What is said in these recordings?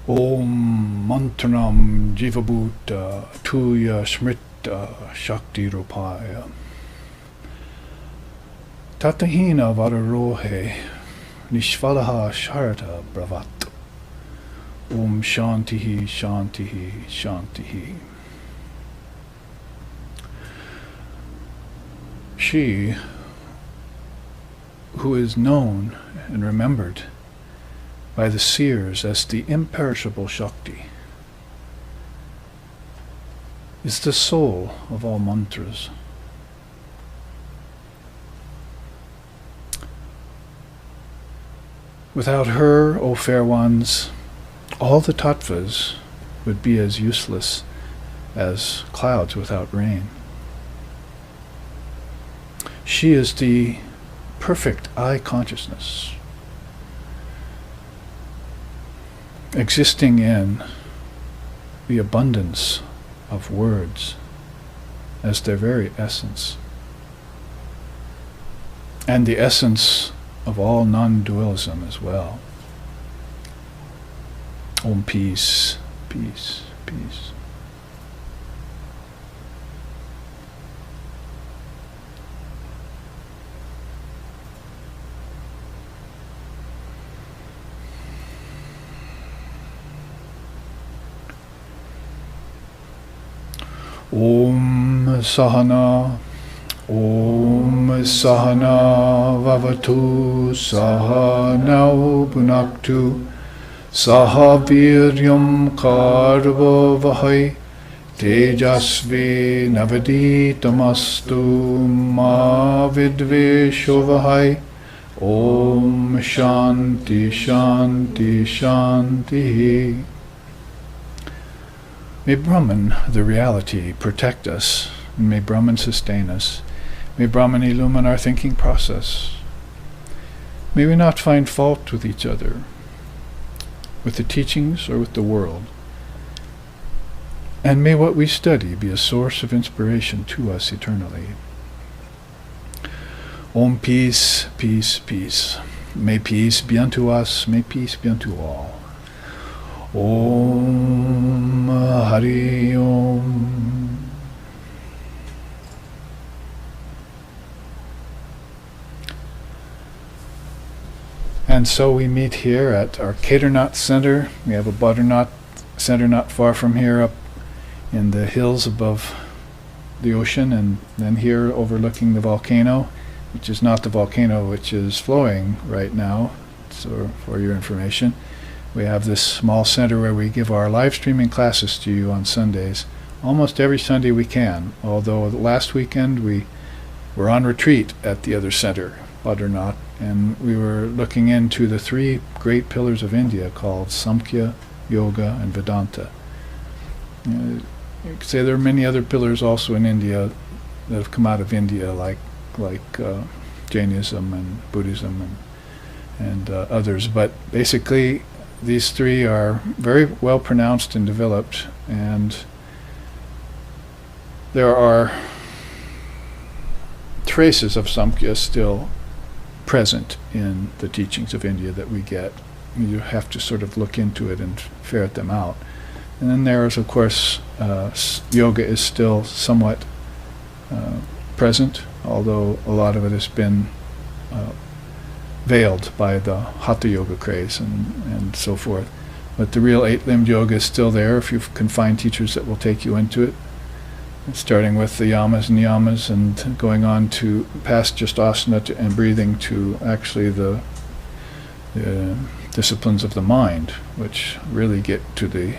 Om Mantranam Jivabhuta Tuya Smrita Shakti Rupaya Tatahina Vararohe Nishvalaha Sharata Bravat. Om Shantihi Shantihi Shantihi. She who is known and remembered by the seers as the imperishable Shakti is the soul of all mantras. Without her, O fair ones, all the tatvas would be as useless as clouds without rain. She is the perfect I consciousness, existing in the abundance of words as their very essence, and the essence of all non-dualism as well. Om peace, peace, peace. Om Sahana, Om Sahana Vavatu, Sahana Bhunaktu, Sahaviryam Karva Vahai, Tejasvi Navaditamastu, Ma Vidvesho Vahai. Om Shanti Shanti Shanti. May Brahman, the reality, protect us, and may Brahman sustain us. May Brahman illumine our thinking process. May we not find fault with each other, with the teachings or with the world. And may what we study be a source of inspiration to us eternally. Om peace, peace, peace. May peace be unto us, may peace be unto all. Om Hari Om. And so we meet here at our Kedernat Center. We have a butternut center not far from here, up in the hills above the ocean, and then here overlooking the volcano, which is not the volcano which is flowing right now, so for your information. We have this small center where we give our live streaming classes to you on Sundays, almost every Sunday we can, although last weekend we were on retreat at the other center, Butternut, and we were looking into the three great pillars of India called Samkhya, Yoga, and Vedanta. You could say there are many other pillars also in India that have come out of India, like Jainism and Buddhism and others, but basically these three are very well pronounced and developed, and there are traces of Samkhya still present in the teachings of India that we get. You have to sort of look into it and ferret them out. And then there is, of course, yoga is still somewhat present, although a lot of it has been veiled by the Hatha Yoga craze and so forth. But the real eight-limbed yoga is still there if you can find teachers that will take you into it, starting with the yamas and niyamas and going on to past just asana and breathing to actually the disciplines of the mind, which really get to the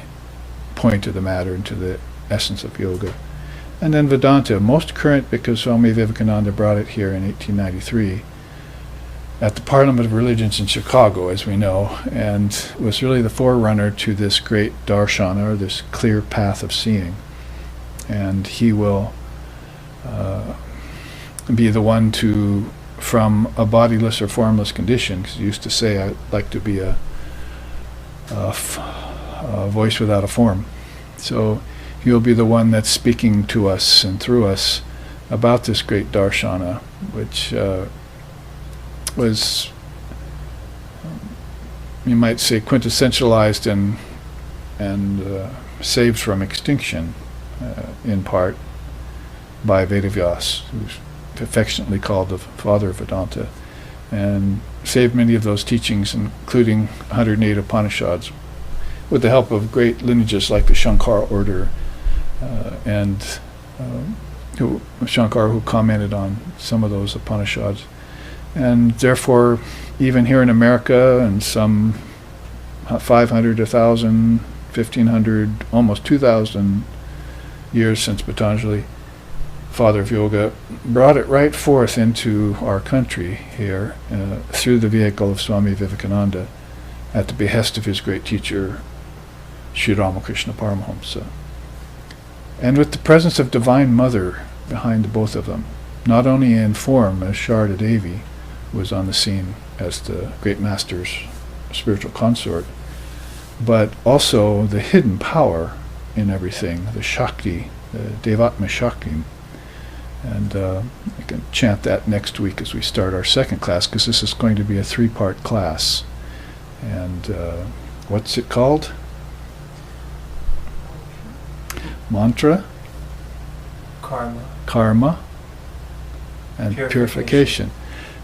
point of the matter and to the essence of yoga. And then Vedanta, most current because Swami Vivekananda brought it here in 1893 at the Parliament of Religions in Chicago, as we know, and was really the forerunner to this great darshana, or this clear path of seeing. And he will be the one to, from a bodiless or formless condition, because he used to say, I'd like to be a voice without a form. So he will be the one that's speaking to us and through us about this great darshana, which was, you might say, quintessentialized and and saved from extinction, in part, by Vedavyas, who's affectionately called the father of Vedanta, and saved many of those teachings, including 108 Upanishads, with the help of great lineages like the Shankara order, and Shankara, who commented on some of those Upanishads. And therefore, even here in America, and some 500, 1,000, 1,500, almost 2,000 years since Patanjali, father of yoga, brought it right forth into our country here through the vehicle of Swami Vivekananda, at the behest of his great teacher, Sri Ramakrishna Paramahamsa. And with the presence of Divine Mother behind the both of them, not only in form as Sharda Devi was on the scene as the great master's spiritual consort, but also the hidden power in everything, the Shakti, the Devatma Shakti. And I can chant that next week as we start our second class, because this is going to be a 3-part class. And what's it called? Mantra, karma, and purification.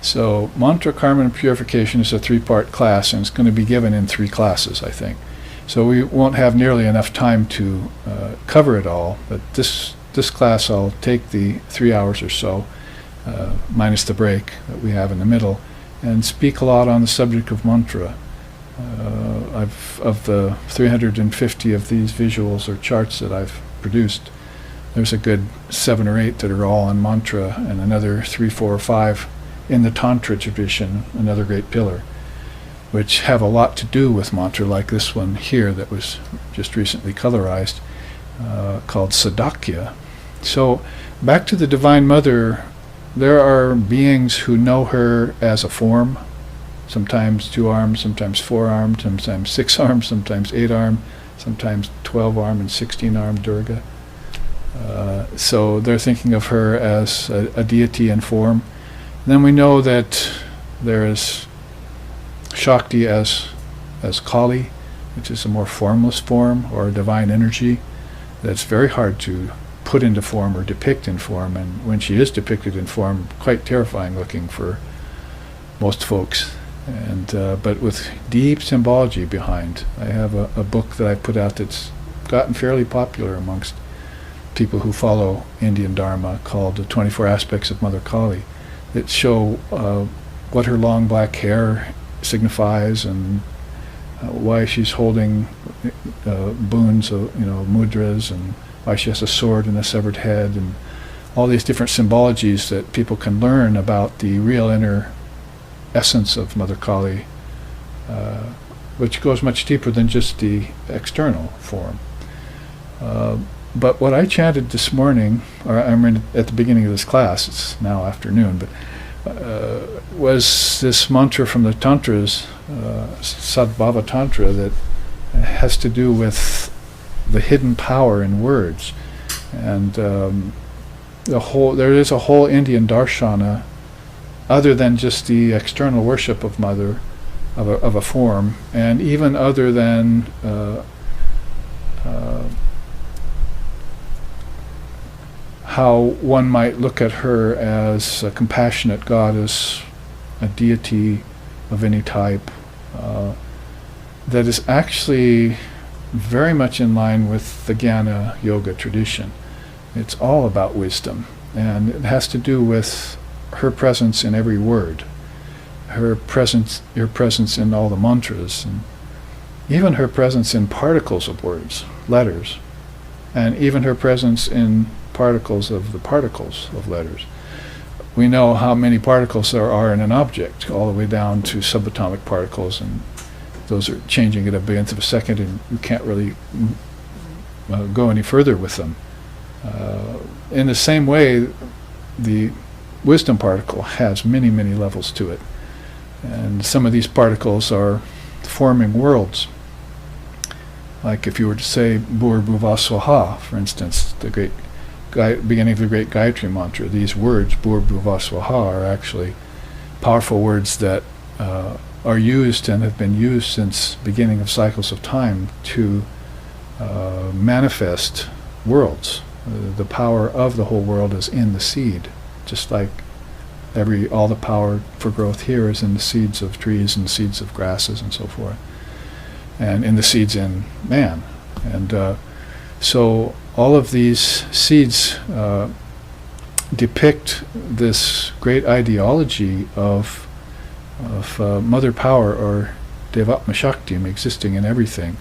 So mantra, karma, and purification is a 3-part class, and it's going to be given in 3 classes, I think. So we won't have nearly enough time to cover it all, but this class I'll take the 3 hours or so, minus the break that we have in the middle, and speak a lot on the subject of mantra. Of the 350 of these visuals or charts that I've produced, there's a good 7 or 8 that are all on mantra, and another 3, 4, or 5 in the Tantra tradition, another great pillar, which have a lot to do with mantra, like this one here that was just recently colorized, called Sadakya. So back to the Divine Mother, there are beings who know her as a form, sometimes 2 arms, sometimes 4 armed, sometimes 6 armed, sometimes 8 armed, sometimes 12 armed and 16 armed Durga. So they're thinking of her as a deity in form. Then we know that there is Shakti as Kali, which is a more formless form, or a divine energy that's very hard to put into form or depict in form, and when she is depicted in form, quite terrifying looking for most folks. And but with deep symbology behind. I have a book that I put out that's gotten fairly popular amongst people who follow Indian Dharma, called The 24 Aspects of Mother Kali, that show what her long black hair signifies, and why she's holding boons, mudras, and why she has a sword and a severed head, and all these different symbologies that people can learn about the real inner essence of Mother Kali, which goes much deeper than just the external form. But what I chanted this morning, or at the beginning of this class, it's now afternoon, but was this mantra from the Tantras, Sadbhava Tantra, that has to do with the hidden power in words. And there is a whole Indian darshana, other than just the external worship of Mother, of a form, and even other than how one might look at her as a compassionate goddess, a deity of any type, that is actually very much in line with the Jnana Yoga tradition. It's all about wisdom, and it has to do with her presence in every word, your presence in all the mantras, and even her presence in particles of words, letters, and even her presence in particles of letters. We know how many particles there are in an object, all the way down to subatomic particles, and those are changing at a billionth of a second, and you can't really go any further with them. In the same way, the wisdom particle has many, many levels to it, and some of these particles are forming worlds. Like if you were to say Bhur Bhuva Swaha, for instance, the great beginning of the great Gayatri mantra, these words, Bhur Bhuva Swaha, are actually powerful words that are used and have been used since beginning of cycles of time to manifest worlds. The power of the whole world is in the seed, just like all the power for growth here is in the seeds of trees and seeds of grasses and so forth, and in the seeds in man. And so all of these seeds depict this great ideology of mother power, or Devatma Shaktim, existing in everything.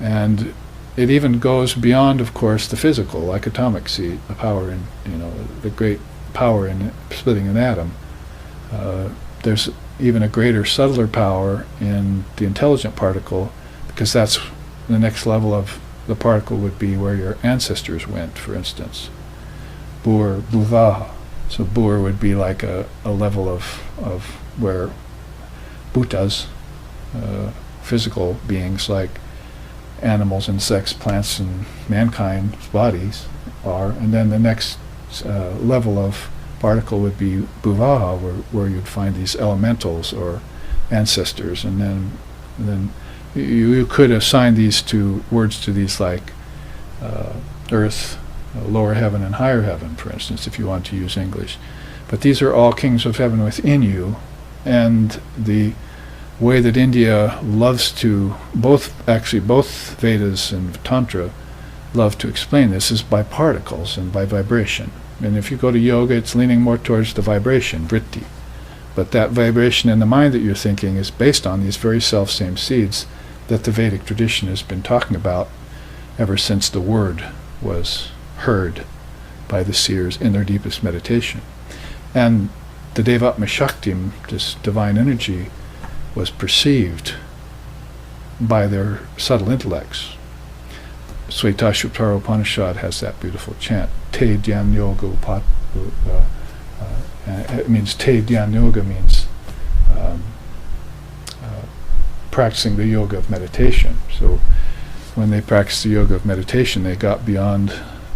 And it even goes beyond, of course, the physical, like atomic seed, the power in, the great power in splitting an atom. There's even a greater, subtler power in the intelligent particle, because that's the next level of the particle would be where your ancestors went, for instance. Bur, Buvaha. So Bur would be like a level of where Bhutas, physical beings like animals, insects, plants, and mankind's bodies are. And then the next level of particle would be Bhuvaha, where you'd find these elementals or ancestors. And then you could assign these words to these, like earth, lower heaven, and higher heaven, for instance, if you want to use English. But these are all kings of heaven within you. And the way that India loves to, both Vedas and Tantra love to explain this, is by particles and by vibration. And if you go to yoga, it's leaning more towards the vibration, vritti. But that vibration in the mind that you're thinking is based on these very self-same seeds that the Vedic tradition has been talking about ever since the word was heard by the seers in their deepest meditation. And the Devatma Shaktim, this divine energy, was perceived by their subtle intellects. Svetashvatara Upanishad has that beautiful chant, Te Dhyan Yoga it means Te Dhyan Yoga means practicing the yoga of meditation. So when they practiced the yoga of meditation, they got beyond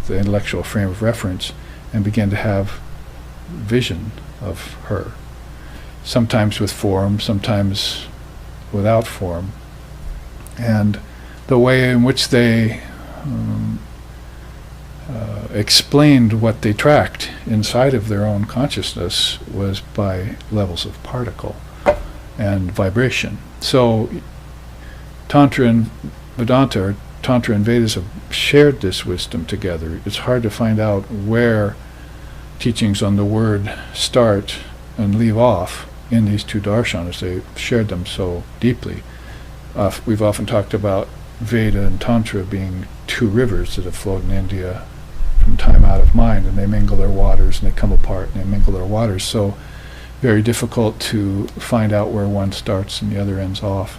the intellectual frame of reference and began to have vision of her, sometimes with form, sometimes without form. And the way in which they explained what they tracked inside of their own consciousness was by levels of particle and vibration. So Tantra and Vedanta, or Tantra and Vedas, have shared this wisdom together. It's hard to find out where teachings on the word start and leave off in these two darshanas. They shared them so deeply. We've often talked about Veda and Tantra being two rivers that have flowed in India from time out of mind, and they mingle their waters, and they come apart, and they mingle their waters. So very difficult to find out where one starts and the other ends off.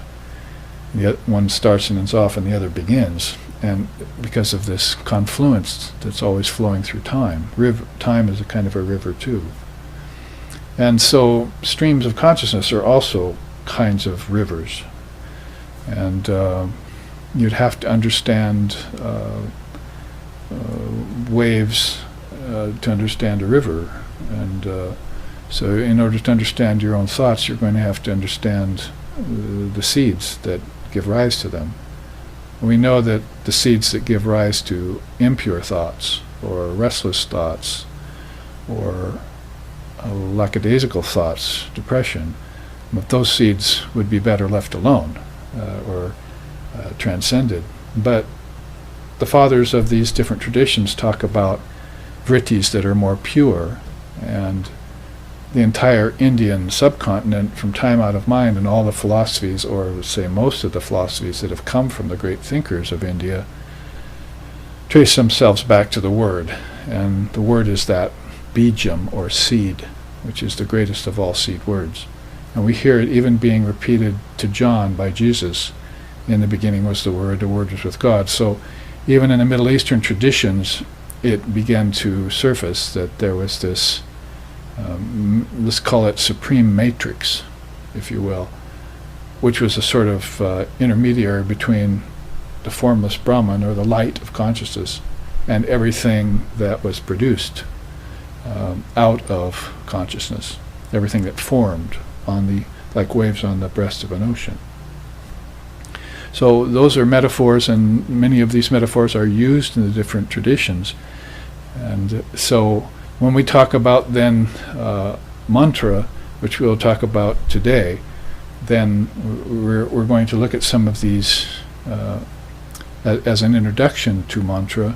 One starts and ends off, and the other begins. And because of this confluence that's always flowing through time. Time is a kind of a river too. And so streams of consciousness are also kinds of rivers. And you'd have to understand waves to understand a river. And so in order to understand your own thoughts, you're going to have to understand the seeds that give rise to them. We know that the seeds that give rise to impure thoughts, or restless thoughts, or lackadaisical thoughts, depression, but those seeds would be better left alone, or transcended. But the fathers of these different traditions talk about vrittis that are more pure, and the entire Indian subcontinent, from time out of mind, and all the philosophies, or let's say most of the philosophies that have come from the great thinkers of India, trace themselves back to the word. And the word is that bijam, or seed, which is the greatest of all seed words. And we hear it even being repeated to John by Jesus. In the beginning was the word was with God. So even in the Middle Eastern traditions, it began to surface that there was this, let's call it supreme matrix, if you will, which was a sort of intermediary between the formless Brahman, or the light of consciousness, and everything that was produced out of consciousness, everything that formed on like waves on the breast of an ocean. So those are metaphors, and many of these metaphors are used in the different traditions. And so when we talk about then mantra, which we'll talk about today, then we're going to look at some of these as an introduction to mantra,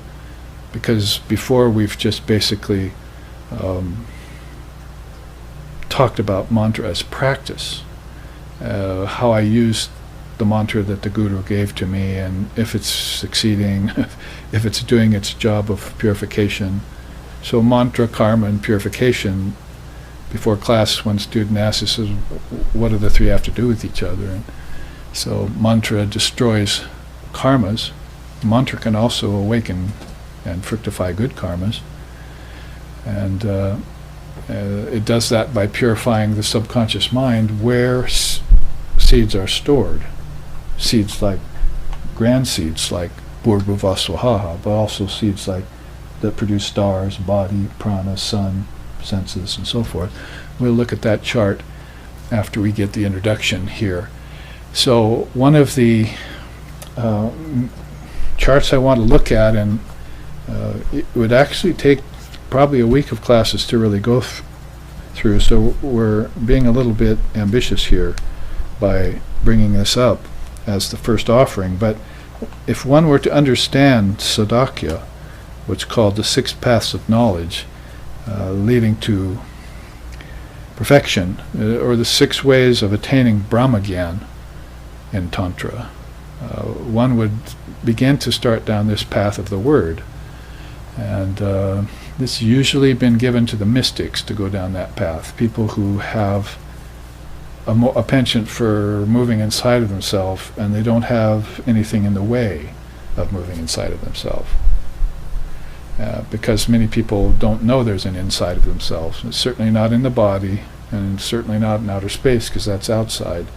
because before we've just basically talked about mantra as practice, how I use the mantra that the Guru gave to me, and if it's succeeding, if it's doing its job of purification. So mantra, karma, and purification. Before class, one student asked, he says, what do the three have to do with each other? And so mantra destroys karmas. Mantra can also awaken and fructify good karmas. And it does that by purifying the subconscious mind where seeds are stored. Seeds like, grand seeds like Bhurbhuvasvaha, but also seeds like that produce stars, body, prana, sun, senses, and so forth. We'll look at that chart after we get the introduction here. So one of the charts I want to look at, and it would actually take probably a week of classes to really go through, so we're being a little bit ambitious here by bringing this up as the first offering. But if one were to understand Sadakya, what's called the 6 paths of knowledge, leading to perfection, or the 6 ways of attaining Brahmagyan in Tantra, one would begin to start down this path of the word. And this usually been given to the mystics to go down that path, people who have a penchant for moving inside of themselves, and they don't have anything in the way of moving inside of themselves. Because many people don't know there's an inside of themselves. It's certainly not in the body, and certainly not in outer space, because that's outside.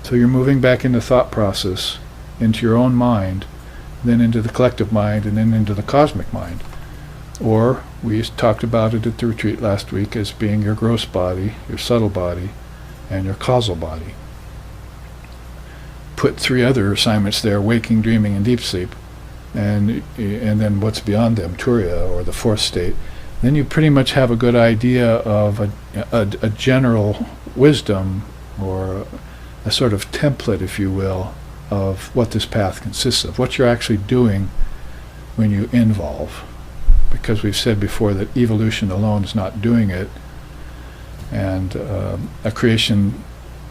So you're moving back into thought process, into your own mind, then into the collective mind, and then into the cosmic mind. Or, we talked about it at the retreat last week as being your gross body, your subtle body, and your causal body. Put 3 other assignments there: waking, dreaming, and deep sleep. And then what's beyond them, Turiya, or the 4th state. Then you pretty much have a good idea of a general wisdom, or a sort of template, if you will, of what this path consists of, what you're actually doing when you involve. Because we've said before that evolution alone is not doing it, and a creation,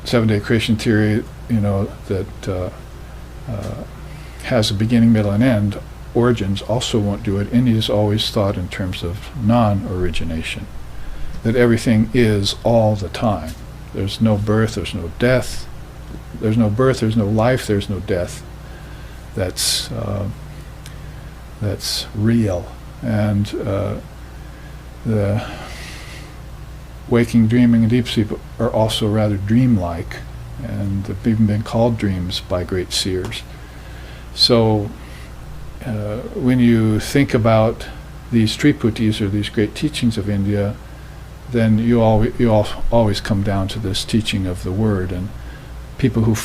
7-day creation theory, that has a beginning, middle, and end, origins also won't do it. India's always thought in terms of non-origination, that everything is all the time. There's no birth, there's no death. There's no birth, there's no life, there's no death. That's real. And the waking, dreaming, and deep sleep are also rather dreamlike, and they've even been called dreams by great seers. So when you think about these Triputis, or these great teachings of India, then you always come down to this teaching of the word, and people who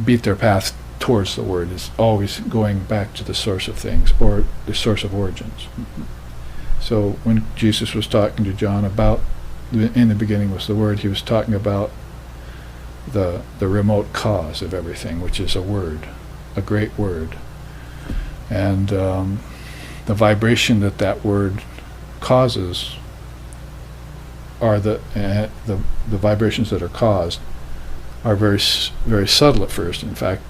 beat their path towards the word is always going back to the source of things, or the source of origins. So when Jesus was talking to John about in the beginning was the word, he was talking about the remote cause of everything, which is a word, a great word. And the vibration that word causes are the vibrations that are caused are very very subtle at first. In fact,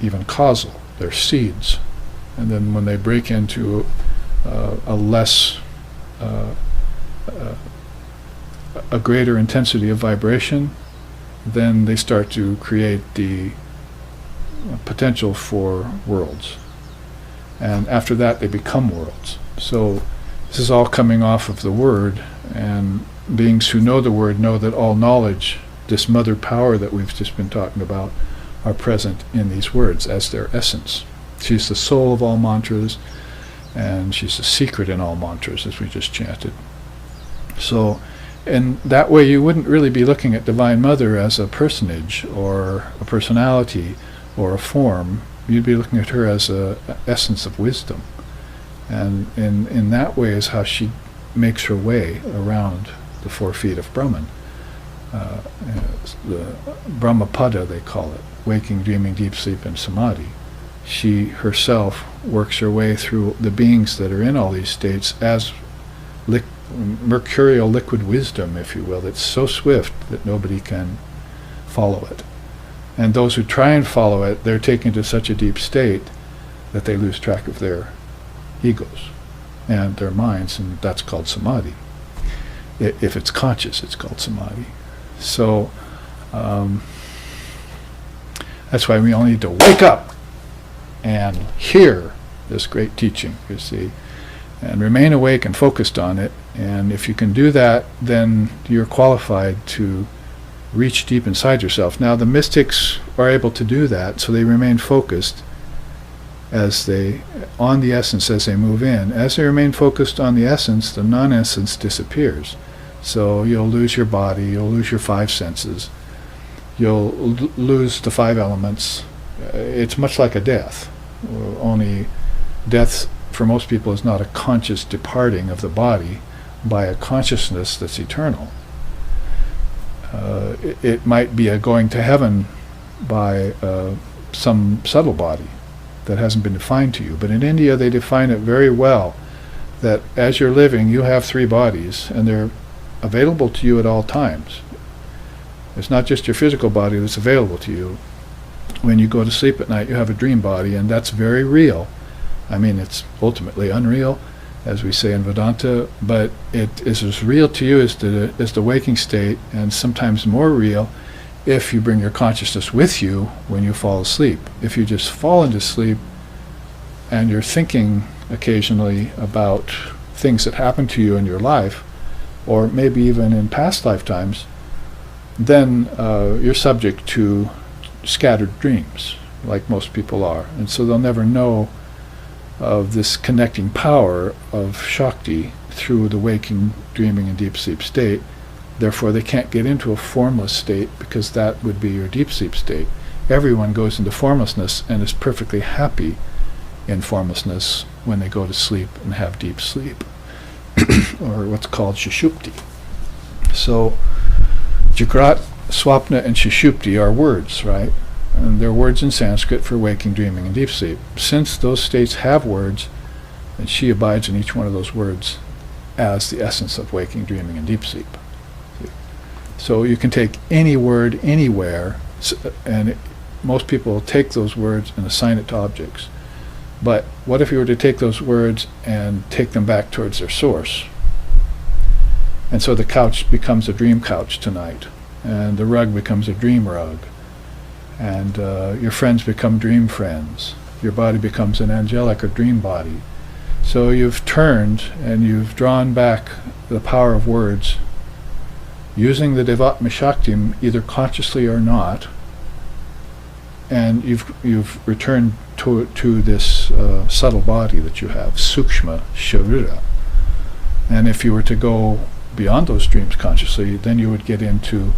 even causal. They're seeds, and then when they break into a greater intensity of vibration, then they start to create the potential for worlds. And after that, they become worlds. So this is all coming off of the word, and beings who know the word know that all knowledge, this mother power that we've just been talking about, are present in these words as their essence. She's the soul of all mantras, and she's the secret in all mantras, as we just chanted. So, and that way you wouldn't really be looking at Divine Mother as a personage, or a personality, or a form. you'd be looking at her as a essence of wisdom. And in that way is how she makes her way around the 4 feet of Brahman. The Brahmapada, they call it, waking, dreaming, deep sleep, and samadhi. She herself works her way through the beings that are in all these states as mercurial liquid wisdom, if you will. It's so swift that nobody can follow it. And those who try and follow it, they're taken to such a deep state that they lose track of their egos and their minds, and that's called samadhi. If it's conscious, it's called samadhi. So that's why we all need to wake up and hear this great teaching, you see, and remain awake and focused on it. And if you can do that, then you're qualified to reach deep inside yourself. Now, the mystics are able to do that, so they remain focused on the essence as they move in. As they remain focused on the essence, the non-essence disappears. So you'll lose your body, you'll lose your 5 senses, you'll lose the 5 elements. It's much like a death. Only death for most people is not a conscious departing of the body by a consciousness that's eternal. It might be a going to heaven by some subtle body that hasn't been defined to you. But in India they define it very well, that as you're living you have 3 bodies and they're available to you at all times. It's not just your physical body that's available to you. When you go to sleep at night you have a dream body, and that's very real. I mean, it's ultimately unreal, as we say in Vedanta, but it is as real to you as the waking state, and sometimes more real if you bring your consciousness with you when you fall asleep. If you just fall into sleep and you're thinking occasionally about things that happened to you in your life, or maybe even in past lifetimes, then you're subject to scattered dreams, like most people are. And so they'll never know of this connecting power of Shakti through the waking, dreaming, and deep sleep state. Therefore, they can't get into a formless state, because that would be your deep sleep state. Everyone goes into formlessness and is perfectly happy in formlessness when they go to sleep and have deep sleep, or what's called Sushupti. So, Jagrat, Swapna, and Sushupti are words, right? And they're words in Sanskrit for waking, dreaming, and deep sleep. Since those states have words, and she abides in each one of those words as the essence of waking, dreaming, and deep sleep. So you can take any word anywhere, and most people will take those words and assign it to objects. But what if you were to take those words and take them back towards their source? And so the couch becomes a dream couch tonight, and the rug becomes a dream rug, and your friends become dream friends. Your body becomes an angelic or dream body. So you've turned and you've drawn back the power of words using the Devatma Shaktim, either consciously or not, and you've returned to this subtle body that you have, Sukshma Sharira. And if you were to go beyond those dreams consciously, then you would get into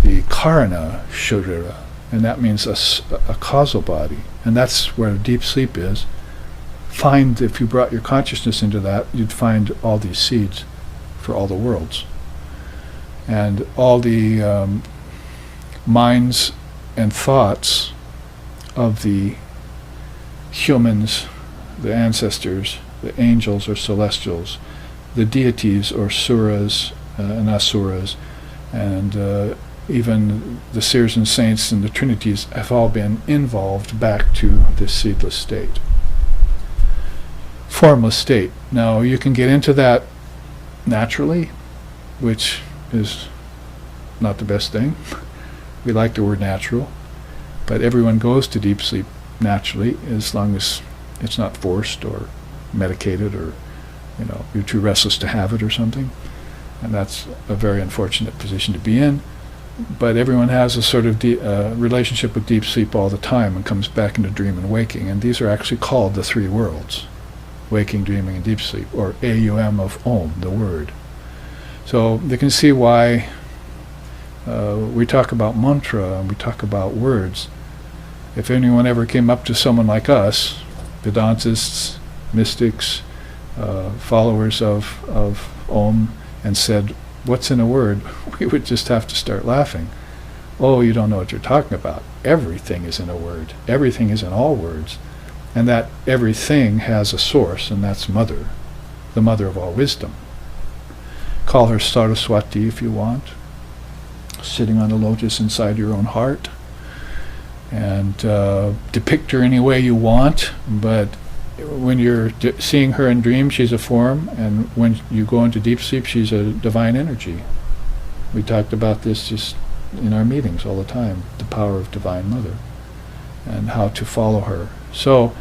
the Karana Sharira, and that means a causal body, and that's where deep sleep is. If you brought your consciousness into that, you'd find all these seeds for all the worlds. And all the minds and thoughts of the humans, the ancestors, the angels or celestials, the deities or suras and asuras, and even the seers and saints and the trinities have all been involved back to this seedless state, formless state. Now you can get into that naturally, which is not the best thing. We like the word natural, but everyone goes to deep sleep naturally, as long as it's not forced or medicated, or you're too restless to have it or something. And that's a very unfortunate position to be in. But everyone has a sort of relationship with deep sleep all the time and comes back into dream and waking. And these are actually called the 3 worlds: waking, dreaming, and deep sleep, or AUM of Om, the word. So they can see why we talk about mantra and we talk about words. If anyone ever came up to someone like us, Vedantists, mystics, followers of Om, and said, "What's in a word?" we would just have to start laughing. Oh, you don't know what you're talking about. Everything is in a word. Everything is in all words. And that everything has a source, and that's Mother, the mother of all wisdom. Call her Saraswati if you want, sitting on the lotus inside your own heart. And depict her any way you want, but when you're seeing her in dreams, she's a form, and when you go into deep sleep, she's a divine energy. We talked about this just in our meetings all the time, the power of Divine Mother, and how to follow her. So,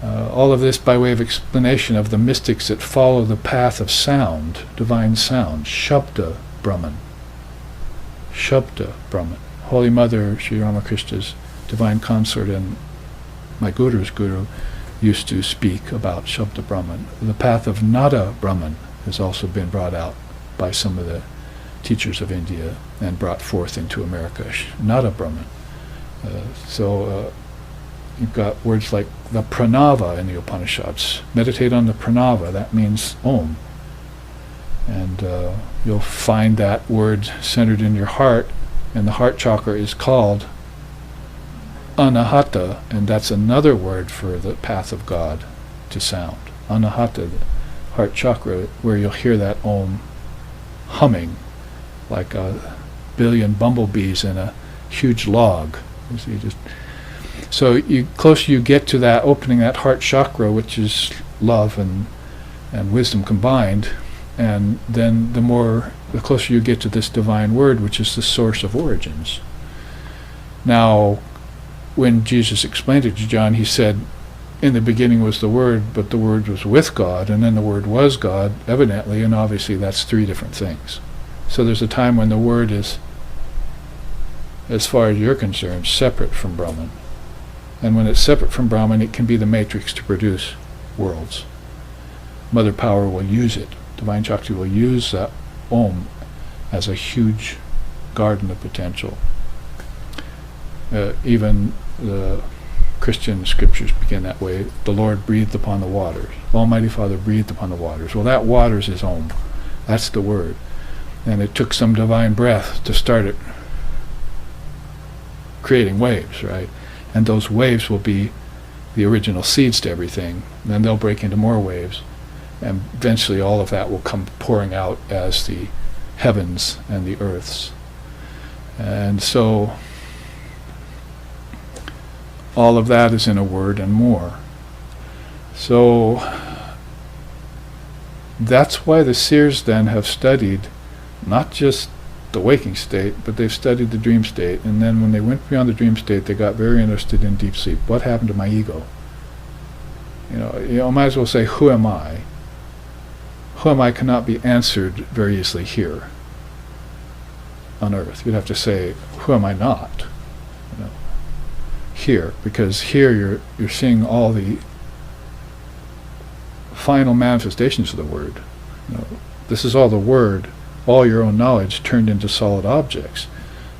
all of this by way of explanation of the mystics that follow the path of sound, divine sound, Shabda Brahman. Shabda Brahman. Holy Mother, Sri Ramakrishna's divine consort and my Guru's Guru, used to speak about Shabda Brahman. The path of Nada Brahman has also been brought out by some of the teachers of India and brought forth into America. Nada Brahman. You've got words like the pranava in the Upanishads. Meditate on the pranava, that means Om. And you'll find that word centered in your heart, and the heart chakra is called Anahata, and that's another word for the path of God to sound. Anahata, the heart chakra, where you'll hear that Om humming like a billion bumblebees in a huge log. So you closer you get to that, opening that heart chakra, which is love and wisdom combined, and then the closer you get to this divine word, which is the source of origins. Now, when Jesus explained it to John, he said, in the beginning was the Word, but the Word was with God, and then the Word was God, evidently, and obviously that's three different things. So there's a time when the Word is, as far as you're concerned, separate from Brahman. And when it's separate from Brahman, it can be the matrix to produce worlds. Mother Power will use it. Divine Shakti will use that Om as a huge garden of potential. Even the Christian scriptures begin that way. The Lord breathed upon the waters. Almighty Father breathed upon the waters. Well, that waters is Om. That's the word. And it took some divine breath to start it creating waves, right? And those waves will be the original seeds to everything. Then they'll break into more waves. And eventually all of that will come pouring out as the heavens and the earths. And so all of that is in a word and more. So that's why the seers then have studied not just the waking state, but they've studied the dream state. And then when they went beyond the dream state, they got very interested in deep sleep. What happened to my ego? You might as well say, who am I? Who am I cannot be answered very easily here on earth. You'd have to say, who am I not? Here, because here you're seeing all the final manifestations of the word. This is all the word, all your own knowledge turned into solid objects.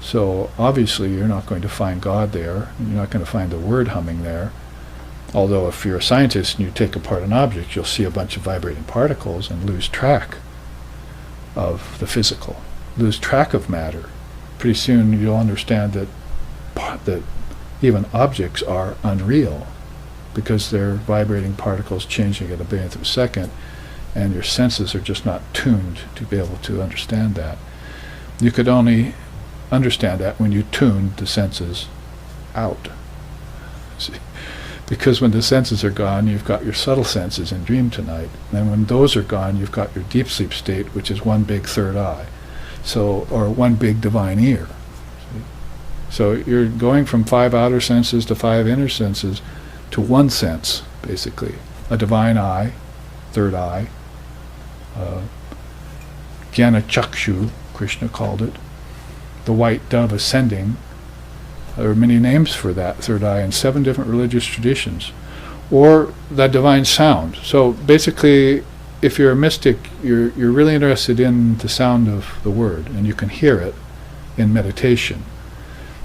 So obviously you're not going to find God there, and you're not going to find the word humming there. Although if you're a scientist and you take apart an object, you'll see a bunch of vibrating particles and lose track of the physical, lose track of matter. Pretty soon you'll understand that even objects are unreal because they're vibrating particles changing at a billionth of a second, and your senses are just not tuned to be able to understand that. You could only understand that when you tuned the senses out. See? Because when the senses are gone, you've got your subtle senses in dream tonight. And when those are gone, you've got your deep sleep state, which is one big third eye. Or one big divine ear. See? So you're going from 5 outer senses to 5 inner senses to one sense, basically. A divine eye, third eye. Jnana Chakshu, Krishna called it. The white dove ascending. There are many names for that third eye in 7 different religious traditions. Or that divine sound. So basically, if you're a mystic, you're really interested in the sound of the word, and you can hear it in meditation.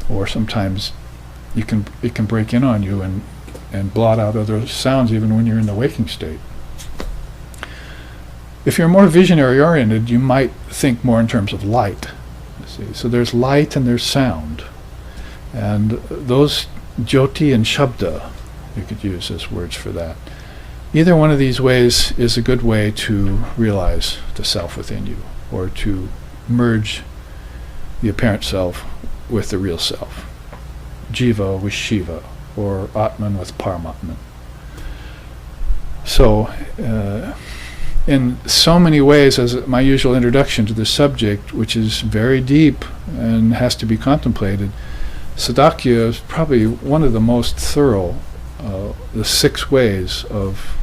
Or sometimes it can break in on you and blot out other sounds even when you're in the waking state. If you're more visionary oriented, you might think more in terms of light. You see. So there's light and there's sound. And those jyoti and shabda, you could use as words for that. Either one of these ways is a good way to realize the self within you, or to merge the apparent self with the real self. Jiva with Shiva, or Atman with Paramatman. So, in so many ways, as my usual introduction to the subject, which is very deep and has to be contemplated, Sadakya is probably one of the most thorough, the 6 ways of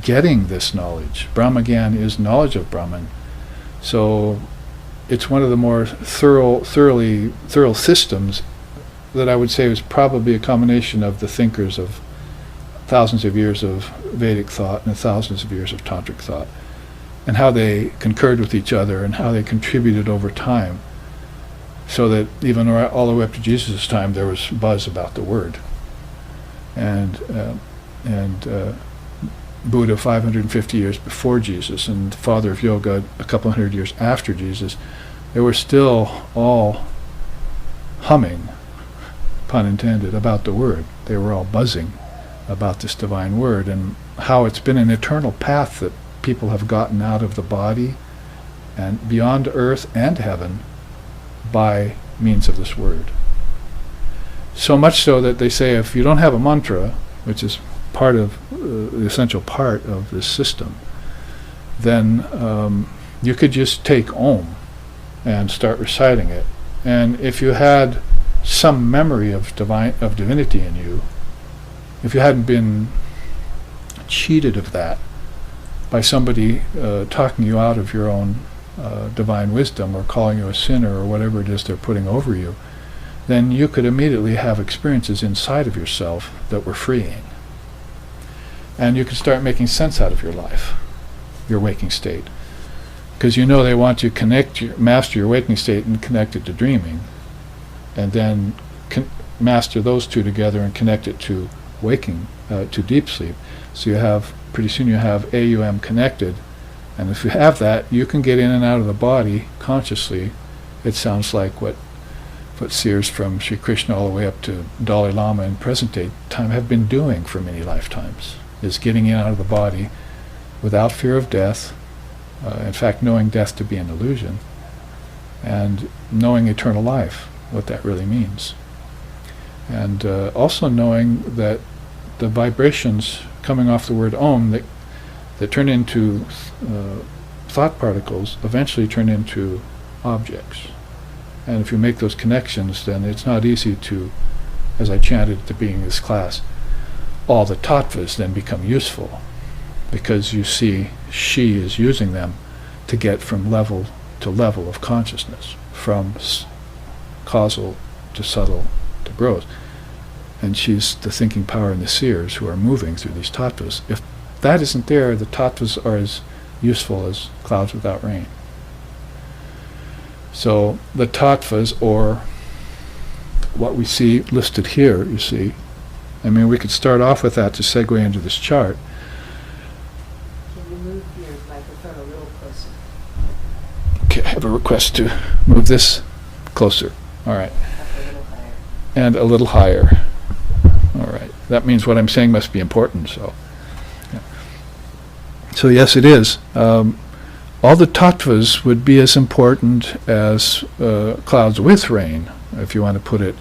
getting this knowledge. Brahmagyan is knowledge of Brahman. So it's one of the more thorough systems that I would say was probably a combination of the thinkers of thousands of years of Vedic thought and thousands of years of Tantric thought, and how they concurred with each other and how they contributed over time, so that even all the way up to Jesus' time there was buzz about the word. And Buddha 550 years before Jesus, and the father of yoga a couple hundred years after Jesus, they were still all humming, pun intended, about the word. They were all buzzing about this divine word, and how it's been an eternal path that people have gotten out of the body and beyond earth and heaven by means of this word. So much so that they say if you don't have a mantra, which is part of the essential part of this system, then you could just take Om and start reciting it. And if you had some memory of divinity in you, if you hadn't been cheated of that by somebody talking you out of your own divine wisdom, or calling you a sinner, or whatever it is they're putting over you, then you could immediately have experiences inside of yourself that were freeing. And you could start making sense out of your life, your waking state. Because they want to master your waking state and connect it to dreaming, and then master those two together and connect it to waking, to deep sleep. So pretty soon you have AUM connected, and if you have that, you can get in and out of the body consciously. It sounds like what seers from Sri Krishna all the way up to Dalai Lama in present day time have been doing for many lifetimes, is getting in and out of the body without fear of death, in fact knowing death to be an illusion, and knowing eternal life, what that really means. And also knowing that the vibrations coming off the word Om that turn into thought particles eventually turn into objects. And if you make those connections, then it's not easy to, as I chanted at the beginning of this class, all the tattvas then become useful, because you see she is using them to get from level to level of consciousness, from causal to subtle to gross. And she's the thinking power and the seers who are moving through these tattvas. If that isn't there, the tattvas are as useful as clouds without rain. So the tattvas, or what we see listed here, you see, I mean, we could start off with that to segue into this chart. Can you move your microphone a little closer? Okay, I have a request to move this closer. All right. Up a little higher. And a little higher. All right. That means what I'm saying must be important. So, yeah. So yes, it is. All the tattvas would be as important as clouds with rain, if you want to put it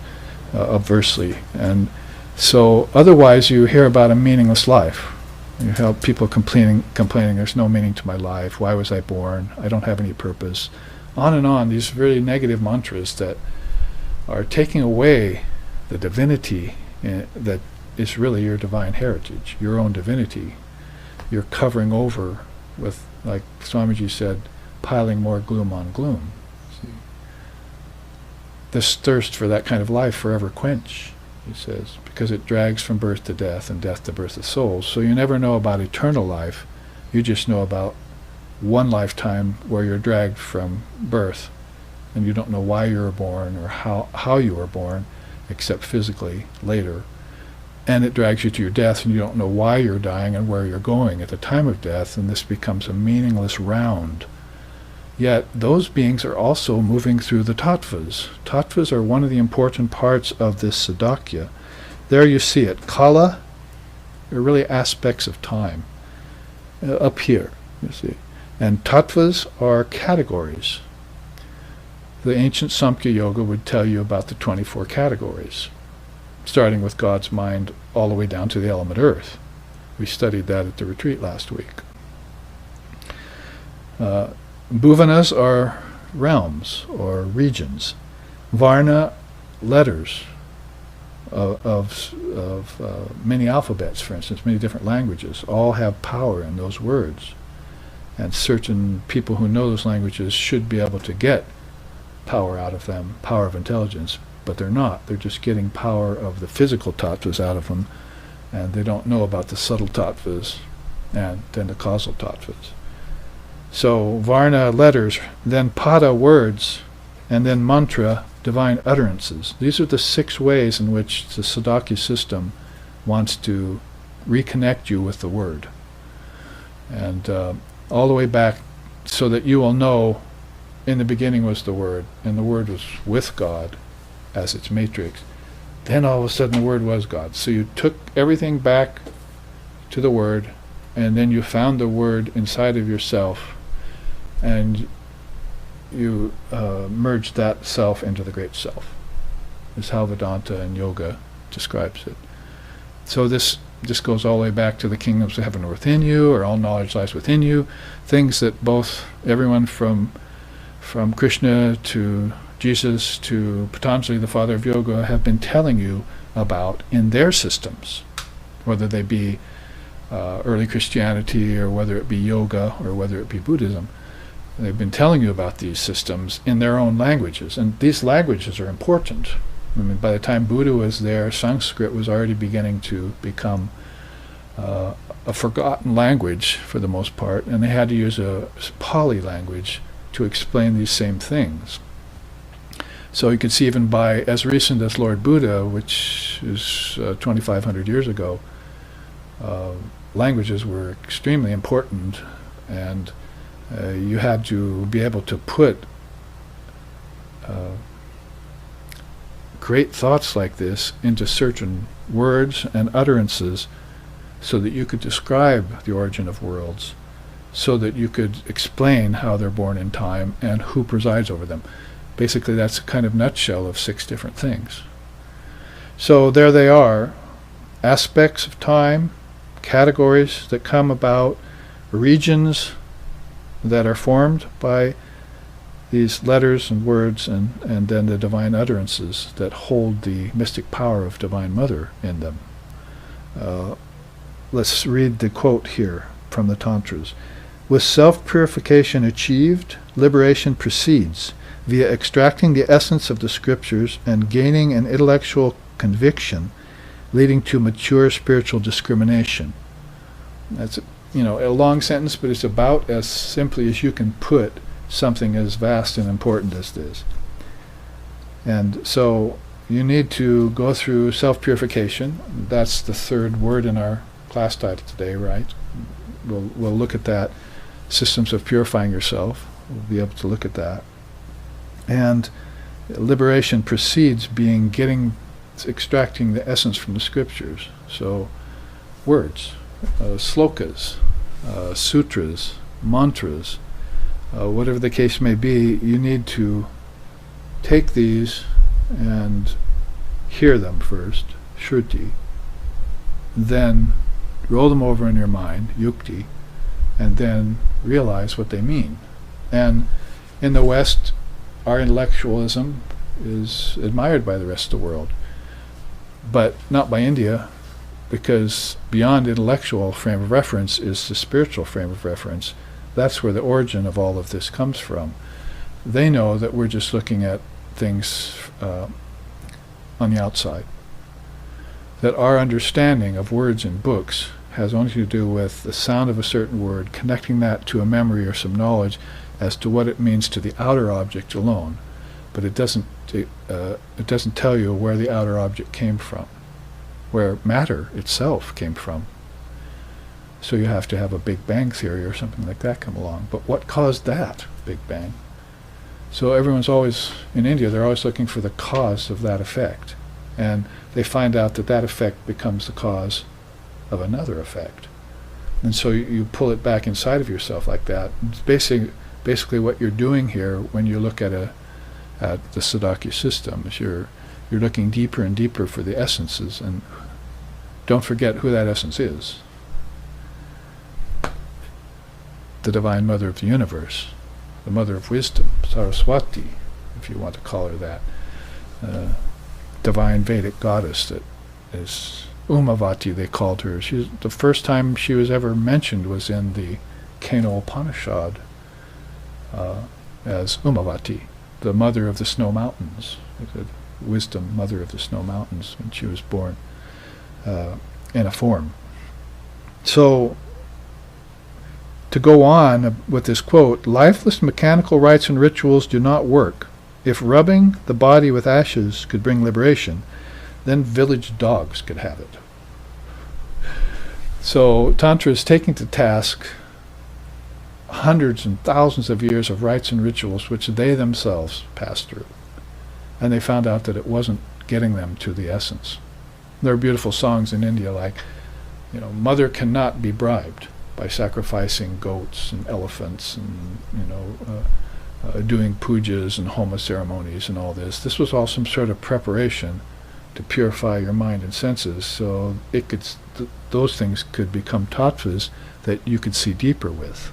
obversely. And so otherwise you hear about a meaningless life. You have people complaining, there's no meaning to my life, why was I born, I don't have any purpose. On and on, these very negative mantras that are taking away the divinity that is really your divine heritage, your own divinity. You're covering over with, like Swamiji said, piling more gloom on gloom. See? This thirst for that kind of life forever quench, he says, because it drags from birth to death and death to birth of souls. So you never know about eternal life. You just know about one lifetime where you're dragged from birth, and you don't know why you were born or how you were born, except physically later. And it drags you to your death, and you don't know why you're dying and where you're going at the time of death, and this becomes a meaningless round. Yet those beings are also moving through the tattvas. Tattvas are one of the important parts of this Sadakya. There you see it. Kala are really aspects of time. Up here, you see. And tattvas are categories. The ancient Samkhya Yoga would tell you about the 24 categories, starting with God's mind all the way down to the element earth. We studied that at the retreat last week. Bhuvanas are realms or regions. Varna, letters of many alphabets, for instance, many different languages, all have power in those words. And certain people who know those languages should be able to get power out of them, power of intelligence, but they're not. They're just getting power of the physical tattvas out of them, and they don't know about the subtle tattvas and then the causal tattvas. So Varna, letters, then Pada, words, and then mantra, divine utterances. These are the 6 ways in which the Sadakya system wants to reconnect you with the word. And all the way back so that you will know in the beginning was the word, and the word was with God as its matrix. Then all of a sudden the word was God. So you took everything back to the word, and then you found the word inside of yourself, and you merged that self into the great self. Is how Vedanta and yoga describes it. So this goes all the way back to the kingdoms of heaven are within you, or all knowledge lies within you. Things that both everyone from Krishna to Jesus to Patanjali, the father of yoga, have been telling you about in their systems, whether they be early Christianity or whether it be yoga or whether it be Buddhism. They've been telling you about these systems in their own languages, and these languages are important. I mean, by the time Buddha was there, Sanskrit was already beginning to become a forgotten language for the most part, and they had to use a Pali language to explain these same things. So you can see even by as recent as Lord Buddha, which is 2,500 years ago, languages were extremely important, and you had to be able to put great thoughts like this into certain words and utterances so that you could describe the origin of worlds, so that you could explain how they're born in time and who presides over them. Basically, that's a kind of nutshell of 6 different things. So there they are, aspects of time, categories that come about, regions that are formed by these letters and words, and then the divine utterances that hold the mystic power of Divine Mother in them. Let's read the quote here from the Tantras. With self-purification achieved, liberation proceeds via extracting the essence of the scriptures and gaining an intellectual conviction, leading to mature spiritual discrimination. That's a long sentence, but it's about as simply as you can put something as vast and important as this. And so you need to go through self-purification. That's the 3rd word in our class title today, right? We'll look at that. Systems of purifying yourself. We'll be able to look at that. And liberation precedes extracting the essence from the scriptures. So words, slokas, sutras, mantras, whatever the case may be, you need to take these and hear them first, shruti, then roll them over in your mind, yukti, and then realize what they mean. And in the West, our intellectualism is admired by the rest of the world, but not by India, because beyond intellectual frame of reference is the spiritual frame of reference. That's where the origin of all of this comes from. They know that we're just looking at things on the outside, that our understanding of words in books has only to do with the sound of a certain word, connecting that to a memory or some knowledge as to what it means to the outer object alone. but it doesn't tell you where the outer object came from, where matter itself came from. So you have to have a Big Bang theory or something like that come along. But what caused that Big Bang? So everyone's always, in India, they're always looking for the cause of that effect. And they find out that that effect becomes the cause of another effect. And so you pull it back inside of yourself like that. It's basically what you're doing here when you look at the Sadakya system is you're looking deeper and deeper for the essences, and don't forget who that essence is. The Divine Mother of the Universe, the Mother of Wisdom, Saraswati, if you want to call her that, divine Vedic goddess that is Umavati, they called her. The first time she was ever mentioned was in the Kena Upanishad as Umavati, the Mother of the Snow Mountains, the Wisdom Mother of the Snow Mountains, when she was born in a form. So, to go on with this quote, lifeless mechanical rites and rituals do not work. If rubbing the body with ashes could bring liberation, then village dogs could have it. So Tantra is taking to task hundreds and thousands of years of rites and rituals which they themselves passed through. And they found out that it wasn't getting them to the essence. There are beautiful songs in India like, mother cannot be bribed by sacrificing goats and elephants and, doing pujas and homa ceremonies and all this. This was all some sort of preparation to purify your mind and senses, so those things could become tattvas that you could see deeper with,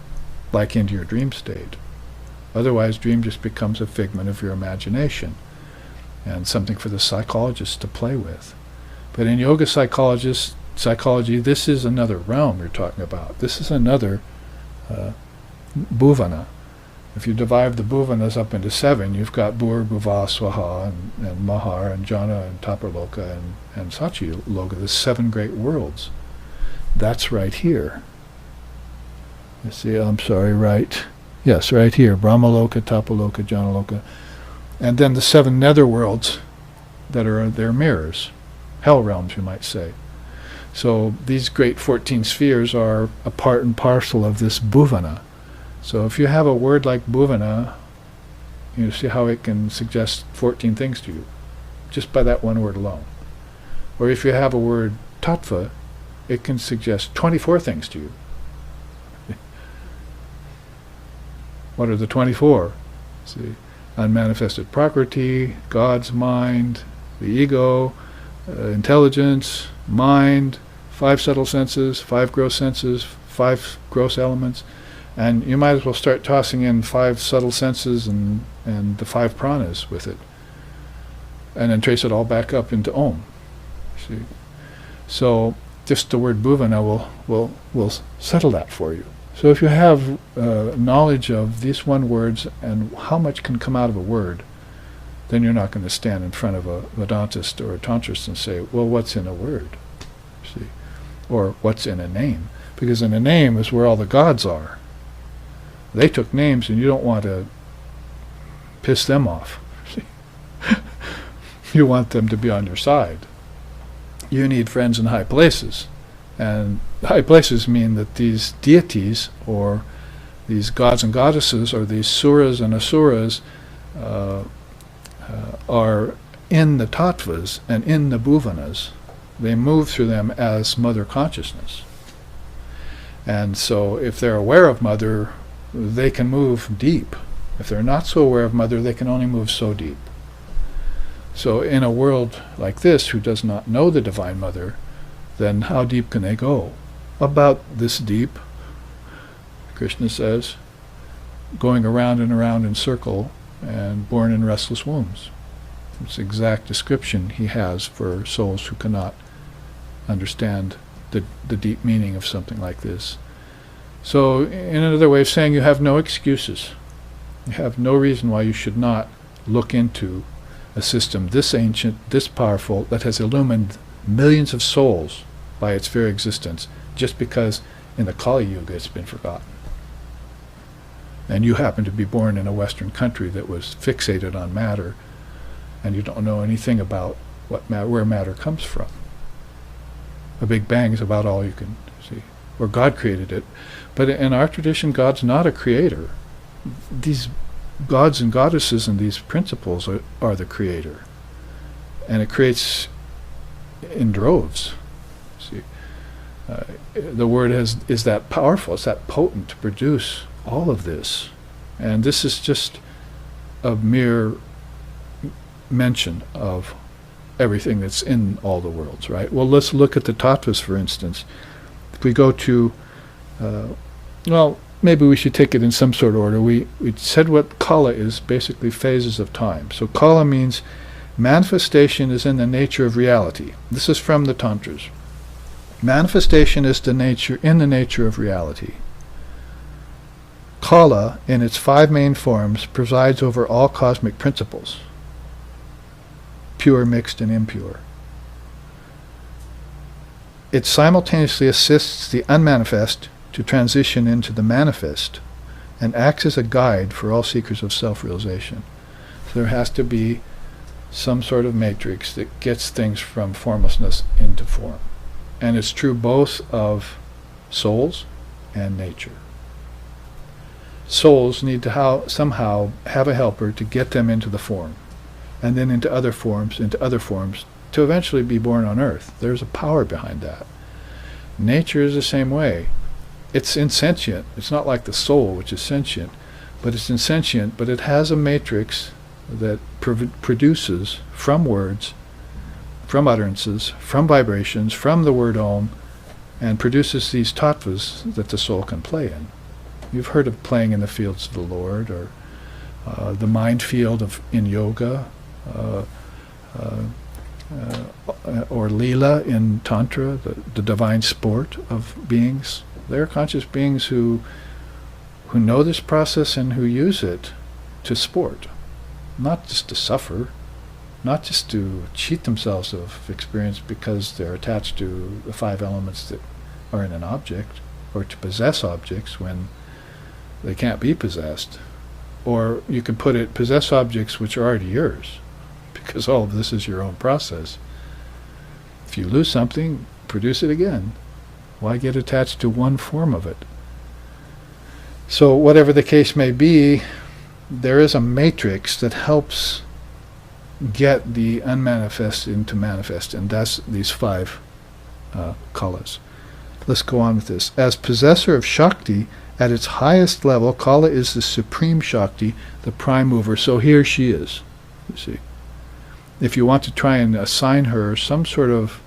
like into your dream state. Otherwise, dream just becomes a figment of your imagination and something for the psychologist to play with. But in yoga psychology, this is another realm you're talking about. This is another bhuvana. If you divide the bhuvanas up into 7, you've got Bhur, Bhuva, Swaha, and Mahar, and Jana, and Taparloka, and Satyaloka, the 7 great worlds. That's right here. You see, I'm sorry, right? Yes, right here. Brahmaloka, Tapaloka, Janaloka. And then the 7 netherworlds that are their mirrors. Hell realms, you might say. So these great 14 spheres are a part and parcel of this bhuvana. So if you have a word like bhuvana, you see how it can suggest 14 things to you, just by that one word alone. Or if you have a word tattva, it can suggest 24 things to you. What are the 24? See, unmanifested prakriti, God's mind, the ego, intelligence, mind, 5 subtle senses, 5 gross senses, 5 gross elements, and you might as well start tossing in 5 subtle senses and the 5 pranas with it, and then trace it all back up into Om. See, so just the word bhuvana will settle that for you. So if you have knowledge of these one words and how much can come out of a word, then you're not going to stand in front of a Vedantist or a Tantrist and say, well, what's in a word? See, or what's in a name? Because in a name is where all the gods are. They took names, and you don't want to piss them off. See? You want them to be on your side. You need friends in high places. And high places mean that these deities, or these gods and goddesses, or these suras and asuras, are in the tattvas and in the bhuvanas. They move through them as mother consciousness. And so if they're aware of mother, they can move deep. If they're not so aware of mother, they can only move so deep. So in a world like this, who does not know the Divine Mother, then how deep can they go? About this deep, Krishna says, going around and around in circle and born in restless wombs. It's the exact description he has for souls who cannot understand the deep meaning of something like this. So, in another way of saying, you have no excuses. You have no reason why you should not look into a system this ancient, this powerful, that has illumined millions of souls by its very existence, just because in the Kali Yuga it's been forgotten. and you happen to be born in a Western country that was fixated on matter, and you don't know anything about where matter comes from. A Big Bang is about all you can see, or God created it. But in our tradition, God's not a creator. These gods and goddesses and these principles are the creator, and it creates in droves. See, the word is that powerful, it's that potent to produce all of this, and this is just a mere mention of everything that's in all the worlds, right? Well, let's look at the tattvas, for instance. If we go to, well, maybe we should take it in some sort of order. We said what kala is, basically phases of time. So kala means manifestation is in the nature of reality. This is from the Tantras. Manifestation is in the nature of reality. Kala, in its 5 main forms, presides over all cosmic principles, pure, mixed, and impure. It simultaneously assists the unmanifest to transition into the manifest and acts as a guide for all seekers of self-realization. So there has to be some sort of matrix that gets things from formlessness into form. And it's true both of souls and nature. Souls need to somehow have a helper to get them into the form, and then into other forms, to eventually be born on earth. There's a power behind that. Nature is the same way. It's insentient. It's not like the soul, which is sentient, but it's insentient, but it has a matrix that produces from words, from utterances, from vibrations, from the word Om, and produces these tattvas that the soul can play in. You've heard of playing in the fields of the Lord, or the mind field in yoga, or lila in tantra, the divine sport of beings. They're conscious beings who know this process and who use it to sport, not just to suffer, not just to cheat themselves of experience because they're attached to the 5 elements that are in an object, or to possess objects when they can't be possessed. Or you could put it, possess objects which are already yours, because all of this is your own process. If you lose something, produce it again. Why get attached to one form of it? So whatever the case may be, there is a matrix that helps get the unmanifest into manifest, and that's these 5 kalas. Let's go on with this. As possessor of Shakti, at its highest level, Kala is the supreme Shakti, the prime mover. So here she is, you see. If you want to try and assign her some sort of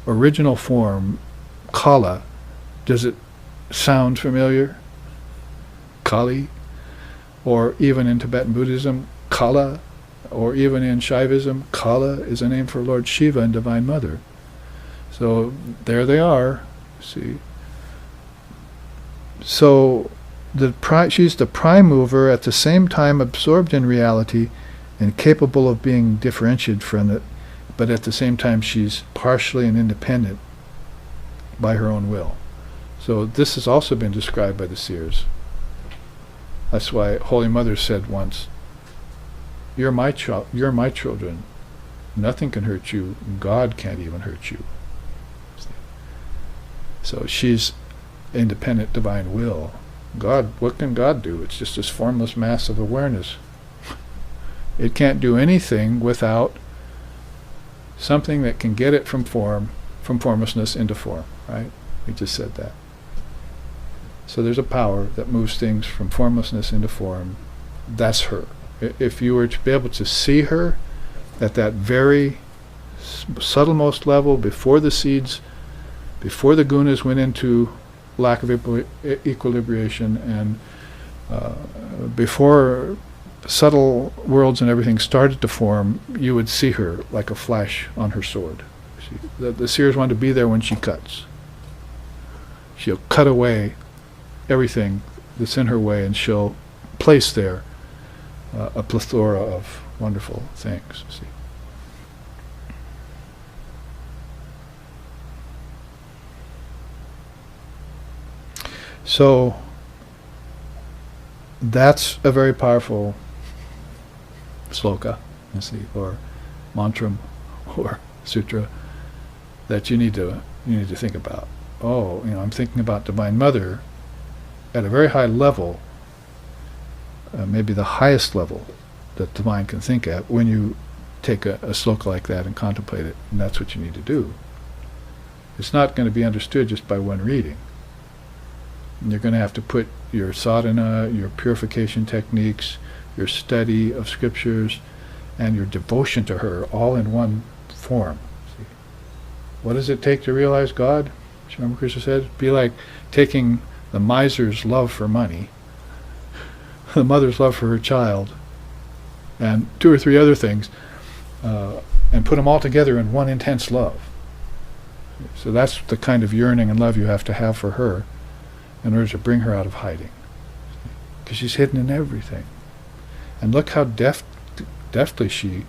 original form, Kala, does it sound familiar? Kali? Or even in Tibetan Buddhism, Kala? Or even in Shaivism, Kala is a name for Lord Shiva and Divine Mother. So there they are, see. So she's the prime mover, at the same time absorbed in reality and capable of being differentiated from it, but at the same time she's partially and independent by her own will. So this has also been described by the seers. That's why Holy Mother said once, you're my children. Nothing can hurt you. God can't even hurt you. So she's independent divine will. God, what can God do? It's just this formless mass of awareness. It can't do anything without something that can get it from formlessness into form, right? We just said that. So there's a power that moves things from formlessness into form. That's her. If you were to be able to see her at that very subtlemost level, before the seeds, before the gunas went into lack of equilibration, and before subtle worlds and everything started to form, you would see her like a flash on her sword. The seers want to be there when she cuts. She'll cut away everything that's in her way, and she'll place there a plethora of wonderful things. See. So That's a very powerful sloka, you see, or mantra, or sutra that you need to think about. Oh, I'm thinking about Divine Mother at a very high level, maybe the highest level that the mind can think at when you take a sloka like that and contemplate it, and that's what you need to do. It's not going to be understood just by one reading. And you're going to have to put your sadhana, your purification techniques, your study of scriptures, and your devotion to her all in one form. See? What does it take to realize God? Sri Ramakrishna said, it'd be like taking the miser's love for money, the mother's love for her child, and 2 or 3 other things, and put them all together in one intense love. So that's the kind of yearning and love you have to have for her in order to bring her out of hiding. Because she's hidden in everything. And look how deftly she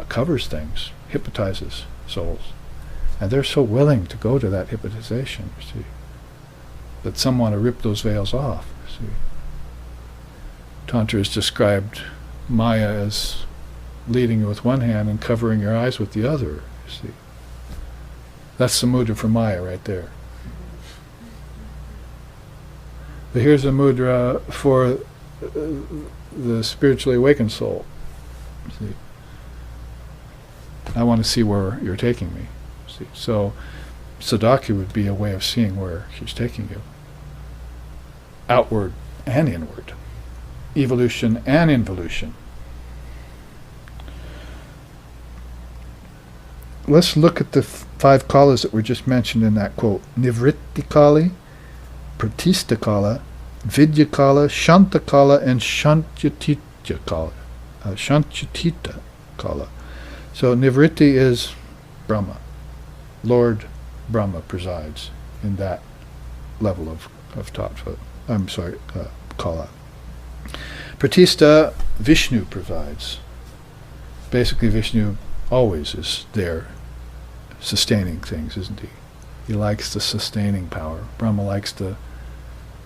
covers things, hypnotizes souls. And they're so willing to go to that hypnotization, you see, that some want to rip those veils off, you see. Tantra has described Maya as leading you with one hand and covering your eyes with the other, you see. That's the mudra for Maya right there. But here's a mudra for the spiritually awakened soul. See? I want to see where you're taking me. See? So Sadhaki would be a way of seeing where she's taking you. Outward and inward. Evolution and involution. Let's look at the 5 kalas that were just mentioned in that quote. Nivritti kali, pratista kala, vidya kala, shanta kala, and shantyatita kala. Shantyatita kala. So nivritti is Brahma. Lord Brahma presides in that level of tattva. Kala. Pratista, Vishnu presides. Basically, Vishnu always is there, sustaining things, isn't he? He likes the sustaining power. Brahma likes the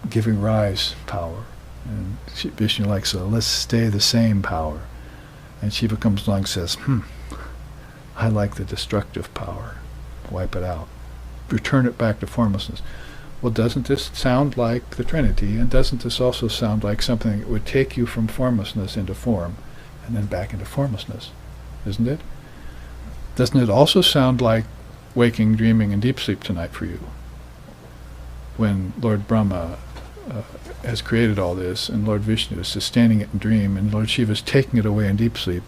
giving rise power. And Vishnu likes the let's stay the same power. And Shiva comes along and says, I like the destructive power. Wipe it out. Return it back to formlessness. Well, doesn't this sound like the Trinity? And doesn't this also sound like something that would take you from formlessness into form and then back into formlessness? Isn't it? Doesn't it also sound like waking, dreaming, and deep sleep tonight for you? When Lord Brahma has created all this, and Lord Vishnu is sustaining it in dream, and Lord Shiva is taking it away in deep sleep,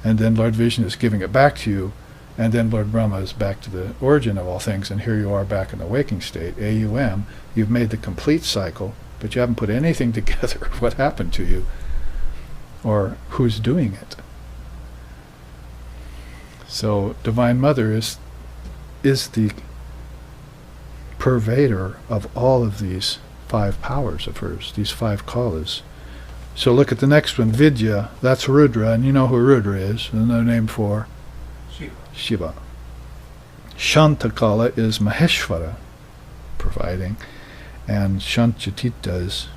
and then Lord Vishnu is giving it back to you, and then Lord Brahma is back to the origin of all things, and here you are back in the waking state, AUM. You've made the complete cycle, but you haven't put anything together of what happened to you, or who's doing it. So Divine Mother is the purveyor of all of these 5 powers of hers, these 5 kalas. So look at the next one, Vidya, that's Rudra, and you know who Rudra is, another name for Shiva. Shanta kala is Maheshvara providing, and Shantyatita is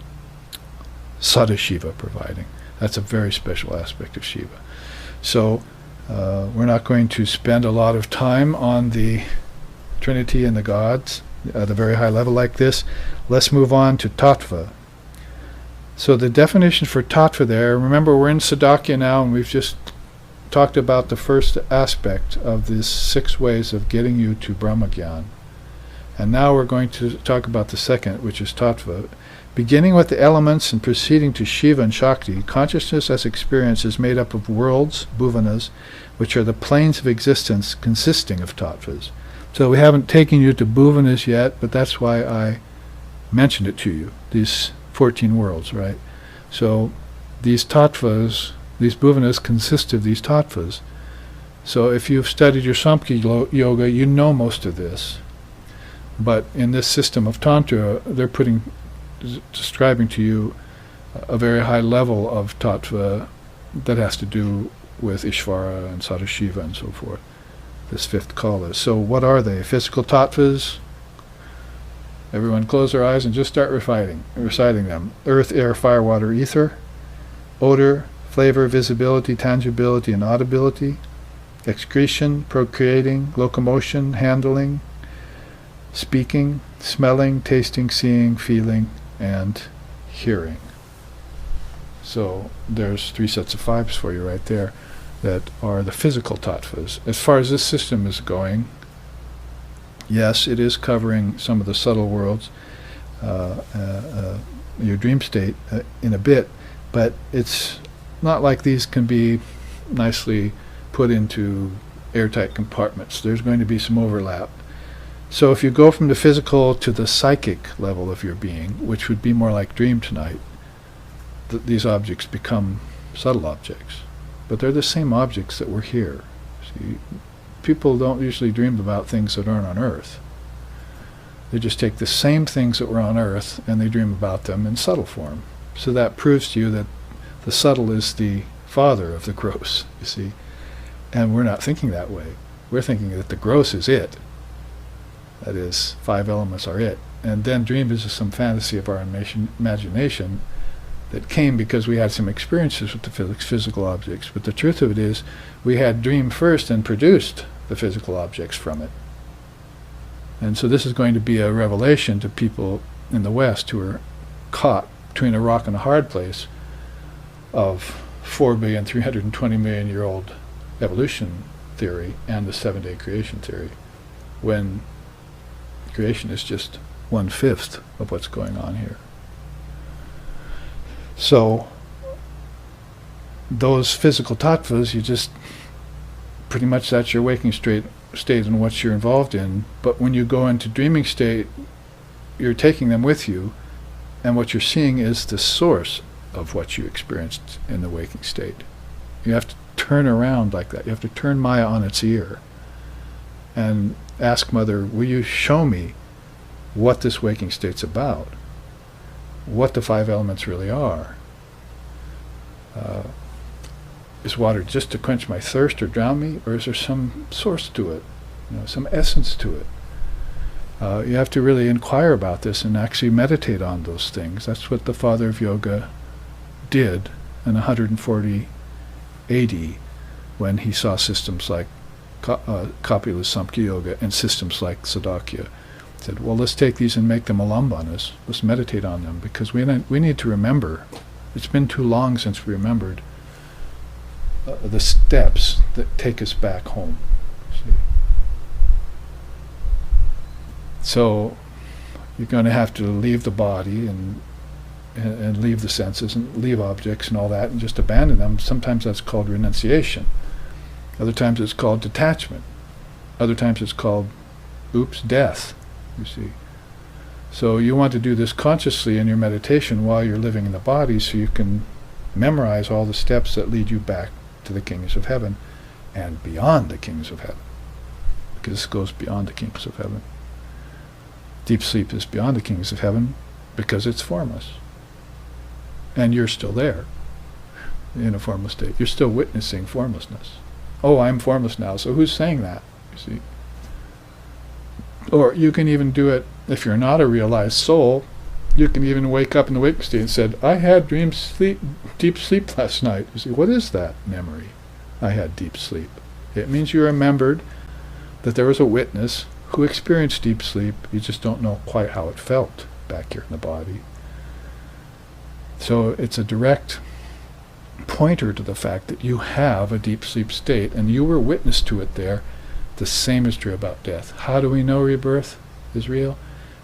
Sadashiva providing. That's a very special aspect of Shiva. So we're not going to spend a lot of time on the Trinity and the gods at a very high level like this. Let's move on to tattva. So the definition for tattva there, remember we're in Sadhakya now, and we've just talked about the first aspect of these 6 ways of getting you to Brahmagyan. And now we're going to talk about the second, which is tattva. Beginning with the elements and proceeding to Shiva and Shakti, consciousness as experience is made up of worlds, bhuvanas, which are the planes of existence consisting of tattvas. So we haven't taken you to bhuvanas yet, but that's why I mentioned it to you, these 14 worlds, right? So these tattvas, these bhuvanas consist of these tattvas. So if you've studied your Samkhya yoga, you know most of this. But in this system of Tantra, they're describing to you a very high level of tattva that has to do with Ishvara and Sadashiva and so forth, this 5th kala. So what are they? Physical tattvas, Everyone close their eyes and just start reciting them. Earth, air, fire, water, ether. Odor, flavor, visibility, tangibility, and audibility. Excretion, procreating, locomotion, handling, speaking, smelling, tasting, seeing, feeling, and hearing. So there's 3 sets of 5s for you right there that are the physical tattvas. As far as this system is going, yes, it is covering some of the subtle worlds, your dream state in a bit, but it's not like these can be nicely put into airtight compartments. There's going to be some overlap. So if you go from the physical to the psychic level of your being, which would be more like dream tonight, these objects become subtle objects. But they're the same objects that were here. See, people don't usually dream about things that aren't on Earth. They just take the same things that were on Earth and they dream about them in subtle form. So that proves to you that the subtle is the father of the gross, you see. And we're not thinking that way. We're thinking that the gross is it. That is, 5 elements are it. And then dream is some fantasy of our imagination that came because we had some experiences with the physical objects. But the truth of it is, we had dream first and produced the physical objects from it. And so this is going to be a revelation to people in the West who are caught between a rock and a hard place of 4,320,000,000 year old evolution theory and the 7-day creation theory, when creation is just 1/5 of what's going on here. So those physical tattvas, you just pretty much, that's your waking state and what you're involved in. But when you go into dreaming state, you're taking them with you, and what you're seeing is the source of what you experienced in the waking state. You have to turn around like that. You have to turn Maya on its ear and ask Mother, will you show me what this waking state's about? What the 5 elements really are? Is water just to quench my thirst or drown me, or is there some source to it, some essence to it? You have to really inquire about this and actually meditate on those things. That's what the father of yoga did in 140 AD when he saw systems like Kapila Samkhya Yoga and systems like Sadakya. He said, well, let's take these and make them alambanas. Let's meditate on them, because we need to remember. It's been too long since we remembered the steps that take us back home. See? So you're going to have to leave the body and leave the senses and leave objects and all that and just abandon them. Sometimes that's called renunciation. Other times it's called detachment. Other times it's called, death, you see. So you want to do this consciously in your meditation while you're living in the body, so you can memorize all the steps that lead you back to the kingdoms of heaven and beyond the kingdoms of heaven. Because this goes beyond the kingdoms of heaven. Deep sleep is beyond the kingdoms of heaven because it's formless. And you're still there in a formless state. You're still witnessing formlessness. Oh, I'm formless now, so who's saying that? You see. Or you can even do it, if you're not a realized soul, you can even wake up in the waking state and said, I had deep sleep last night. You see, what is that memory? I had deep sleep. It means you remembered that there was a witness who experienced deep sleep. You just don't know quite how it felt back here in the body. So it's a direct pointer to the fact that you have a deep sleep state and you were witness to it there. The same is true about death. How do we know rebirth is real?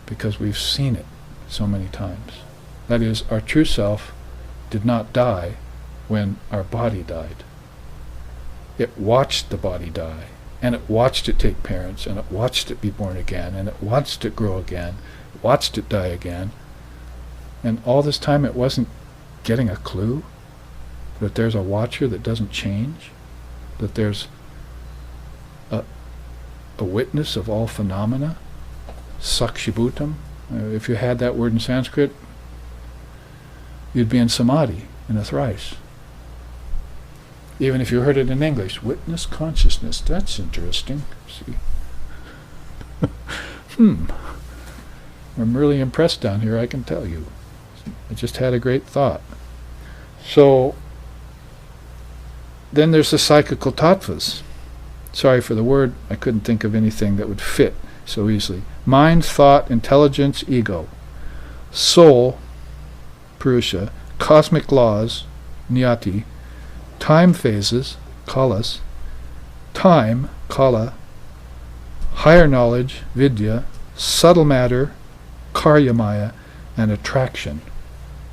Because we've seen it so many times. That is, our true self did not die when our body died. It watched the body die, and it watched it take parents, and it watched it be born again, and it watched it grow again, watched it die again. And all this time it wasn't getting a clue that there's a watcher that doesn't change, that there's a witness of all phenomena, sakshibhutam. If you had that word in Sanskrit, you'd be in samadhi, in a thrice. Even if you heard it in English, witness consciousness, that's interesting. See? I'm really impressed down here, I can tell you. I just had a great thought. So, then there's the psychical tattvas. Sorry for the word, I couldn't think of anything that would fit so easily. Mind, thought, intelligence, ego. Soul, purusha. Cosmic laws, niyati. Time phases, kalas. Time, kala. Higher knowledge, vidya. Subtle matter, karyamaya. And attraction,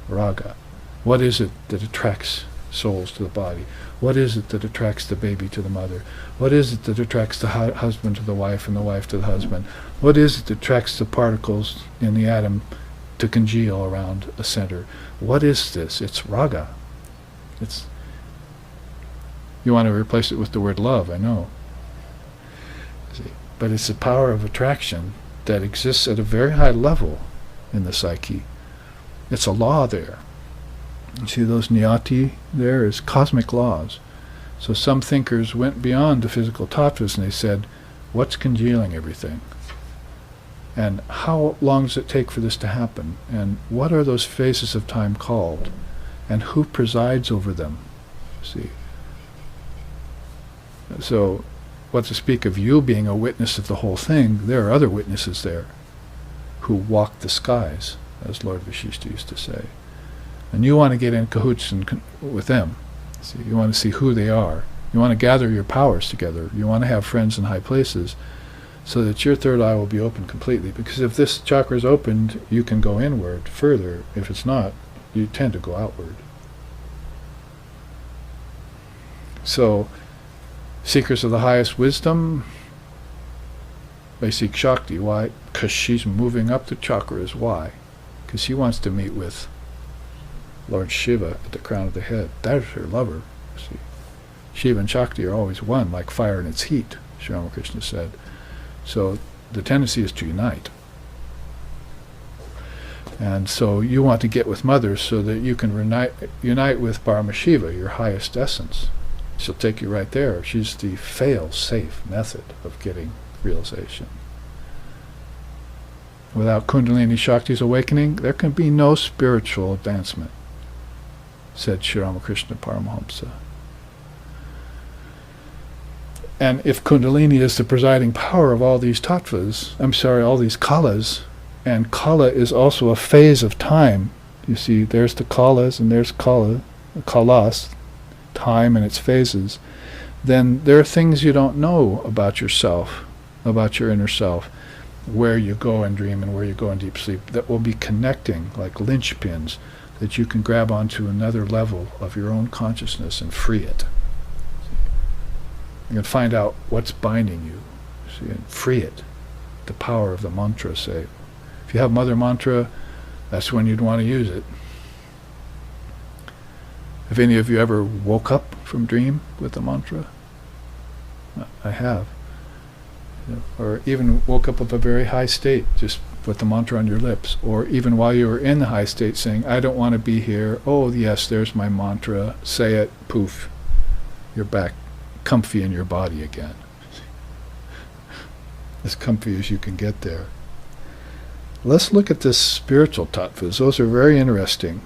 raga. What is it that attracts souls to the body? What is it that attracts the baby to the mother? What is it that attracts the husband to the wife and the wife to the husband? What is it that attracts the particles in the atom to congeal around a center? What is this? It's raga. You want to replace it with the word love, I know. See? But it's the power of attraction that exists at a very high level in the psyche. It's a law there. You see those niyati there is cosmic laws. So some thinkers went beyond the physical tattvas and they said, what's congealing everything? And how long does it take for this to happen? And what are those phases of time called? And who presides over them? See? So, what to speak of you being a witness of the whole thing, there are other witnesses there who walk the skies, as Lord Vashishta used to say. And you want to get in cahoots with them. See, you want to see who they are. You want to gather your powers together. You want to have friends in high places so that your third eye will be open completely. Because if this chakra is opened, you can go inward further. If it's not, you tend to go outward. So, seekers of the highest wisdom, they seek Shakti. Why? Because she's moving up the chakras. Why? Because she wants to meet with Lord Shiva at the crown of the head. That is her lover. See, Shiva and Shakti are always one, like fire in its heat, Sri Ramakrishna said. So the tendency is to unite. And so you want to get with Mother so that you can unite with Parama Shiva, your highest essence. She'll take you right there. She's the fail-safe method of getting realization. Without Kundalini Shakti's awakening, there can be no spiritual advancement, said Sri Ramakrishna Paramahamsa. And if Kundalini is the presiding power of all these tattvas, all these kalas, and kala is also a phase of time. You see, there's the kalas and there's kalas, time and its phases. Then there are things you don't know about yourself, about your inner self, where you go and dream and where you go in deep sleep, that will be connecting like linchpins that you can grab onto another level of your own consciousness and free it. You can find out what's binding you, see, and free it. The power of the mantra, say. If you have Mother Mantra, that's when you'd want to use it. Have any of you ever woke up from dream with the mantra? I have. Or even woke up with a very high state, just with the mantra on your lips. Or even while you were in the high state saying, I don't want to be here. Oh, yes, there's my mantra. Say it, poof. You're back comfy in your body again. As comfy as you can get there. Let's look at this spiritual tattvas. Those are very interesting.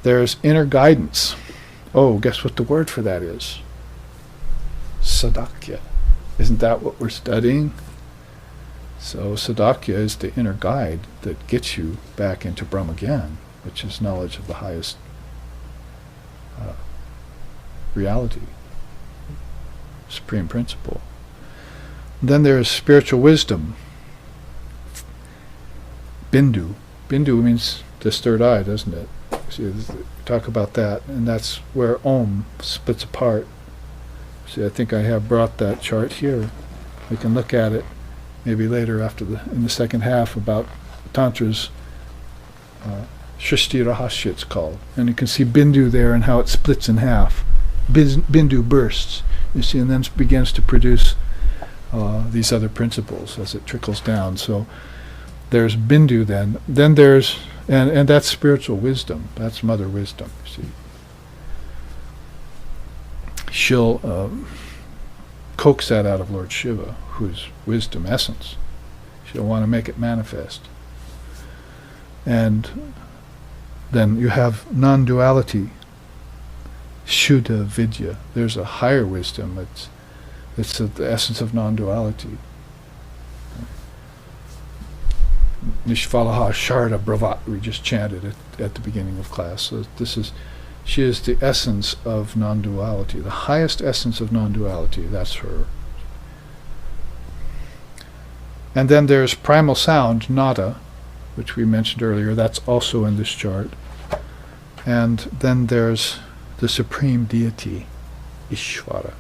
There's inner guidance. Oh, guess what the word for that is? Sadakya. Isn't that what we're studying? So Sadakya is the inner guide that gets you back into Brahmagyan, which is knowledge of the highest reality, supreme principle. Then there's spiritual wisdom. Bindu. Bindu means this third eye, doesn't it? See, talk about that, and that's where Om splits apart. See, I think I have brought that chart here. We can look at it maybe later in the second half about Tantra's Shrishti Rahasya, it's called. And you can see Bindu there and how it splits in half. Bindu bursts, you see, and then begins to produce these other principles as it trickles down. So there's Bindu then. Then there's, and that's spiritual wisdom. That's Mother Wisdom, you see. She'll coax that out of Lord Shiva, who's wisdom essence. She'll want to make it manifest. And then you have non-duality, Shuddha Vidya. There's a higher wisdom. It's the essence of non-duality. Nishvalaha Sharda Bravat, we just chanted it at the beginning of class. So she is the essence of non-duality, the highest essence of non-duality. That's her. And then there's primal sound, nada, which we mentioned earlier. That's also in this chart. And then there's the supreme deity, Ishvara.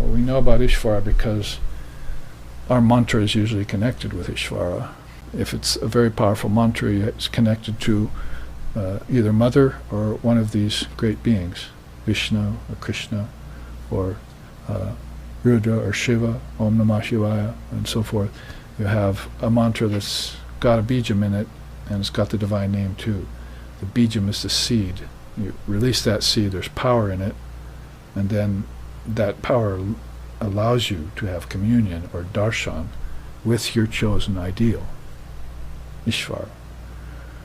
We know about Ishvara because our mantra is usually connected with Ishvara. If it's a very powerful mantra, it's connected to either Mother or one of these great beings, Vishnu or Krishna or Rudra or Shiva, Om Namah Shivaya, and so forth. You have a mantra that's got a bijam in it, and it's got the divine name too. The bijam is the seed. You release that seed, there's power in it, and then that power allows you to have communion or darshan with your chosen ideal, Ishvara.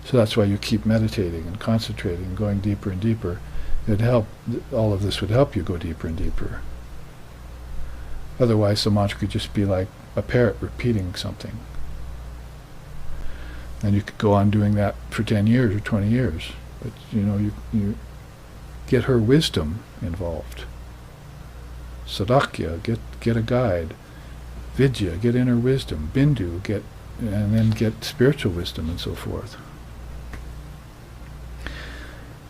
So that's why you keep meditating and concentrating and going deeper and deeper. All of this would help you go deeper and deeper. Otherwise, the mantra could just be like a parrot repeating something. And you could go on doing that for 10 years or 20 years. But, you get her wisdom involved. Sadakya, get a guide. Vidya, get inner wisdom. Bindu, and then get spiritual wisdom and so forth.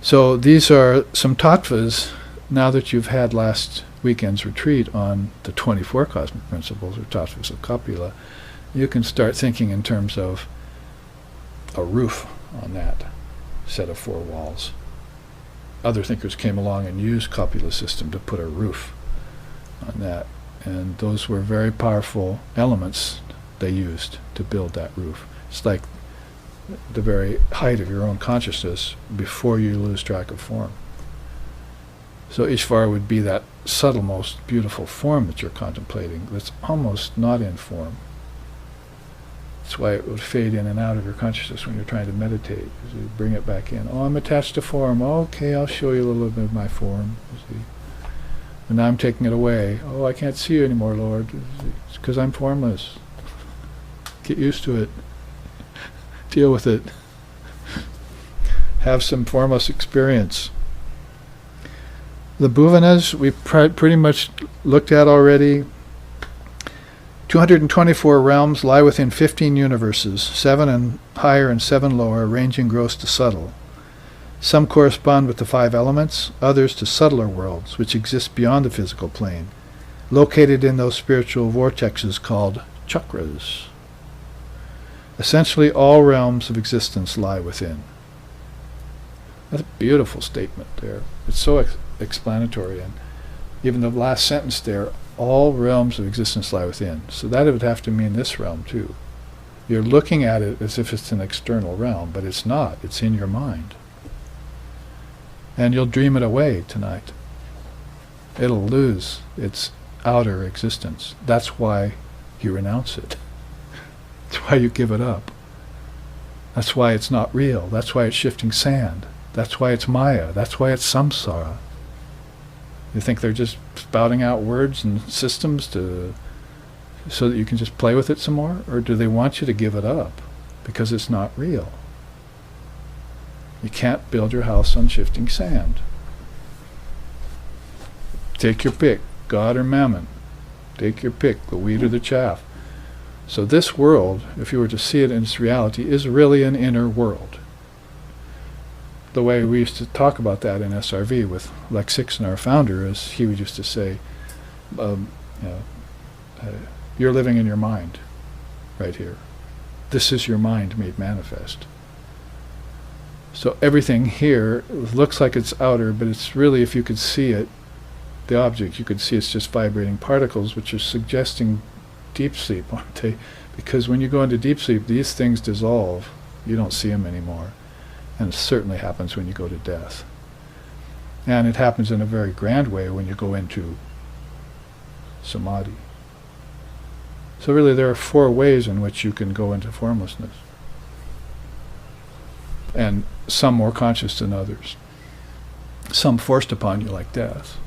So these are some tattvas. Now that you've had last weekend's retreat on the 24 cosmic principles, or tattvas of Kapila, you can start thinking in terms of a roof on that set of 4 walls. Other thinkers came along and used Kapila's system to put a roof on that, and those were very powerful elements they used to build that roof. It's like the very height of your own consciousness before you lose track of form. So Ishvara would be that subtle, most beautiful form that you're contemplating that's almost not in form. That's why it would fade in and out of your consciousness when you're trying to meditate. You bring it back in. Oh, I'm attached to form. Oh, okay, I'll show you a little bit of my form. You see. And now I'm taking it away. Oh, I can't see you anymore, Lord. It's because I'm formless. Get used to it. Deal with it. Have some formless experience. The bhuvanas we pretty much looked at already. 224 realms lie within 15 universes, 7 and higher and 7 lower, ranging gross to subtle. Some correspond with the 5 elements, others to subtler worlds, which exist beyond the physical plane, located in those spiritual vortexes called chakras. Essentially, all realms of existence lie within. That's a beautiful statement there. It's so explanatory, and even the last sentence there, all realms of existence lie within. So that would have to mean this realm too. You're looking at it as if it's an external realm, but it's not. It's in your mind. And you'll dream it away tonight. It'll lose its outer existence. That's why you renounce it. That's why you give it up. That's why it's not real. That's why it's shifting sand. That's why it's Maya. That's why it's samsara. You think they're just spouting out words and systems so that you can just play with it some more? Or do they want you to give it up because it's not real? You can't build your house on shifting sand. Take your pick, God or Mammon. Take your pick, the wheat or the chaff. So this world, if you were to see it in its reality, is really an inner world. The way we used to talk about that in SRV with Lex Sixon, our founder, is he would used to say, you're living in your mind right here. This is your mind made manifest. So everything here looks like it's outer, but it's really, if you could see it, the object, you could see it's just vibrating particles, which are suggesting deep sleep, aren't they? Because when you go into deep sleep, these things dissolve. You don't see them anymore. And it certainly happens when you go to death. And it happens in a very grand way when you go into samadhi. So really there are 4 ways in which you can go into formlessness. and some more conscious than others. Some forced upon you like death.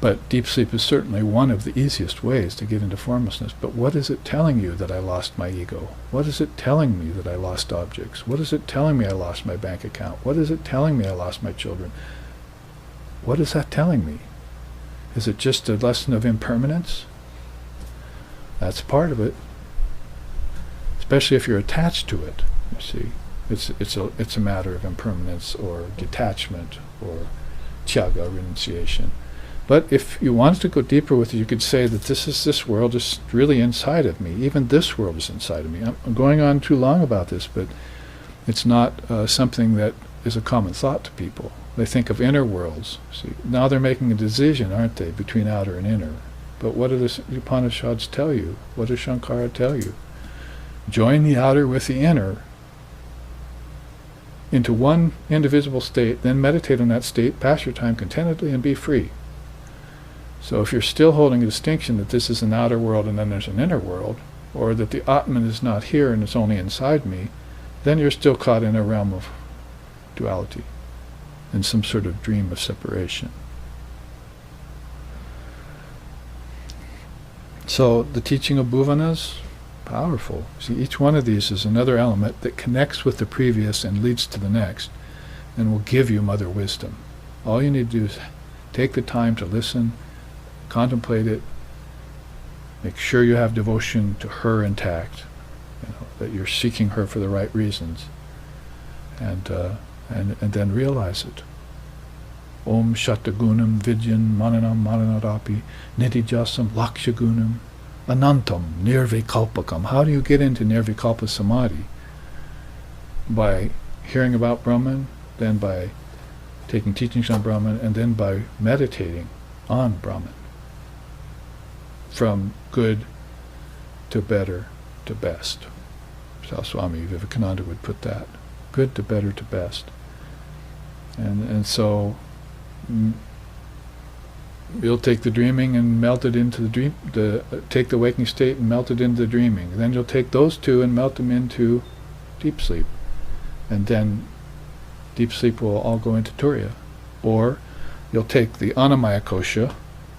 But deep sleep is certainly one of the easiest ways to get into formlessness. But what is it telling you that I lost my ego? What is it telling me that I lost objects? What is it telling me I lost my bank account? What is it telling me I lost my children? What is that telling me? Is it just a lesson of impermanence? That's part of it. Especially if you're attached to it, you see. It's a matter of impermanence or detachment or tyaga, renunciation. But if you wanted to go deeper with it, you could say that this world is really inside of me. Even this world is inside of me. I'm going on too long about this, but it's not something that is a common thought to people. They think of inner worlds. See, now they're making a decision, aren't they, between outer and inner. But what do the Upanishads tell you? What does Shankara tell you? Join the outer with the inner into one indivisible state, then meditate on that state, pass your time contentedly, and be free. So if you're still holding a distinction that this is an outer world and then there's an inner world, or that the Atman is not here and it's only inside me, then you're still caught in a realm of duality, in some sort of dream of separation. So the teaching of Bhuvanas, powerful. See, each one of these is another element that connects with the previous and leads to the next, and will give you mother wisdom. All you need to do is take the time to listen, contemplate it, make sure you have devotion to her intact, that you're seeking her for the right reasons, and then realize it. Om Shatagunam Vidyan Mananam Mananadapi Nitijasam Lakshagunam Anantam Nirvikalpakam. How do you get into Nirvikalpa Samadhi? By hearing about Brahman, then by taking teachings on Brahman, and then by meditating on Brahman. From good to better to best. So Swami Vivekananda would put that. Good to better to best. And so you'll take the dreaming and melt it into the dream, take the waking state and melt it into the dreaming. Then you'll take those two and melt them into deep sleep. And then deep sleep will all go into Turiya. Or you'll take the Annamaya Kosha,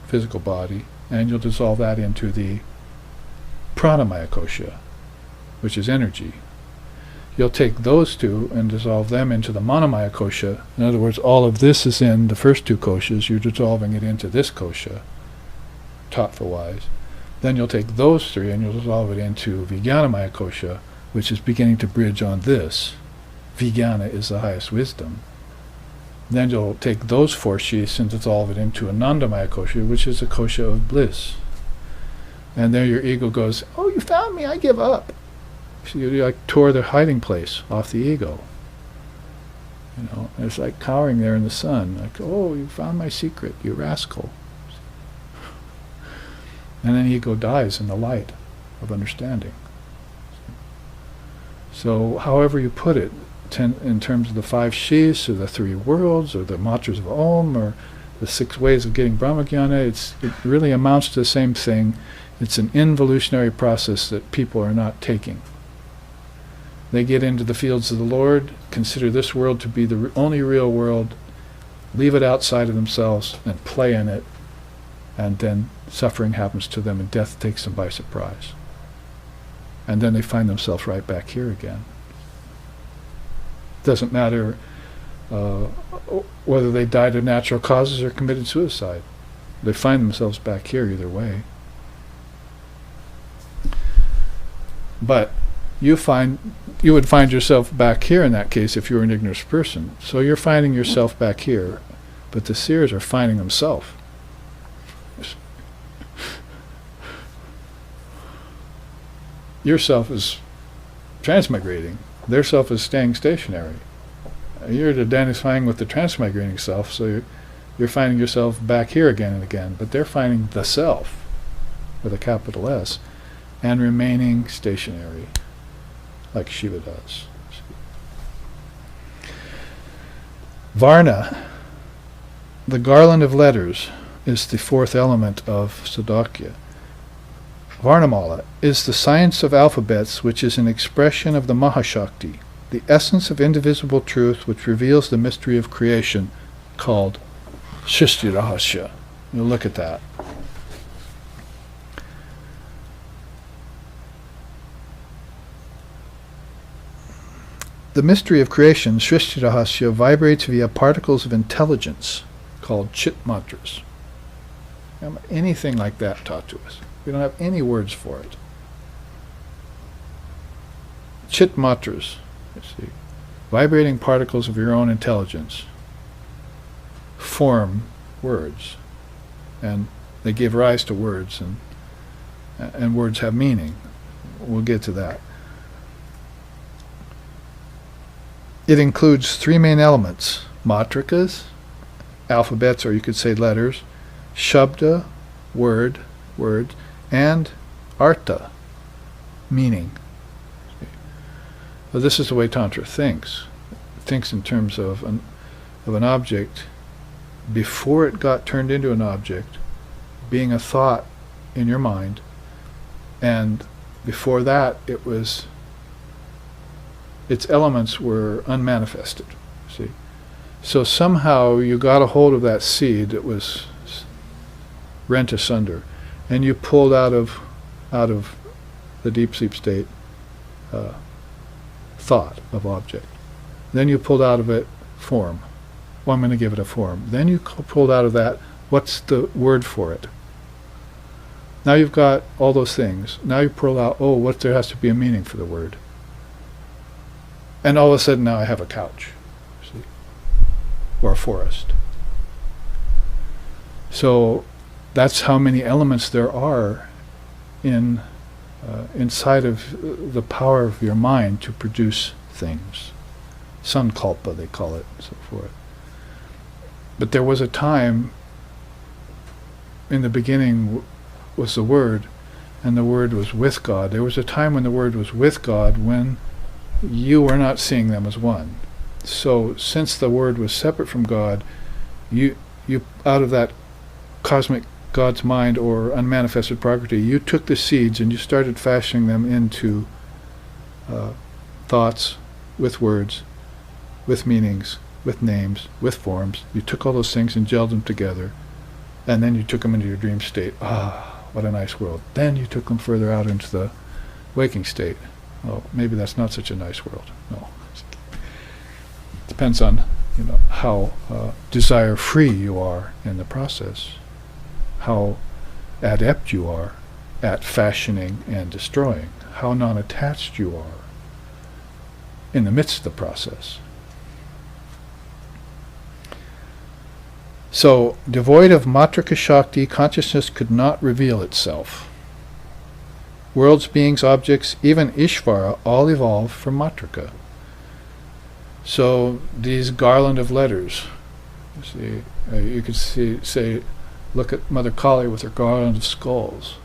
physical body, and you'll dissolve that into the Pranamaya Kosha, which is energy. You'll take those two and dissolve them into the Manomaya Kosha. In other words, all of this is in the first two koshas. You're dissolving it into this kosha, tattva-wise. Then you'll take those three and you'll dissolve it into Vijnanamaya Kosha, which is beginning to bridge on this. Vijnana is the highest wisdom. Then you'll take those four sheaths and dissolve it into Anandamaya Kosha, which is a kosha of bliss. And there your ego goes, oh, you found me, I give up. So you like tore the hiding place off the ego. And it's like cowering there in the sun. Like, oh, you found my secret, you rascal. And then ego dies in the light of understanding. So however you put it, in terms of the 5 sheaths, or the 3 worlds, or the mantras of Om, or the 6 ways of getting Brahmajnana, it really amounts to the same thing. It's an involutionary process that people are not taking. They get into the fields of the Lord, consider this world to be the only real world, leave it outside of themselves, and play in it, and then suffering happens to them, and death takes them by surprise. And then they find themselves right back here again. Doesn't matter whether they died of natural causes or committed suicide. They find themselves back here either way. But you would find yourself back here in that case if you were an ignorant person. So you're finding yourself back here, but the seers are finding themselves. Your self is transmigrating. Their self is staying stationary. You're identifying with the transmigrating self, so you're finding yourself back here again and again, but they're finding the self, with a capital S, and remaining stationary, like Shiva does. Varna, the garland of letters, is the 4th element of Sadakya. Varnamala is the science of alphabets, which is an expression of the Mahashakti, the essence of indivisible truth which reveals the mystery of creation, called Shishti Rahasya. You'll look at that. The mystery of creation, Srishti Rahasya, vibrates via particles of intelligence called chit matras. Anything like that taught to us. We don't have any words for it. Chit matras, you see, vibrating particles of your own intelligence, form words, and they give rise to words, and words have meaning. We'll get to that. It includes three main elements: matrikas, alphabets, or you could say letters, shabda, word, and artha, meaning. Well, this is the way Tantra thinks. It thinks in terms of an object before it got turned into an object, being a thought in your mind, and before that its elements were unmanifested. See, so somehow you got a hold of that seed that was rent asunder, and you pulled out of the deep sleep state thought of object. Then you pulled out of it form. Well, I'm going to give it a form. Then you pulled out of that, what's the word for it? Now you've got all those things. Now you pull out, there has to be a meaning for the word. And all of a sudden now I have a couch, see, or a forest. So that's how many elements there are inside of the power of your mind to produce things. Sankalpa, they call it, and so forth. But there was a time, in the beginning was the Word, and the Word was with God. There was a time when the Word was with God, when you were not seeing them as one. So since the Word was separate from God, you out of that cosmic God's mind or unmanifested Prakriti, you took the seeds and you started fashioning them into thoughts with words, with meanings, with names, with forms. You took all those things and gelled them together, and then you took them into your dream state. What a nice world. Then you took them further out into the waking state. Oh, maybe that's not such a nice world. No. Depends on, how desire-free you are in the process, how adept you are at fashioning and destroying, how non-attached you are in the midst of the process. So, devoid of Matrika Shakti, consciousness could not reveal itself. Worlds, beings, objects, even Ishvara, all evolved from Matrika. So, these garland of letters, you could say, look at Mother Kali with her garland of skulls.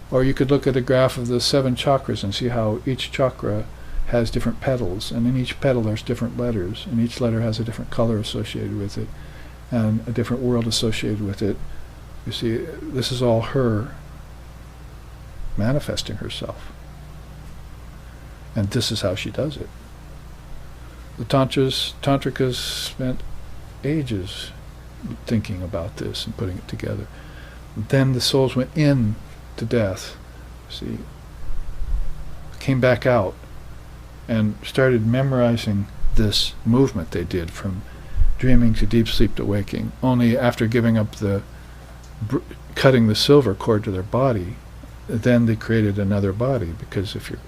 Or you could look at a graph of the 7 chakras and see how each chakra has different petals, and in each petal there's different letters, and each letter has a different color associated with it, and a different world associated with it. You see, this is all her manifesting herself. And this is how she does it. The Tantrikas spent ages thinking about this and putting it together. Then the souls went in to death, see, came back out and started memorizing this movement they did from dreaming to deep sleep to waking. Only after giving up cutting the silver cord to their body, then they created another body, because if you're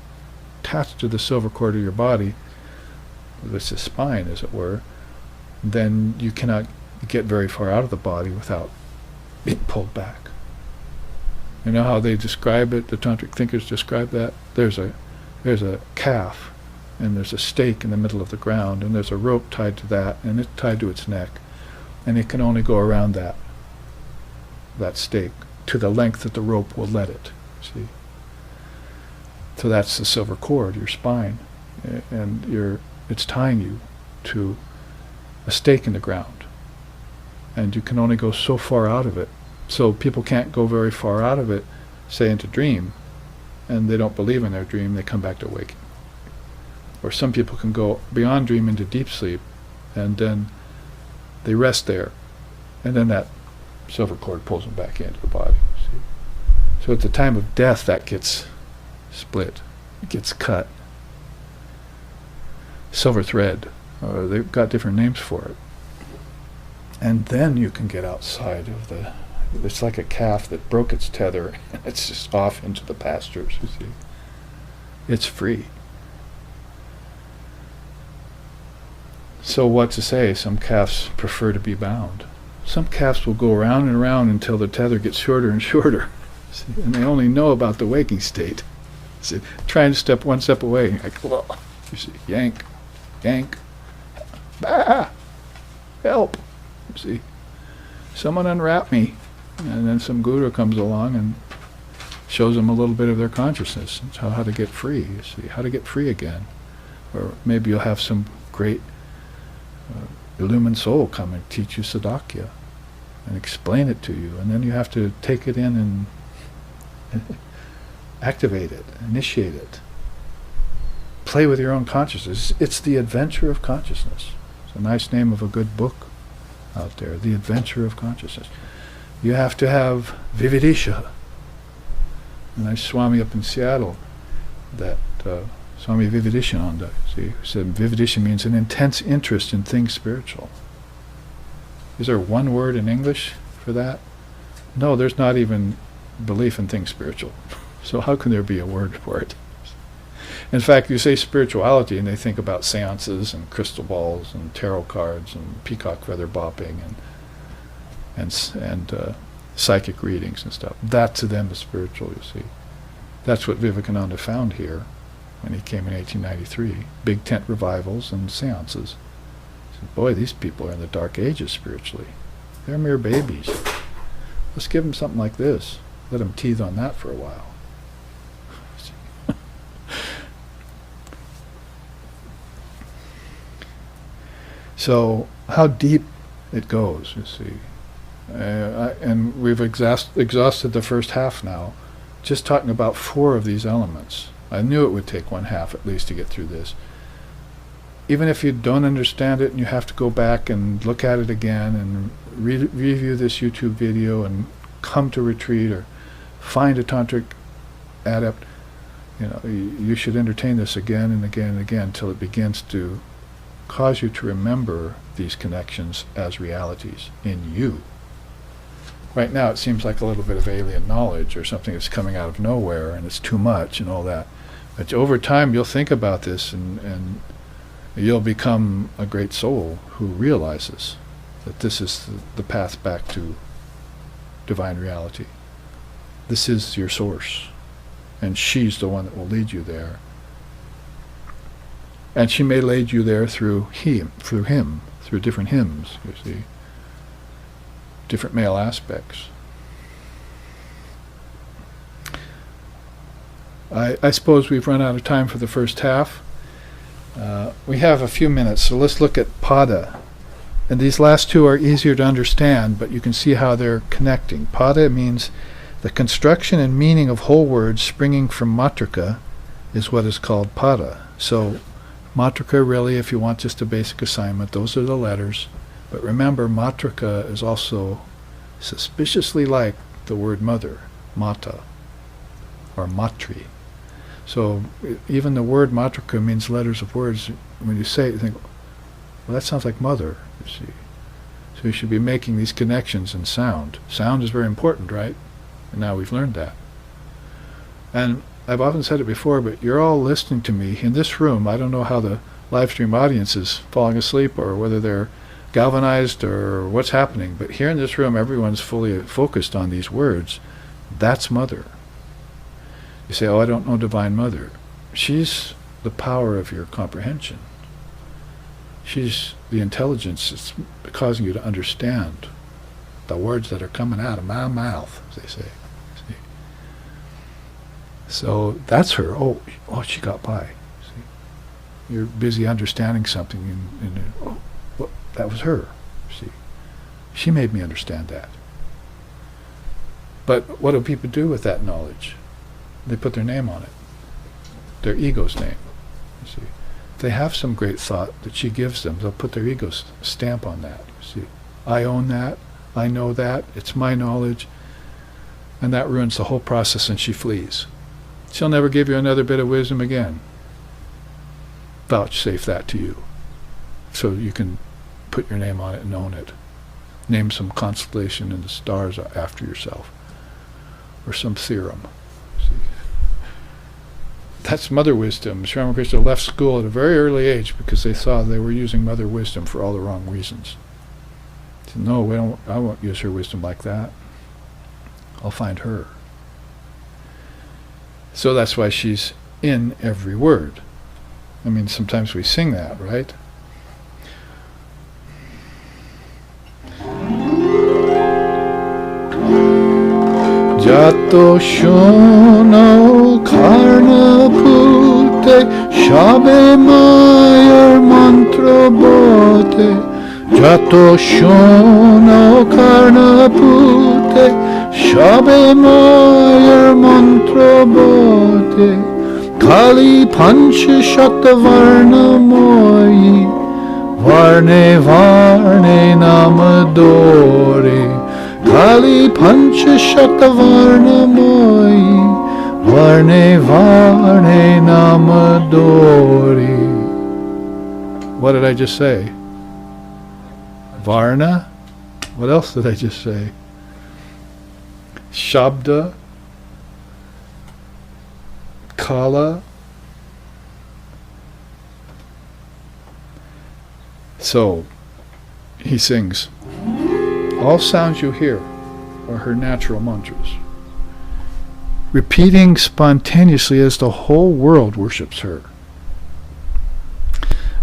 attached to the silver cord of your body, it's the spine, as it were, then you cannot get very far out of the body without being pulled back. You know how they describe it, the tantric thinkers describe that? There's a calf, and there's a stake in the middle of the ground, and there's a rope tied to that, and it's tied to its neck, and it can only go around that stake to the length that the rope will let it, see? So that's the silver cord, your spine, and it's tying you to a stake in the ground, and you can only go so far out of it. So people can't go very far out of it, say into dream, and they don't believe in their dream, they come back to waking. Or some people can go beyond dream into deep sleep, and then they rest there, and then that silver cord pulls them back into the body. See? So at the time of death, that gets split, it gets cut. Silver thread, they've got different names for it. And then you can get outside of it's like a calf that broke its tether, and it's just off into the pastures, you see. It's free. So what to say? Some calves prefer to be bound. Some calves will go around and around until the tether gets shorter and shorter. See? And they only know about the waking state. See? Trying to step one step away. Like, whoa. You see, yank, yank. Ah! Help! You see? Someone unwrap me. And then some guru comes along and shows them a little bit of their consciousness. It's how to get free, you see, how to get free again. Or maybe you'll have some great illumined soul come and teach you Sadakya and explain it to you, and then you have to take it in and activate it, initiate it. Play with your own consciousness. It's the adventure of consciousness. It's a nice name of a good book out there, The Adventure of Consciousness. You have to have vividisha. A nice Swami up in Seattle, that Swami Vivedishananda, see, who said vividisha means an intense interest in things spiritual. Is there one word in English for that? No, there's not even belief in things spiritual. So how can there be a word for it? In fact, you say spirituality and they think about seances and crystal balls and tarot cards and peacock feather bopping and psychic readings and stuff. That to them is spiritual, you see. That's what Vivekananda found here when he came in 1893. Big tent revivals and seances. He said, boy, these people are in the dark ages spiritually. They're mere babies. Let's give them something like this. Let them teethe on that for a while. So how deep it goes, you see. And we've exhausted the first half now, just talking about 4 of these elements. I knew it would take 1/2 at least to get through this. Even if you don't understand it and you have to go back and look at it again and review this YouTube video and come to retreat or find a tantric adept, you should entertain this again and again and again until it begins to cause you to remember these connections as realities in you. Right now it seems like a little bit of alien knowledge or something that's coming out of nowhere and it's too much and all that. But over time you'll think about this and you'll become a great soul who realizes that this is the path back to divine reality. This is your source, and she's the one that will lead you there. And she may lead you there through him, through different hymns, you see, different male aspects. I suppose we've run out of time for the first half. We have a few minutes, so let's look at pada. And these last 2 are easier to understand, but you can see how they're connecting. Pada means the construction and meaning of whole words springing from matrika is what is called pada. So matrika, really, if you want just a basic assignment, those are the letters. But remember, matrika is also suspiciously like the word mother, mata, or matri. So even the word matrika means letters of words. When you say it, you think, well, that sounds like mother, you see. So you should be making these connections in sound. Sound is very important, right? And now we've learned that. And I've often said it before, but you're all listening to me in this room. I don't know how the live stream audience is falling asleep or whether they're galvanized or what's happening, but here in this room everyone's fully focused on these words. That's mother. You say, oh, I don't know Divine Mother. She's the power of your comprehension. She's the intelligence that's causing you to understand the words that are coming out of my mouth, as they say. See? So that's her. Oh, she got by. See? You're busy understanding something, and oh, well, that was her. See? She made me understand that. But what do people do with that knowledge? They put their name on it, their ego's name. You see, they have some great thought that she gives them, they'll put their ego stamp on that. You see, I own that, I know that, it's my knowledge, and that ruins the whole process, and she flees. She'll never give you another bit of wisdom again. Vouchsafe that to you, so you can put your name on it and own it. Name some constellation in the stars after yourself, or some theorem. See? That's mother wisdom. Sri Ramakrishna left school at a very early age because they saw they were using mother wisdom for all the wrong reasons. He said, no, I won't use her wisdom like that. I'll find her. So that's why she's in every word. I mean, sometimes we sing that, right? Jato shono karna pute shabe mayar mantra bote. Jato shono karna pute shabe mayar mantra bote. Kali pancha shata varna moyi varne varne namadore. Kali pancha shata varna moyi varne varne namadori. What did I just say? Varna? What else did I just say? Shabda? Kala? So, he sings, all sounds you hear are her natural mantras, repeating spontaneously as the whole world worships her.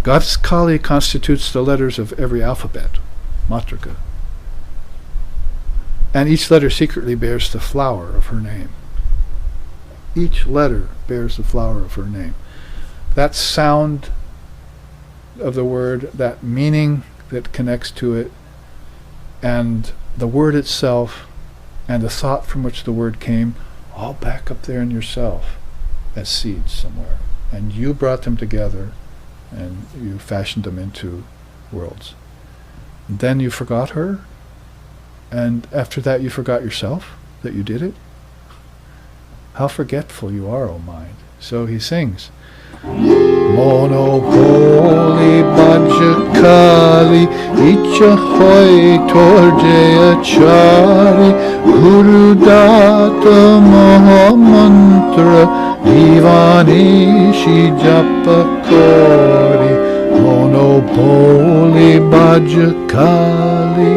Goddess Kali constitutes the letters of every alphabet, matrika, and each letter secretly bears the flower of her name. Each letter bears the flower of her name. That sound of the word, that meaning that connects to it, and the word itself, and the thought from which the word came, all back up there in yourself as seeds somewhere. And you brought them together, and you fashioned them into worlds. And then you forgot her, and after that you forgot yourself, that you did it. How forgetful you are, O mind. So he sings, Monopoli Bajakali Icha Hoi Torjaya Chari Guru Data Mahamantra Divanishi Japakori Monopoli Bajakali.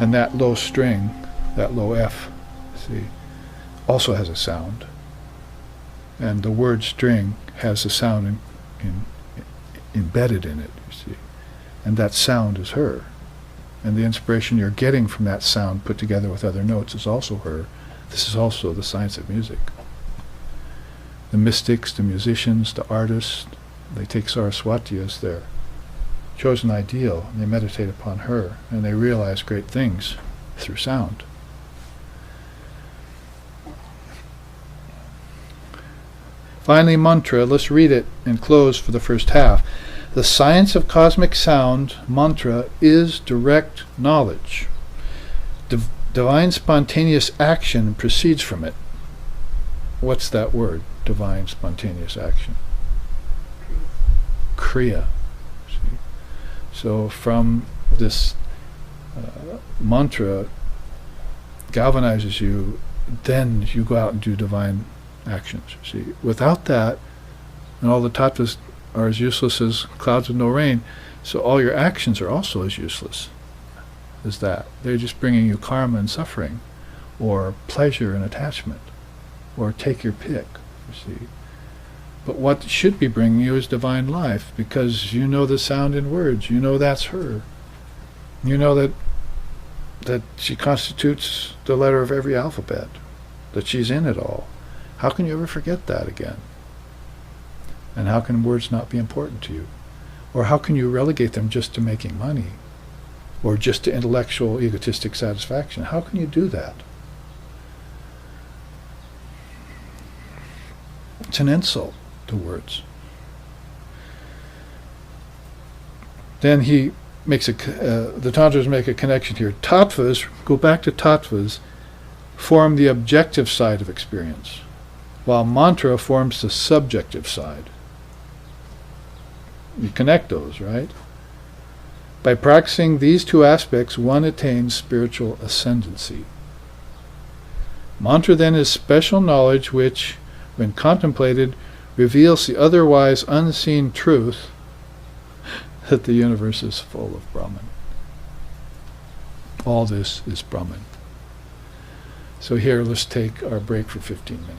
And that low string, that low F, see, also has a sound. And the word string has a sound embedded in it, you see. And that sound is her. And the inspiration you're getting from that sound put together with other notes is also her. This is also the science of music. The mystics, the musicians, the artists, they take Saraswati as their chosen ideal, and they meditate upon her, and they realize great things through sound. Finally, mantra, let's read it and close for the first half. The science of cosmic sound, mantra, is direct knowledge. Divine spontaneous action proceeds from it. What's that word? Divine spontaneous action. Kriya. So from this mantra galvanizes you, then you go out and do divine actions. See, without that, and all the tattvas are as useless as clouds with no rain, so all your actions are also as useless as that. They're just bringing you karma and suffering, or pleasure and attachment, or take your pick, you see. But what should be bringing you is divine life, because you know the sound in words. You know that's her. You know that she constitutes the letter of every alphabet, that she's in it all. How can you ever forget that again? And how can words not be important to you? Or how can you relegate them just to making money, or just to intellectual, egotistic satisfaction? How can you do that? It's an insult to words. Then he makes the Tantras make a connection here. Tattvas, go back to tattvas, form the objective side of experience, while mantra forms the subjective side. You connect those, right? By practicing these two aspects, one attains spiritual ascendancy. Mantra then is special knowledge which, when contemplated, reveals the otherwise unseen truth that the universe is full of Brahman. All this is Brahman. So here, let's take our break for 15 minutes.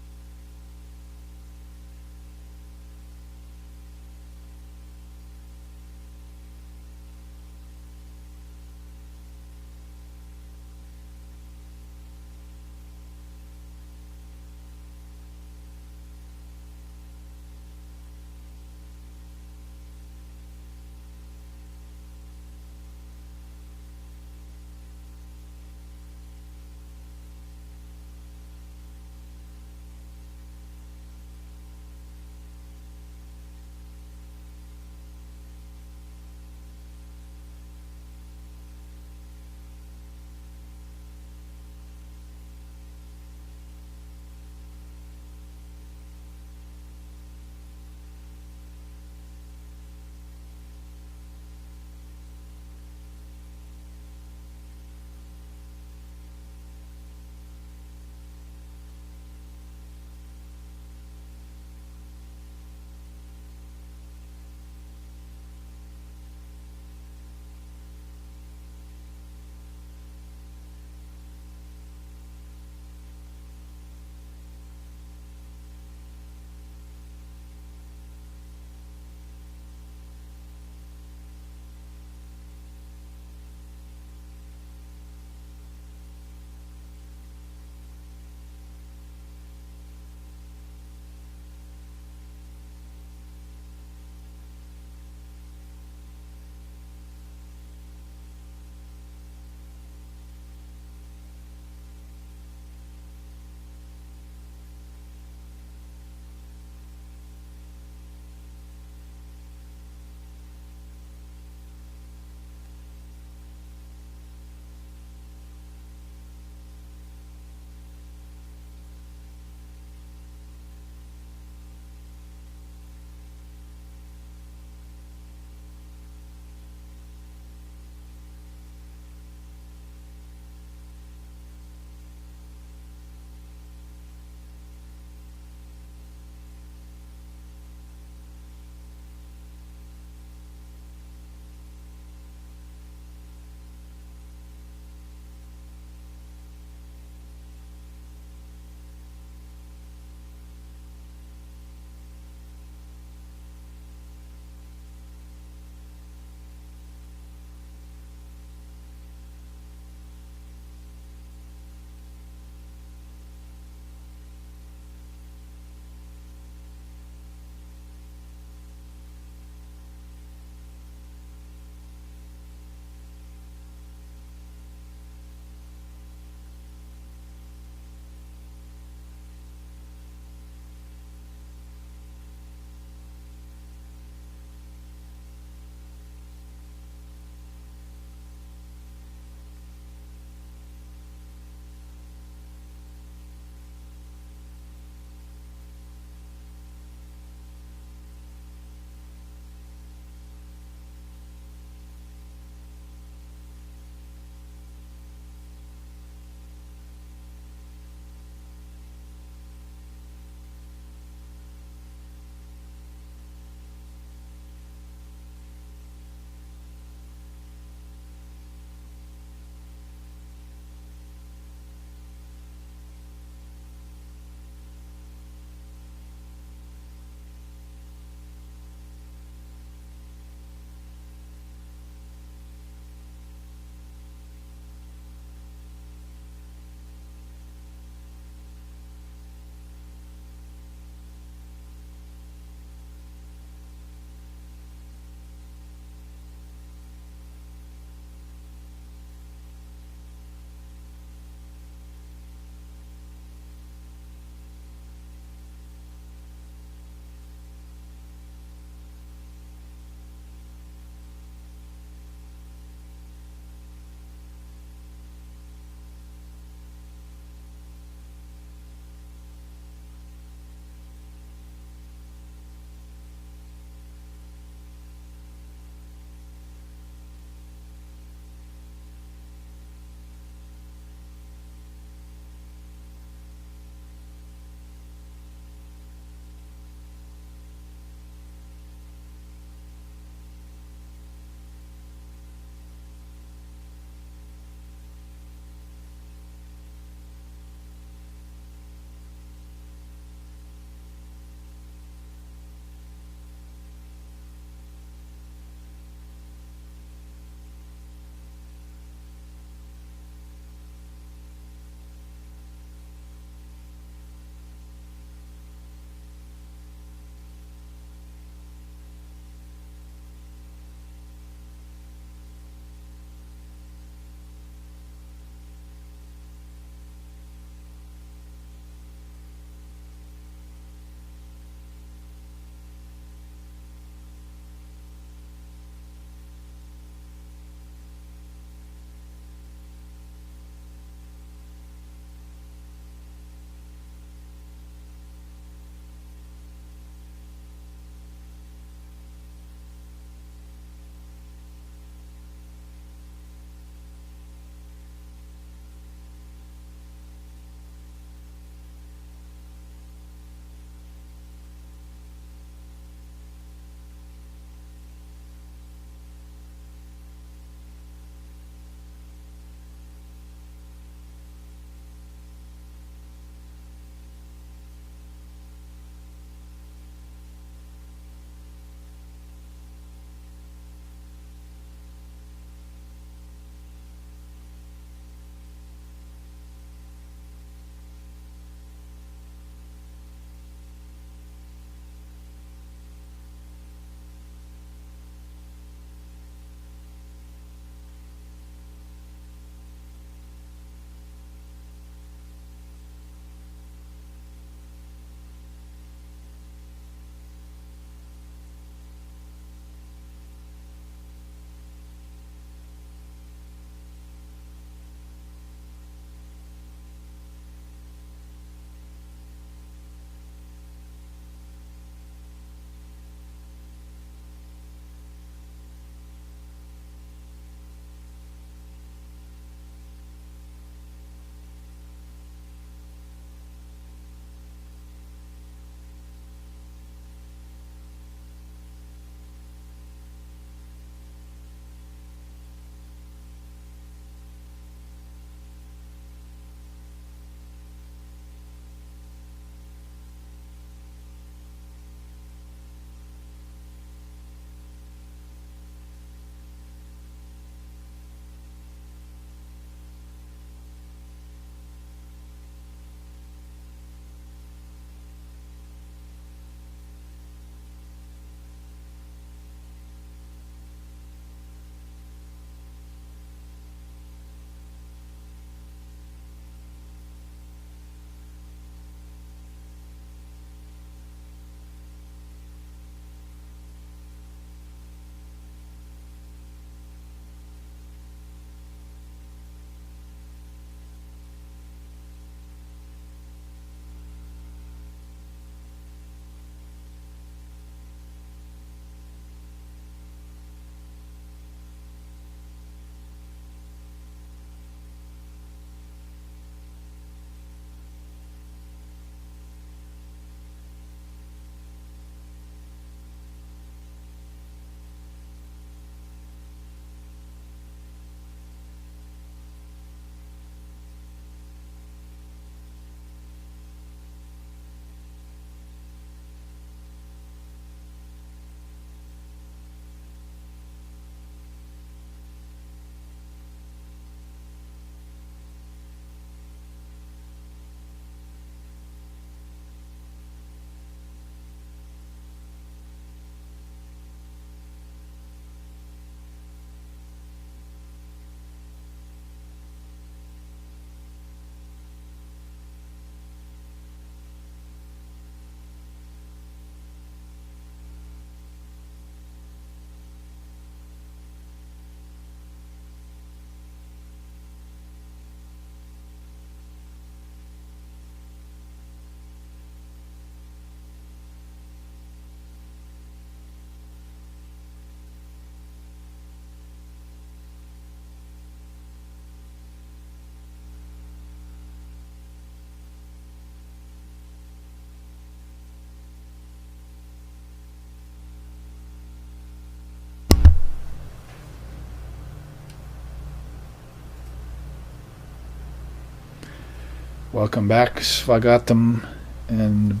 Welcome back, Svagatam, and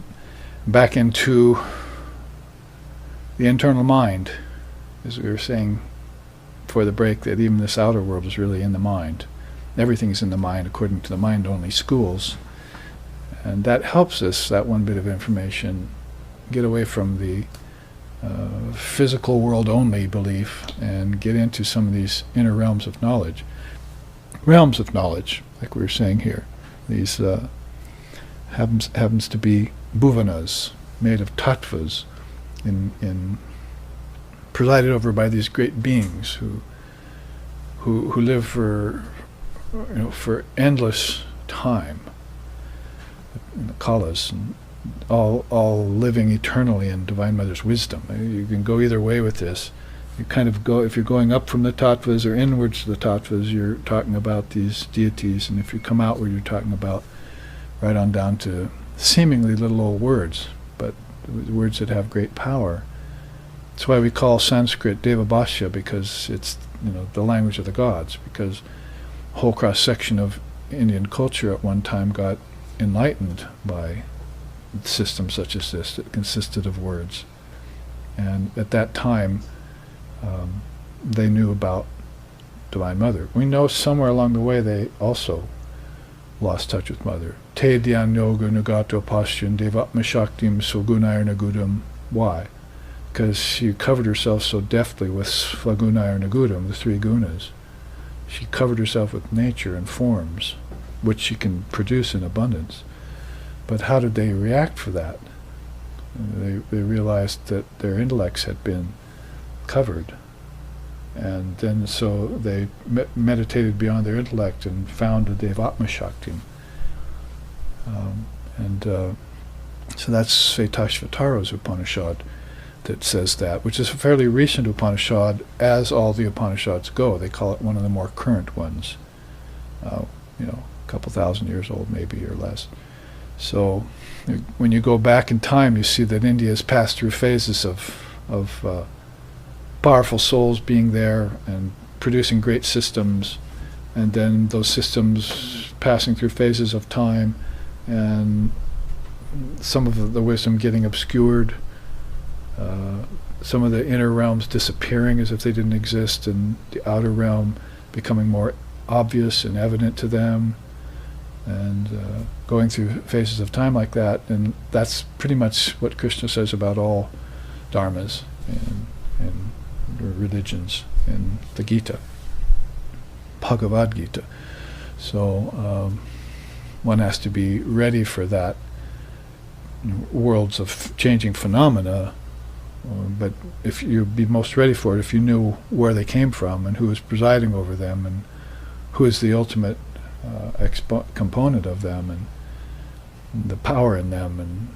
back into the internal mind. As we were saying before the break, that even this outer world is really in the mind. Everything's in the mind according to the mind-only schools. And that helps us, that one bit of information, get away from the physical world-only belief and get into some of these inner realms of knowledge. Realms of knowledge, like we were saying here. These happens to be bhuvanas, made of tattvas, presided over by these great beings who live for endless time, in the kalas, and all living eternally in Divine Mother's wisdom. You can go either way with this. You kind of go, if you're going up from the tattvas or inwards to the tattvas, you're talking about these deities, and if you come outward, you're talking about right on down to seemingly little old words, but words that have great power. That's why we call Sanskrit Deva Bhashya, because it's the language of the gods, because a whole cross-section of Indian culture at one time got enlightened by systems such as this that consisted of words. And at that time, they knew about Divine Mother. We know somewhere along the way they also lost touch with Mother. Te dhyan yoga nugato pasyan devatma shaktim svagunayar nagudam. Why? Because she covered herself so deftly with svagunayar nagudam, the three gunas. She covered herself with nature and forms, which she can produce in abundance. But how did they react for that? They realized that their intellects had been covered, and then so they meditated beyond their intellect and found the Devatma Shakti. So that's Svetashvataro's Upanishad that says that, which is a fairly recent Upanishad, as all the Upanishads go. They call it one of the more current ones, a couple thousand years old maybe or less. So when you go back in time, you see that India has passed through phases of powerful souls being there and producing great systems, and then those systems passing through phases of time, and some of the wisdom getting obscured, some of the inner realms disappearing as if they didn't exist, and the outer realm becoming more obvious and evident to them, and going through phases of time like that. And that's pretty much what Krishna says about all dharmas and religions in the Gita, Bhagavad Gita. So one has to be ready for that worlds of changing phenomena, but if you'd be most ready for it if you knew where they came from and who is presiding over them and who is the ultimate component of them and the power in them, and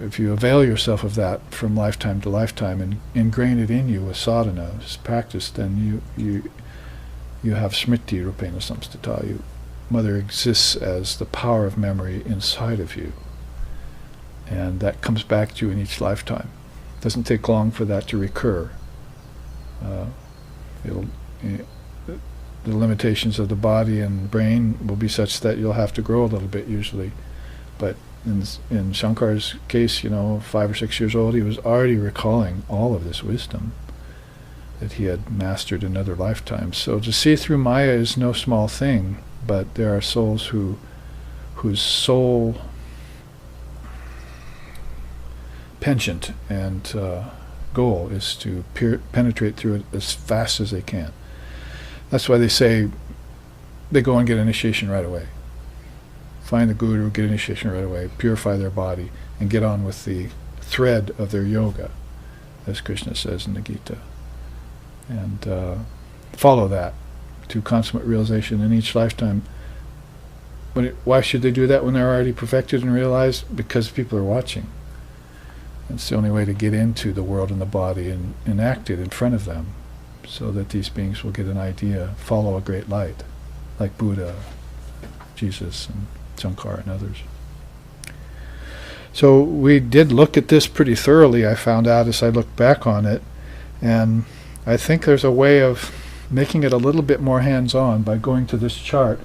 if you avail yourself of that from lifetime to lifetime and ingrain it in you with sadhana, practice, then you have smriti rupena samstita. Mother exists as the power of memory inside of you, and that comes back to you in each lifetime. It doesn't take long for that to recur. The limitations of the body and brain will be such that you'll have to grow a little bit usually. But in Shankar's case, 5 or 6 years old, he was already recalling all of this wisdom that he had mastered in other lifetimes. So to see through Maya is no small thing, but there are souls whose sole penchant and goal is to penetrate through it as fast as they can. That's why they say they go and get initiation right away. Find the guru, get initiation right away, purify their body, and get on with the thread of their yoga, as Krishna says in the Gita. And follow that to consummate realization in each lifetime. Why should they do that when they're already perfected and realized? Because people are watching. It's the only way to get into the world and the body and enact it in front of them, so that these beings will get an idea, follow a great light, like Buddha, Jesus, and Shankar, and others. So we did look at this pretty thoroughly, I found out as I looked back on it, and I think there's a way of making it a little bit more hands-on by going to this chart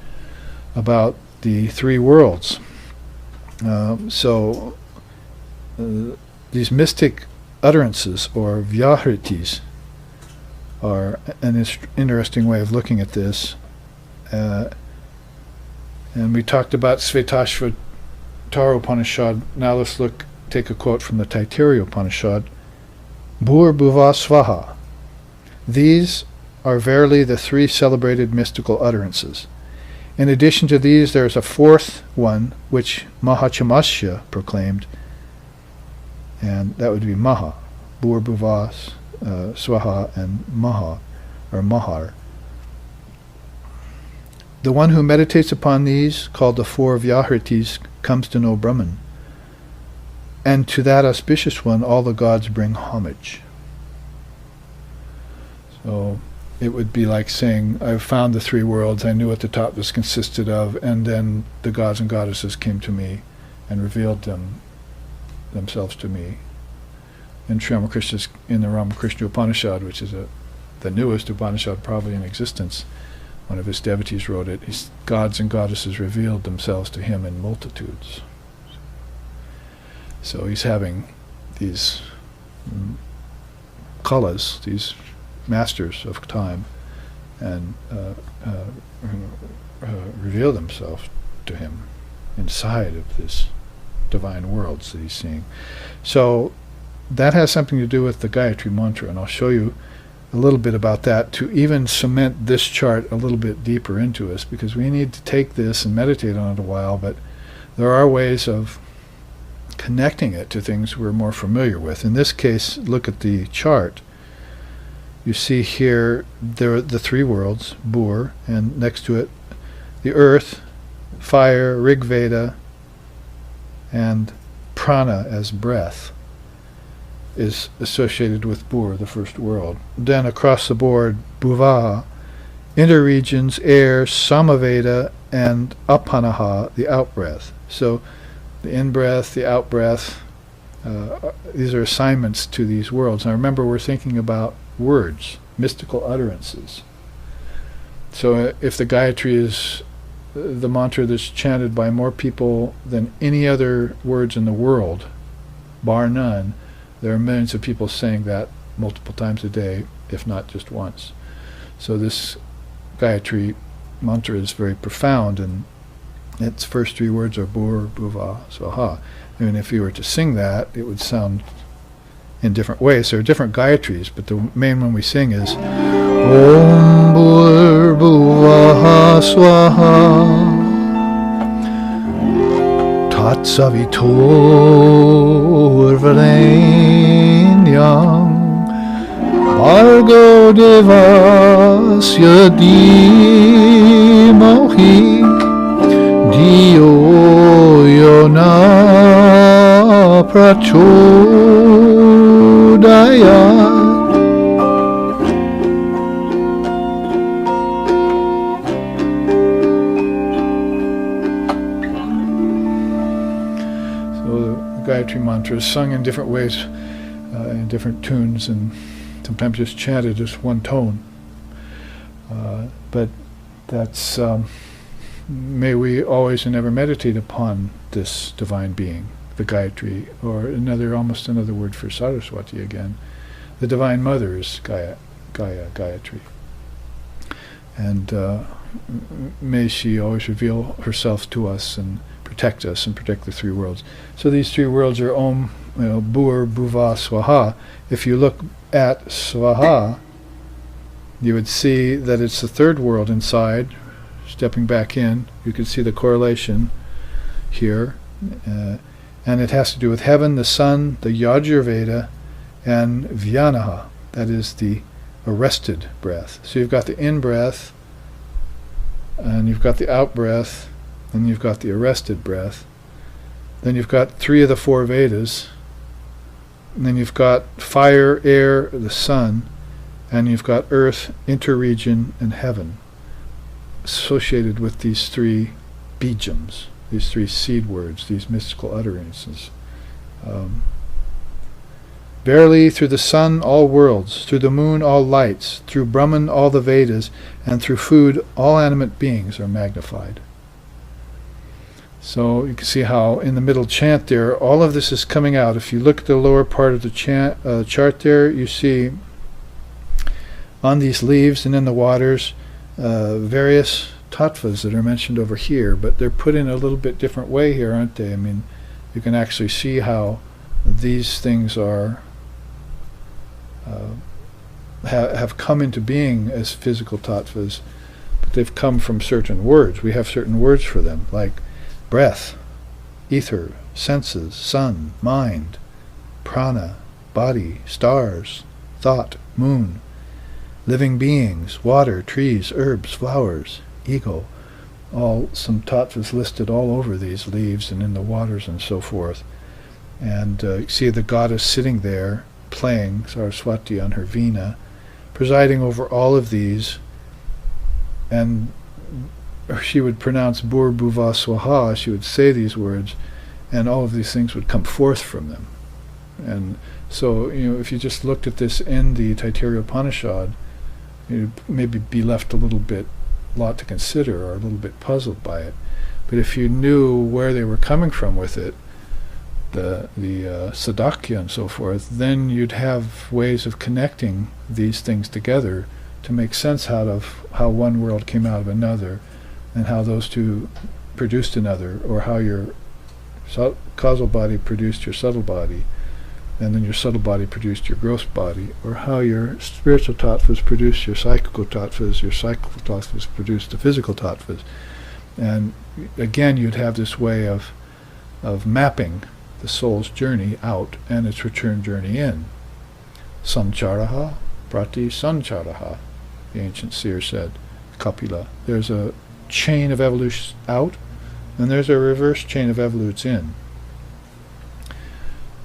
about the three worlds. These mystic utterances, or vyahritis, are an interesting way of looking at this. And we talked about Svetashvatara Upanishad. Now let's take a quote from the Taittiriya Upanishad. Bhur Bhuva Svaha. These are verily the three celebrated mystical utterances. In addition to these, there is a fourth one, which Mahachamasya proclaimed, and that would be Maha, Bhur Bhuva Swaha, and Maha, or Mahar. The one who meditates upon these, called the four Vyahritis, comes to know Brahman. And to that auspicious one all the gods bring homage. So it would be like saying, I've found the three worlds, I knew what the tatvas consisted of, and then the gods and goddesses came to me and revealed themselves to me. In the Ramakrishna Upanishad, which is the newest Upanishad probably in existence, one of his devotees wrote it, gods and goddesses revealed themselves to him in multitudes. So he's having these kalas, these masters of time, and reveal themselves to him inside of this divine worlds that he's seeing. So that has something to do with the Gayatri mantra, and I'll show you a little bit about that to even cement this chart a little bit deeper into us, because we need to take this and meditate on it a while, but there are ways of connecting it to things we're more familiar with. In this case, look at the chart. You see here there are the three worlds, Bhur, and next to it the earth, fire, Rig Veda, and prana as breath is associated with Bhur, the first world. Then across the board, Bhuva, interregions, air, Samaveda, and Apanaha, the outbreath. So the in-breath, the out-breath, these are assignments to these worlds. Now remember, we're thinking about words, mystical utterances. So if the Gayatri is the mantra that's chanted by more people than any other words in the world, bar none, there are millions of people saying that multiple times a day, if not just once. So this Gayatri mantra is very profound, and its first three words are Bhur, Bhuva, Swaha. And if you were to sing that, it would sound in different ways. There are different Gayatris, but the main one we sing is Om Bhur Bhuva Swaha Tat Savitor Varenyam Bhargo Devasya Dhimahi Dio Yona Prachodayat. Gayatri mantra is sung in different ways, in different tunes, and sometimes just chanted as one tone. But that's, may we always and ever meditate upon this divine being, the Gayatri, or almost another word for Saraswati again. The Divine Mother is Gayatri. And may she always reveal herself to us and protect us and protect the three worlds. So these three worlds are Om, Bhur, Bhuva, Swaha. If you look at Swaha, you would see that it's the third world inside. Stepping back in, you can see the correlation here. And it has to do with heaven, the sun, the Yajurveda, and Vyanaha. That is the arrested breath. So you've got the in-breath, and you've got the out-breath, and you've got the arrested breath. Then you've got three of the four Vedas. And then you've got fire, air, the sun, and you've got earth, interregion, and heaven, associated with these three bijams, these three seed words, these mystical utterances. Verily, through the sun all worlds, through the moon all lights, through Brahman all the Vedas, and through food all animate beings are magnified. So you can see how in the middle chant there, all of this is coming out. If you look at the lower part of the chart there, you see on these leaves and in the waters various tattvas that are mentioned over here, but they're put in a little bit different way here, aren't they? I mean, you can actually see how these things are have come into being as physical tattvas, but they've come from certain words. We have certain words for them, like breath, ether, senses, sun, mind, prana, body, stars, thought, moon, living beings, water, trees, herbs, flowers, ego, all some tattvas listed all over these leaves and in the waters and so forth. And you see the goddess sitting there playing Saraswati on her veena, presiding over all of these, and she would pronounce Bur Bhuva Swaha, she would say these words, and all of these things would come forth from them. And so, if you just looked at this in the Taittiriya Upanishad, you'd maybe be left a lot to consider, or a little bit puzzled by it. But if you knew where they were coming from with it, the Sadakya and so forth, then you'd have ways of connecting these things together to make sense out of how one world came out of another, and how those two produced another, or how your causal body produced your subtle body, and then your subtle body produced your gross body, or how your spiritual tattvas produced your psychical tattvas produced the physical tattvas. And again, you'd have this way of mapping the soul's journey out and its return journey in. Sancharaha, prati sancharaha, the ancient seer said, Kapila. There's a chain of evolution out, and there's a reverse chain of evolutes in.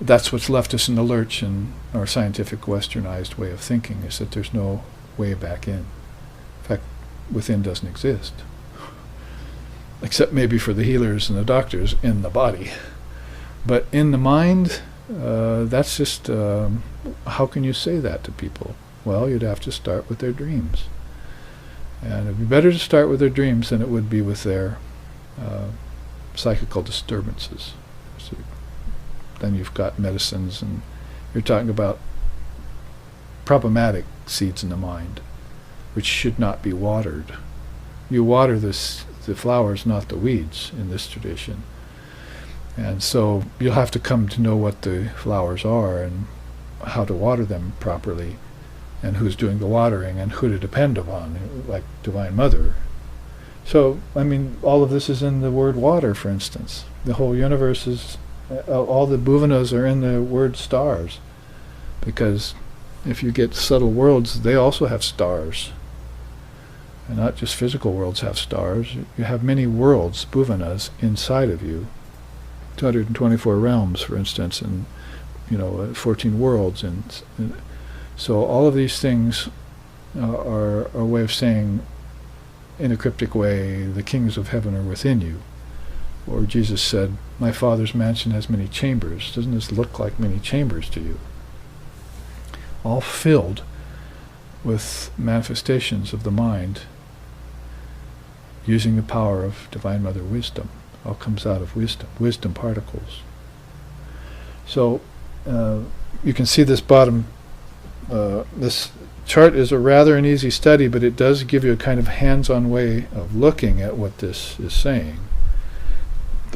That's what's left us in the lurch in our scientific westernized way of thinking, is that there's no way back in. In fact, within doesn't exist. Except maybe for the healers and the doctors in the body. But in the mind, that's just, how can you say that to people? Well, you'd have to start with their dreams. And it'd be better to start with their dreams than it would be with their psychical disturbances. So then you've got medicines, and you're talking about problematic seeds in the mind, which should not be watered. You water the flowers, not the weeds, in this tradition. And so you'll have to come to know what the flowers are and how to water them properly, and who's doing the watering and who to depend upon, like Divine Mother. So, I mean, all of this is in the word water, for instance. The whole universe is, all the bhuvanas are in the word stars, because if you get subtle worlds, they also have stars. And not just physical worlds have stars. You have many worlds, bhuvanas, inside of you. 224 realms, for instance, and 14 worlds, and so all of these things are a way of saying, in a cryptic way, the kings of heaven are within you. Or Jesus said, my Father's mansion has many chambers. Doesn't this look like many chambers to you? All filled with manifestations of the mind, using the power of Divine Mother Wisdom. All comes out of wisdom particles. So you can see this bottom, this chart is a rather an easy study, but it does give you a kind of hands-on way of looking at what this is saying.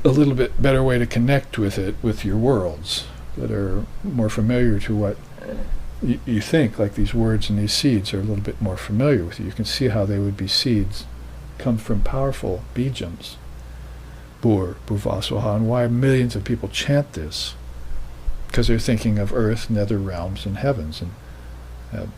A little bit better way to connect with it, with your worlds that are more familiar to what you think, like these words and these seeds are a little bit more familiar with you. You can see how they would be seeds, come from powerful bijams. Bur, Bhuvaswaha, and why millions of people chant this, because they're thinking of earth, nether realms, and heavens. And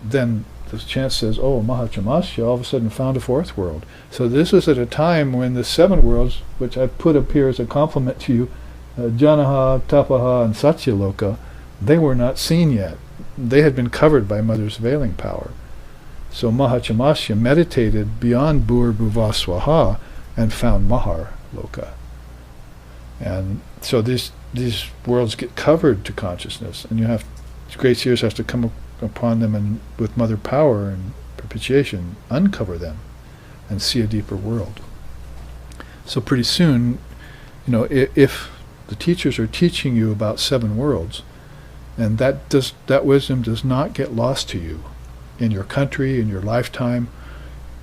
then the chant says, oh, Mahachamasya all of a sudden found a fourth world. So this was at a time when the 7 worlds, which I put up here as a compliment to you, Janaha, Tapaha, and Satyaloka, they were not seen yet. They had been covered by Mother's veiling power. So Mahachamasya meditated beyond Bur, Bhuvaswaha and found Mahar Loka. And so these worlds get covered to consciousness, and great seers have to come upon them and with Mother power and propitiation uncover them and see a deeper world. So pretty soon If the teachers are teaching you about 7 worlds, and that wisdom does not get lost to you in your country, in your lifetime,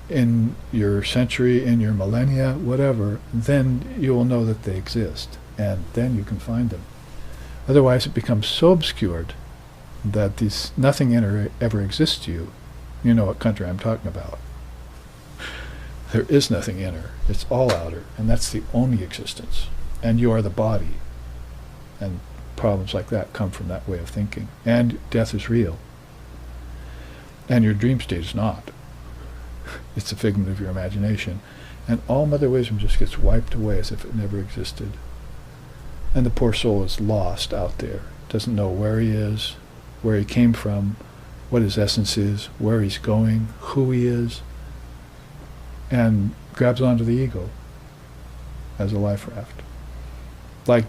in your century, in your millennia, whatever, then you will know that they exist, and then you can find them. Otherwise, it becomes so obscured that nothing inner ever exists to you. You know what country I'm talking about. There is nothing inner. It's all outer, and that's the only existence. And you are the body. And problems like that come from that way of thinking. And death is real. And your dream state is not. It's a figment of your imagination. And all Mother Wisdom just gets wiped away as if it never existed. And the poor soul is lost out there. Doesn't know where he is, where he came from, what his essence is, where he's going, who he is, and grabs onto the ego as a life raft. Like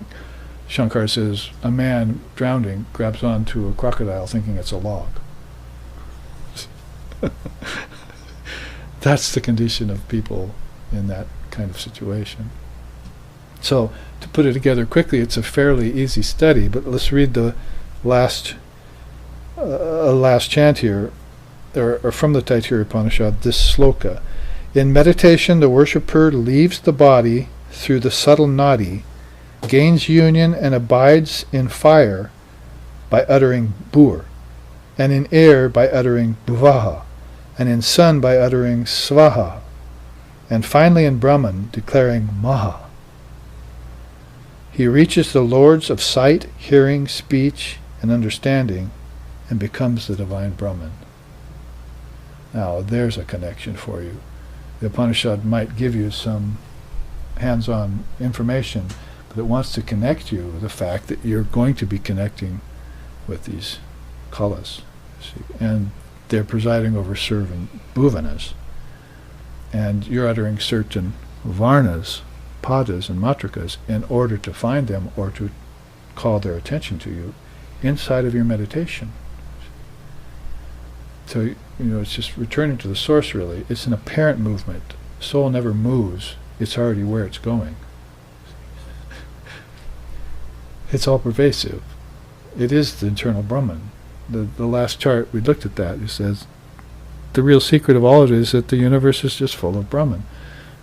Shankar says, a man drowning grabs onto a crocodile thinking it's a log. That's the condition of people in that kind of situation. So, to put it together quickly, it's a fairly easy study, but let's read the last chant here, or from the Taittiriya Upanishad, this sloka. In meditation, the worshipper leaves the body through the subtle nadi, gains union and abides in fire by uttering bur, and in air by uttering bhuvaha, and in sun by uttering svaha, and finally in Brahman declaring maha. He reaches the lords of sight, hearing, speech, and understanding, and becomes the divine Brahman. Now, there's a connection for you. The Upanishad might give you some hands-on information, but it wants to connect you with the fact that you're going to be connecting with these kalas. And they're presiding over certain bhuvanas. And you're uttering certain varnas, padas, and matrikas in order to find them or to call their attention to you inside of your meditation. So, it's just returning to the source, really. It's an apparent movement. Soul never moves. It's already where it's going. It's all pervasive. It is the internal Brahman. The last chart, we looked at that. It says, the real secret of all of it is that the universe is just full of Brahman.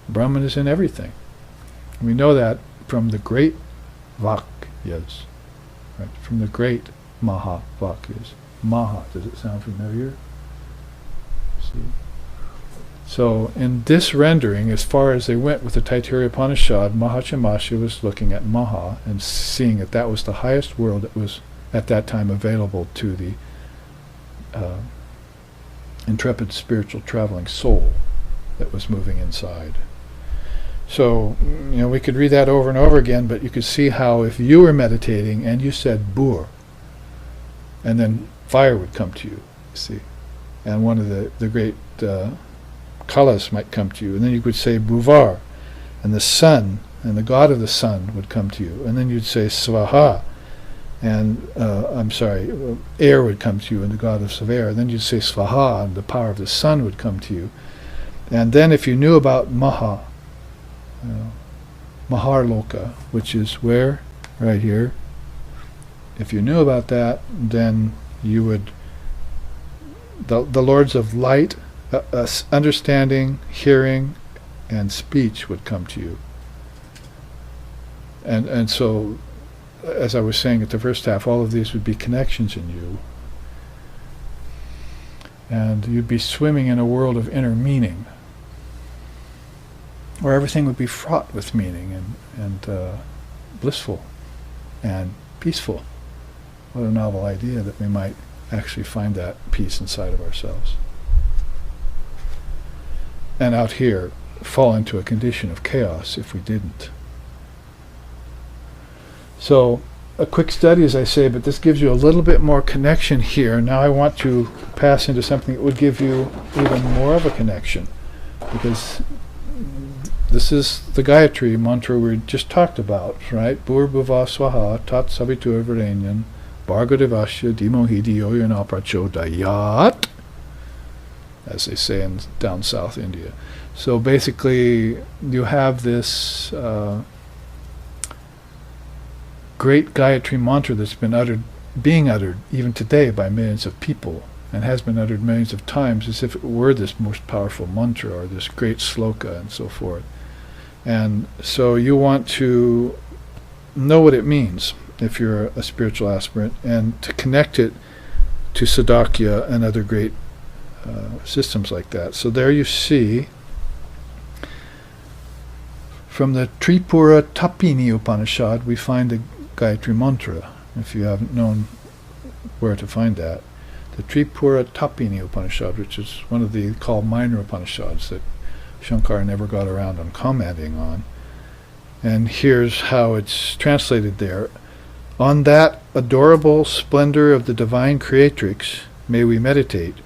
Brahman is in everything. We know that from the great Vakyas, right? From the great Maha Vakyas. Maha, does it sound familiar? See? So in this rendering, as far as they went with the Taittiriya Upanishad, Mahachamasya was looking at Maha and seeing that that was the highest world that was at that time available to the intrepid spiritual traveling soul that was moving inside. So, we could read that over and over again, but you could see how if you were meditating and you said bur, and then fire would come to you, see, and one of the great kalas might come to you, and then you could say bhuvar, and the sun, and the god of the sun would come to you, and then you'd say svaha, and air would come to you, and the god of air, and then you'd say svaha, and the power of the sun would come to you. And then if you knew about maha, Maharloka, which is where? Right here. If you knew about that, then you would, the lords of light, understanding, hearing, and speech would come to you. And so, as I was saying at the first half, all of these would be connections in you. And you'd be swimming in a world of inner meaning, where everything would be fraught with meaning and blissful and peaceful. What a novel idea that we might actually find that peace inside of ourselves. And out here, fall into a condition of chaos if we didn't. So, a quick study, as I say, but this gives you a little bit more connection here. Now I want to pass into something that would give you even more of a connection, because this is the Gayatri mantra we just talked about, right? Bhurbhuva swaha tat savitur varenyan bhargo devasya dhimohi dhiyo yona prachodayat, as they say in down south India. So basically, you have this great Gayatri mantra that's been being uttered even today by millions of people, and has been uttered millions of times as if it were this most powerful mantra or this great sloka and so forth. And so you want to know what it means if you're a spiritual aspirant, and to connect it to Sadakya and other great systems like that. So there you see, from the Tripura Tapini Upanishad, we find the Gayatri Mantra, if you haven't known where to find that. The Tripura Tapini Upanishad, which is one of the called minor Upanishads that Shankara never got around on commenting on. And here's how it's translated there. On that adorable splendor of the divine creatrix may we meditate.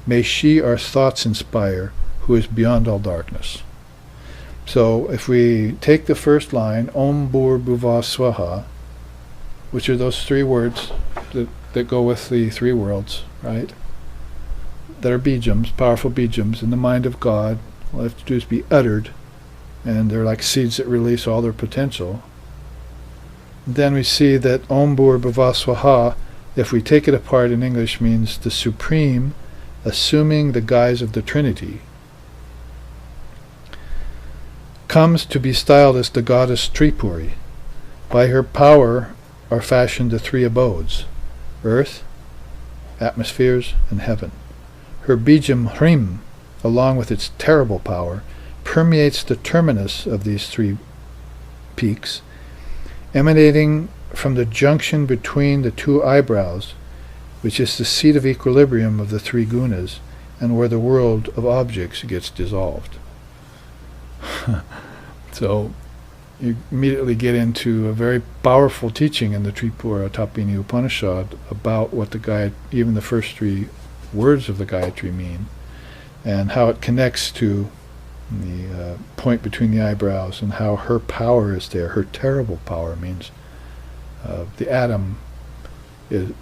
May she our thoughts inspire, who is beyond all darkness. So if we take the first line, Om Bhur Bhuva Swaha, which are those three words that go with the three worlds, right? That are bijams, powerful bijams in the mind of God. All they have to do is be uttered, and they're like seeds that release all their potential. Then we see that Om Bhur Bhuva Swaha, if we take it apart in English, means the supreme assuming the guise of the trinity, comes to be styled as the goddess Tripuri. By her power are fashioned the three abodes, earth, atmospheres, and heaven. Her bijam hrim, along with its terrible power, permeates the terminus of these three peaks, emanating from the junction between the two eyebrows, which is the seat of equilibrium of the three gunas, and where the world of objects gets dissolved. So you immediately get into a very powerful teaching in the Tripura Tapini Upanishad about what even the first three words of the Gayatri mean, and how it connects to the point between the eyebrows, and how her power is there. Her terrible power means the atom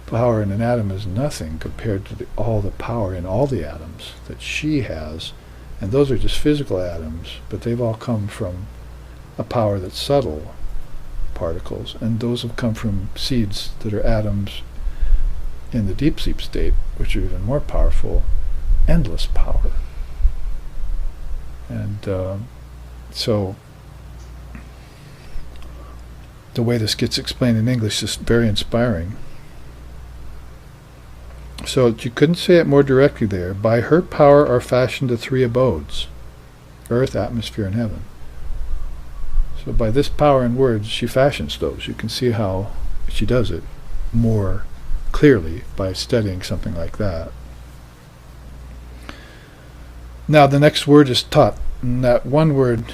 power in an atom is nothing compared to all the power in all the atoms that she has, and those are just physical atoms, but they've all come from a power that's subtle particles, and those have come from seeds that are atoms in the deep sleep state, which are even more powerful, endless power. And so the way this gets explained in English is very inspiring. So you couldn't say it more directly there. By her power are fashioned the three abodes, earth, atmosphere, and heaven. So by this power in words, she fashions those. You can see how she does it more clearly by studying something like that. Now the next word is tat, and that one word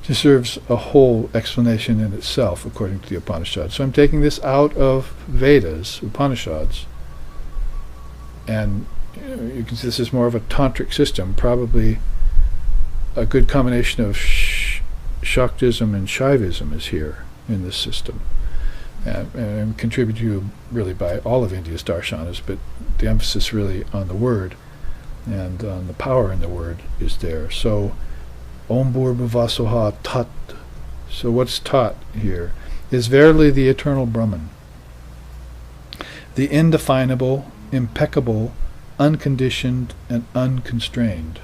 deserves a whole explanation in itself according to the Upanishads. So I'm taking this out of Vedas, Upanishads, and you can see this is more of a tantric system, probably a good combination of Shaktism and Shaivism is here in this system, and contributed to really by all of India's darshanas, but the emphasis really on the word and on the power in the word is there. So Om Bhur Bhuva Swaha Tat. So what's Tat here? Is verily the eternal Brahman, the indefinable, impeccable, unconditioned, and unconstrained.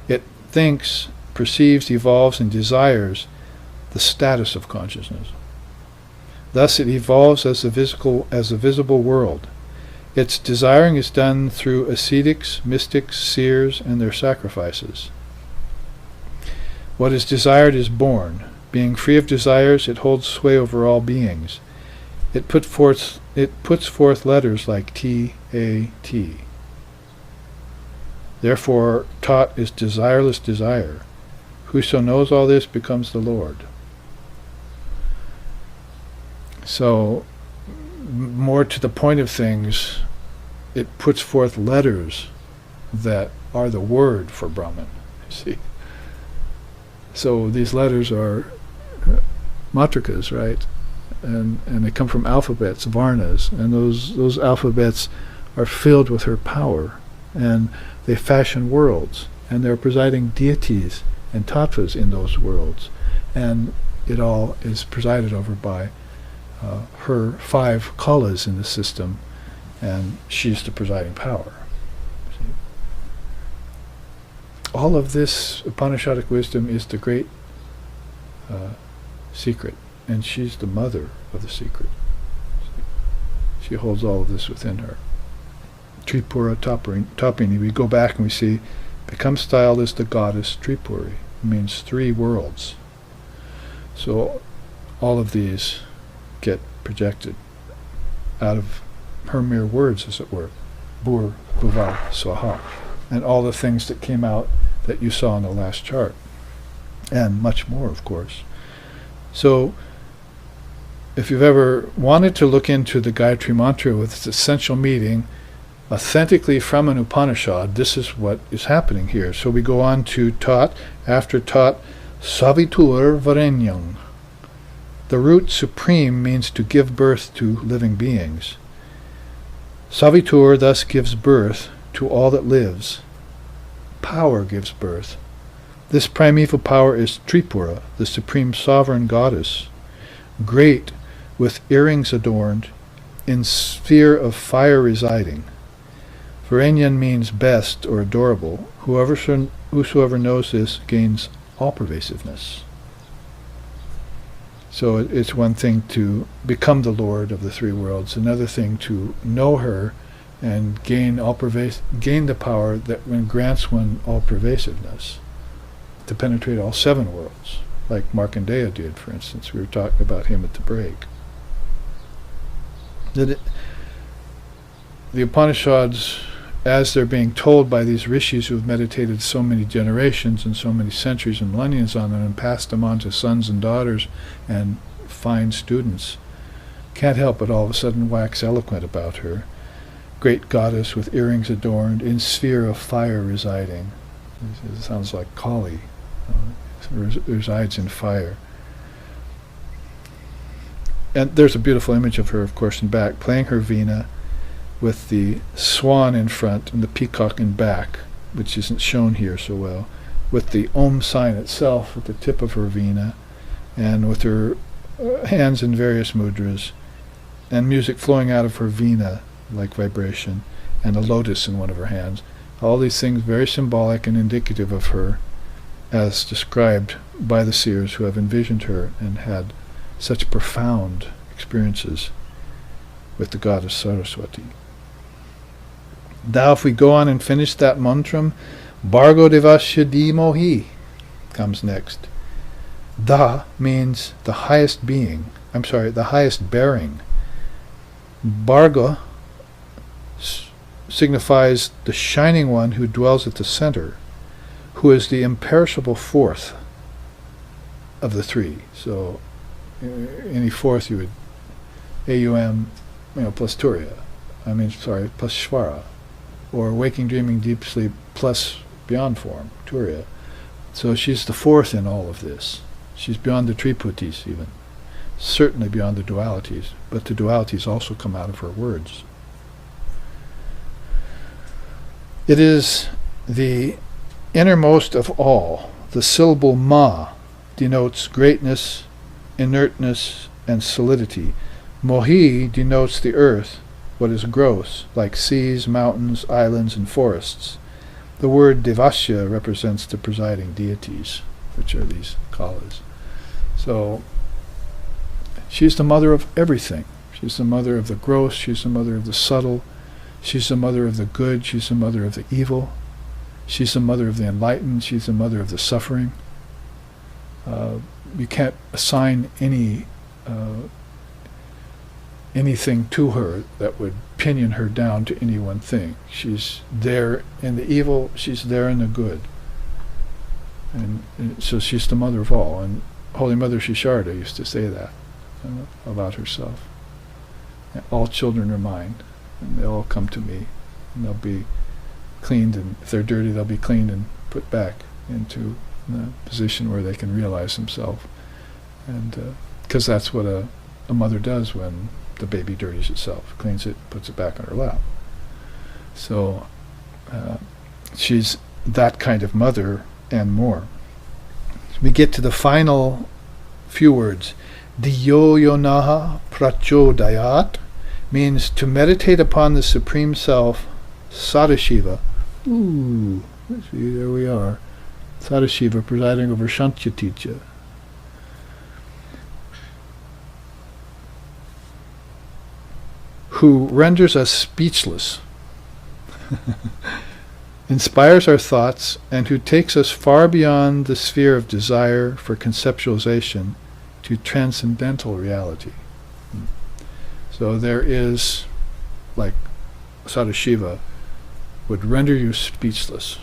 It thinks, perceives, evolves, and desires the status of consciousness. Thus it evolves as a visible world. Its desiring is done through ascetics, mystics, seers, and their sacrifices. What is desired is born. Being free of desires, it holds sway over all beings. It puts forth letters like T, A, T. Therefore, Tat is desireless desire. Whoso knows all this becomes the Lord. So, more to the point of things, it puts forth letters that are the word for Brahman. See? So these letters are matrikas, right? And they come from alphabets, varnas, and those alphabets are filled with her power, and they fashion worlds, and there are presiding deities and tattvas in those worlds, and it all is presided over by her 5 kalas in the system, and she's the presiding power. See? All of this Upanishadic wisdom is the great secret, and she's the mother of the secret. She holds all of this within her. Tripura Tapini, we go back and we see, becomes styled as the goddess Tripuri. It means 3 worlds. So all of these get projected out of her mere words, as it were. Bhur, Bhuva, Swaha. And all the things that came out that you saw in the last chart. And much more, of course. So, if you've ever wanted to look into the Gayatri Mantra with its essential meaning, authentically from an Upanishad, this is what is happening here. So we go on to Tat, after Tat, Savitur Varenyam. The root supreme means to give birth to living beings. Savitur thus gives birth to all that lives. Power gives birth. This primeval power is Tripura, the supreme sovereign goddess, great, with earrings adorned, in sphere of fire residing. Varenyan means best or adorable. Whosoever knows this gains all pervasiveness. So it's one thing to become the Lord of the 3 worlds, another thing to know her and gain the power that grants one all pervasiveness, to penetrate all 7 worlds, like Markandeya did, for instance. We were talking about him at the break. The Upanishads, as they're being told by these rishis who have meditated so many generations and so many centuries and millenniums on them and passed them on to sons and daughters and fine students, can't help but all of a sudden wax eloquent about her. Great goddess with earrings adorned, in sphere of fire residing. It sounds like Kali, resides in fire. And there's a beautiful image of her, of course, in back, playing her veena with the swan in front and the peacock in back, which isn't shown here so well, with the Om sign itself at the tip of her veena, and with her hands in various mudras, and music flowing out of her veena like vibration, and a lotus in one of her hands. All these things very symbolic and indicative of her, as described by the seers who have envisioned her and had such profound experiences with the goddess Saraswati. Now if we go on and finish that mantram, Bhargo Devasya Dhimohi comes next. Da means the highest being, the highest bearing. Bharga signifies the shining one who dwells at the center, who is the imperishable 4th of the 3. So any 4th you would AUM, plus Turiya. Plus Shvara. Or waking, dreaming, deep sleep plus beyond form, Turiya. So she's the 4th in all of this. She's beyond the Triputis even. Certainly beyond the dualities. But the dualities also come out of her words. It is the innermost of all. The syllable ma denotes greatness, inertness, and solidity. Mohi denotes the earth, what is gross, like seas, mountains, islands, and forests. The word Devasya represents the presiding deities, which are these kalas. So, she's the mother of everything. She's the mother of the gross, she's the mother of the subtle, she's the mother of the good, she's the mother of the evil, she's the mother of the enlightened, she's the mother of the suffering. You can't assign anything to her that would pinion her down to any one thing. She's there in the evil, she's there in the good. And so she's the mother of all. And Holy Mother Shisharda used to say that about herself. All children are mine, and they all come to me, and they'll be cleaned, and if they're dirty, they'll be cleaned and put back into the position where they can realize themselves. And because that's what a mother does when the baby dirties itself, cleans it, puts it back on her lap. So she's that kind of mother and more. We get to the final few words. Diyo yonaha prachodayat means to meditate upon the Supreme Self, Sadashiva. Ooh, see, there we are. Sadashiva presiding over Shantyatija. Who renders us speechless, inspires our thoughts, and who takes us far beyond the sphere of desire for conceptualization to transcendental reality. So there is, like Sadashiva would render you speechless.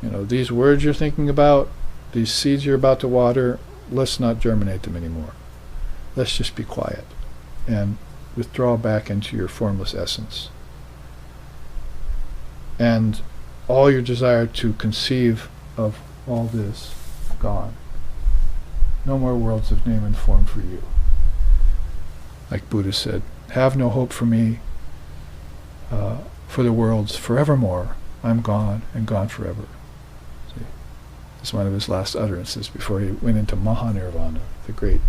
You know, these words you're thinking about, these seeds you're about to water, let's not germinate them anymore. Let's just be quiet and withdraw back into your formless essence. And all your desire to conceive of all this, gone. No more worlds of name and form for you. Like Buddha said, have no hope for me, for the worlds forevermore. I'm gone and gone forever. See? It's one of his last utterances before he went into Mahanirvana, the great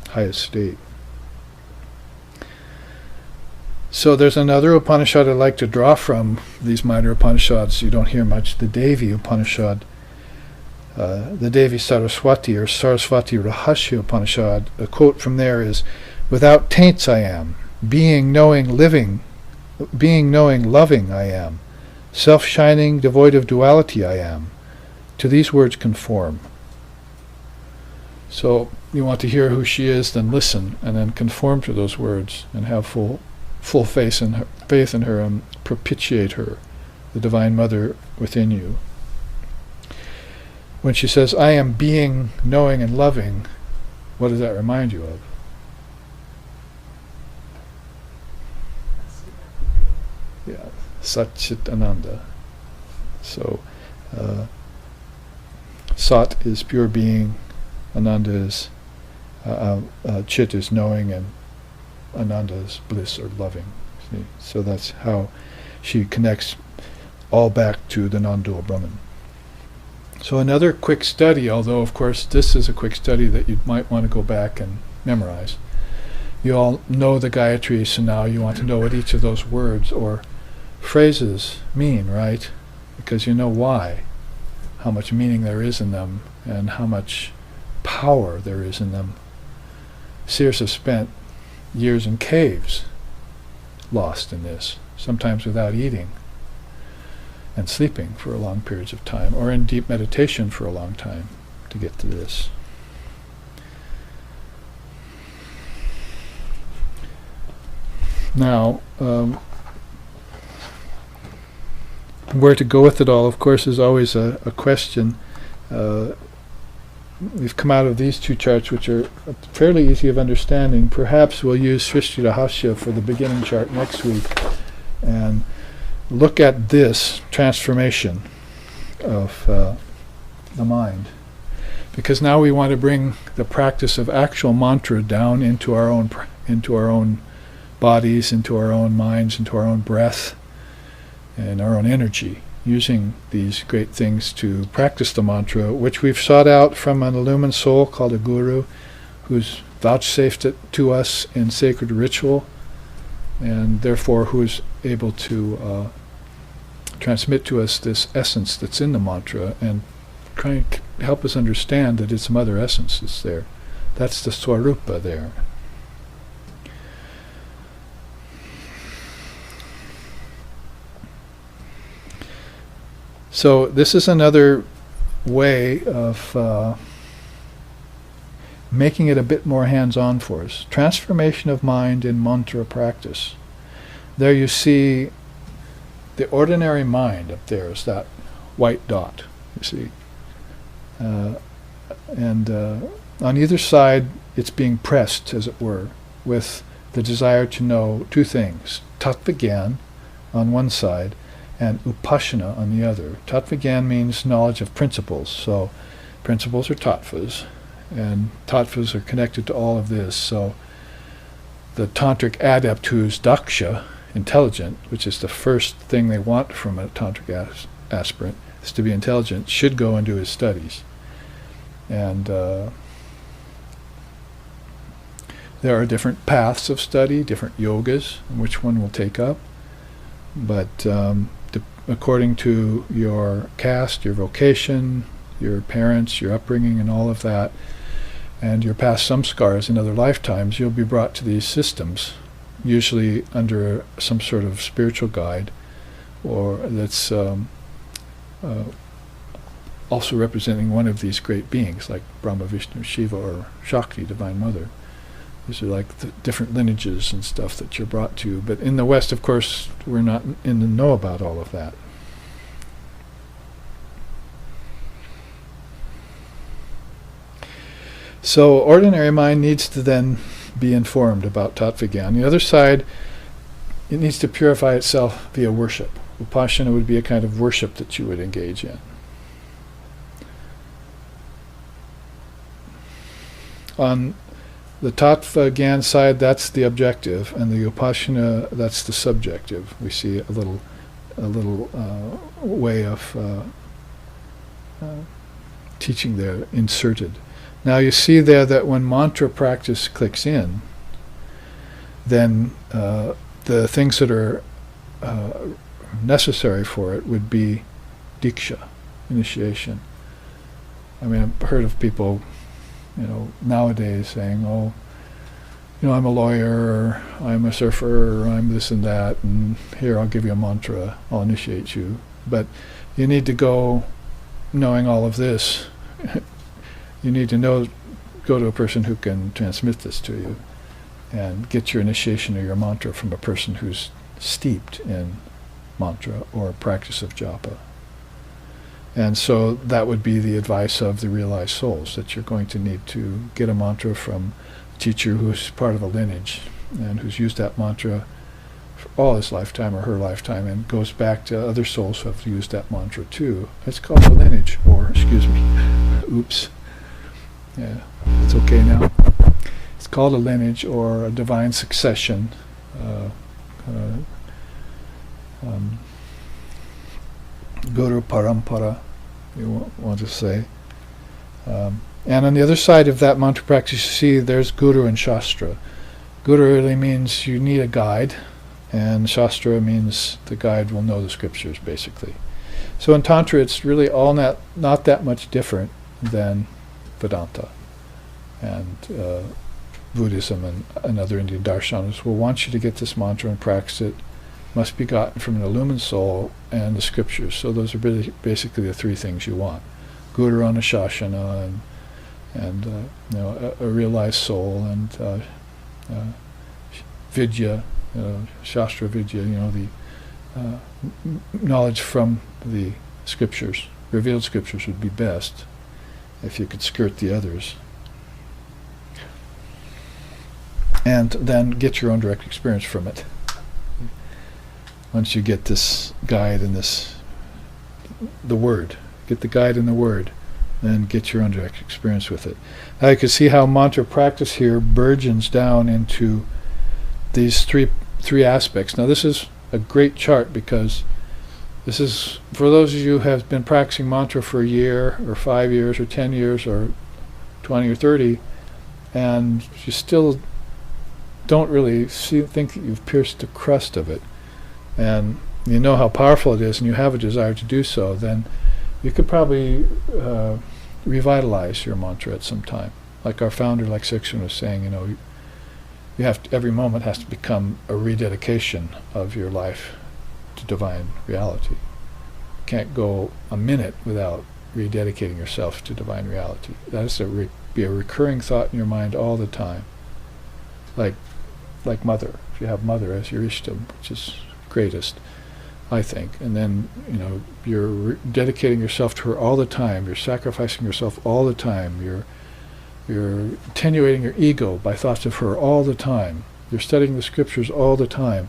highest state. So there's another Upanishad I'd like to draw from these minor Upanishads. You don't hear much. The Devi Upanishad, the Devi Saraswati or Saraswati Rahasya Upanishad. A quote from there is, "Without taints I am, being, knowing, living, being, knowing, loving I am, self-shining, devoid of duality I am. To these words conform." So you want to hear who she is, then listen, and then conform to those words and have full faith in her and propitiate her, the Divine Mother within you. When she says, "I am being, knowing, and loving," what does that remind you of? Yeah, Satchit Ananda. So, Sat is pure being, Ananda is, Chit is knowing, and Ananda is bliss or loving. See? So that's how she connects all back to the non-dual Brahman. So another quick study, although of course this is a quick study that you might want to go back and memorize. You all know the Gayatri, so now you want to know what each of those words or phrases mean, right? Because you know why, how much meaning there is in them, and how much power there is in them. Seers have spent years in caves, lost in this, sometimes without eating and sleeping for long periods of time, or in deep meditation for a long time to get to this. Now, where to go with it all, of course, is always a question. We've come out of these two charts, which are fairly easy of understanding. Perhaps we'll use Srishti Rahasya for the beginning chart next week and look at this transformation of the mind. Because now we want to bring the practice of actual mantra down into our own bodies, into our own minds, into our own breath, and our own energy, using these great things to practice the mantra, which we've sought out from an illumined soul called a guru, who's vouchsafed it to us in sacred ritual, and therefore who is able to transmit to us this essence that's in the mantra and try and help us understand that it's Mother Essence that's there. That's the Swarupa there. So this is another way of making it a bit more hands-on for us. Transformation of mind in mantra practice. There you see the ordinary mind up there is that white dot, you see. And on either side it's being pressed, as it were, with the desire to know two things. Tattva Gyan on one side, and upasana on the other. Tattva Gyan means knowledge of principles. So principles are tattvas, and tattvas are connected to all of this. So the tantric adept who's daksha, intelligent, which is the first thing they want from a tantric aspirant, is to be intelligent, should go and do his studies. And There are different paths of study, different yogas, and which one will take up. But according to your caste, your vocation, your parents, your upbringing, and all of that, and your past samskars in other lifetimes, you'll be brought to these systems, usually under some sort of spiritual guide, or that's also representing one of these great beings, like Brahma, Vishnu, Shiva, or Shakti, Divine Mother. These are like the different lineages and stuff that you're brought to. But in the West, of course, we're not in the know about all of that. So ordinary mind needs to then be informed about Tattva. On the other side, it needs to purify itself via worship. Upasana would be a kind of worship that you would engage in. On the Tattva Gyan side, that's the objective, and the Upasana, that's the subjective. We see a little way of teaching there inserted. Now you see there that when mantra practice clicks in, then the things that are necessary for it would be diksha, initiation. I mean, I've heard of people, nowadays saying, oh, I'm a lawyer, or I'm a surfer, or I'm this and that, and here, I'll give you a mantra, I'll initiate you. But you need to go knowing all of this. You need to go to a person who can transmit this to you and get your initiation or your mantra from a person who's steeped in mantra or practice of japa. And so that would be the advice of the realized souls, that you're going to need to get a mantra from a teacher who's part of a lineage and who's used that mantra for all his lifetime or her lifetime and goes back to other souls who have used that mantra too. It's called a lineage, or, oops. Yeah, it's okay now. It's called a lineage or a divine succession. Guru Parampara, you want to say. And on the other side of that mantra practice, you see there's Guru and Shastra. Guru really means you need a guide, and Shastra means the guide will know the scriptures, basically. So in Tantra, it's really all not that much different than Vedanta. And Buddhism and other Indian darshanas will want you to get this mantra and practice it. Must be gotten from an illumined soul and the scriptures. So those are basically the three things you want: Guru Anusashana, and a realized soul, and Vidya, Shastra Vidya, the knowledge from the scriptures. Revealed scriptures would be best if you could skirt the others. And then get your own direct experience from it. Once you get this guide and the word, get the guide and the word, then get your own direct experience with it. Now you can see how mantra practice here burgeons down into these three aspects. Now this is a great chart, because this is for those of you who have been practicing mantra for a year or 5 years or 10 years or 20 or 30, and you still don't really think that you've pierced the crust of it, and you know how powerful it is, and you have a desire to do so, then you could probably revitalize your mantra at some time. Like our founder, like Sixun was saying, you have to, every moment has to become a rededication of your life to divine reality. You can't go a minute without rededicating yourself to divine reality. That has to be a recurring thought in your mind all the time. Like mother, if you have mother as your ishtam, which is greatest, I think, and then you're dedicating yourself to her all the time. You're sacrificing yourself all the time. You're attenuating your ego by thoughts of her all the time. You're studying the scriptures all the time.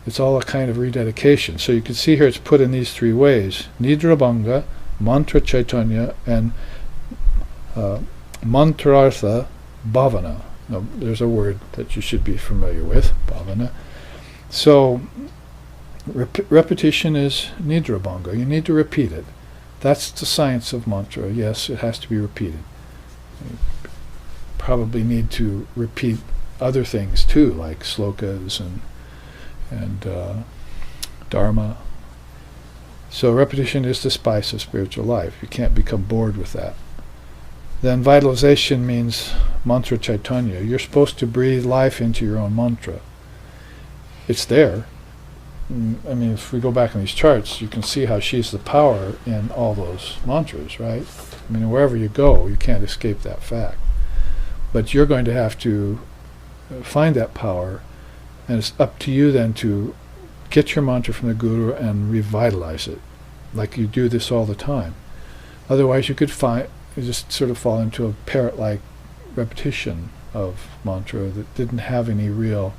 It's all a kind of rededication. So you can see here it's put in these three ways: Nidrabhanga, Mantra Chaitanya, and Mantrartha Bhavana. Now, there's a word that you should be familiar with, Bhavana. So repetition is Nidrabhanga. You need to repeat it. That's the science of mantra. Yes, it has to be repeated. You probably need to repeat other things too, like slokas and dharma. So repetition is the spice of spiritual life. You can't become bored with that. Then vitalization means mantra chaitanya. You're supposed to breathe life into your own mantra. It's there. I mean, if we go back in these charts, you can see how she's the power in all those mantras, right? I mean, wherever you go, you can't escape that fact. But you're going to have to find that power, and it's up to you then to get your mantra from the Guru and revitalize it, like you do this all the time. Otherwise, you just sort of fall into a parrot-like repetition of mantra that didn't have any real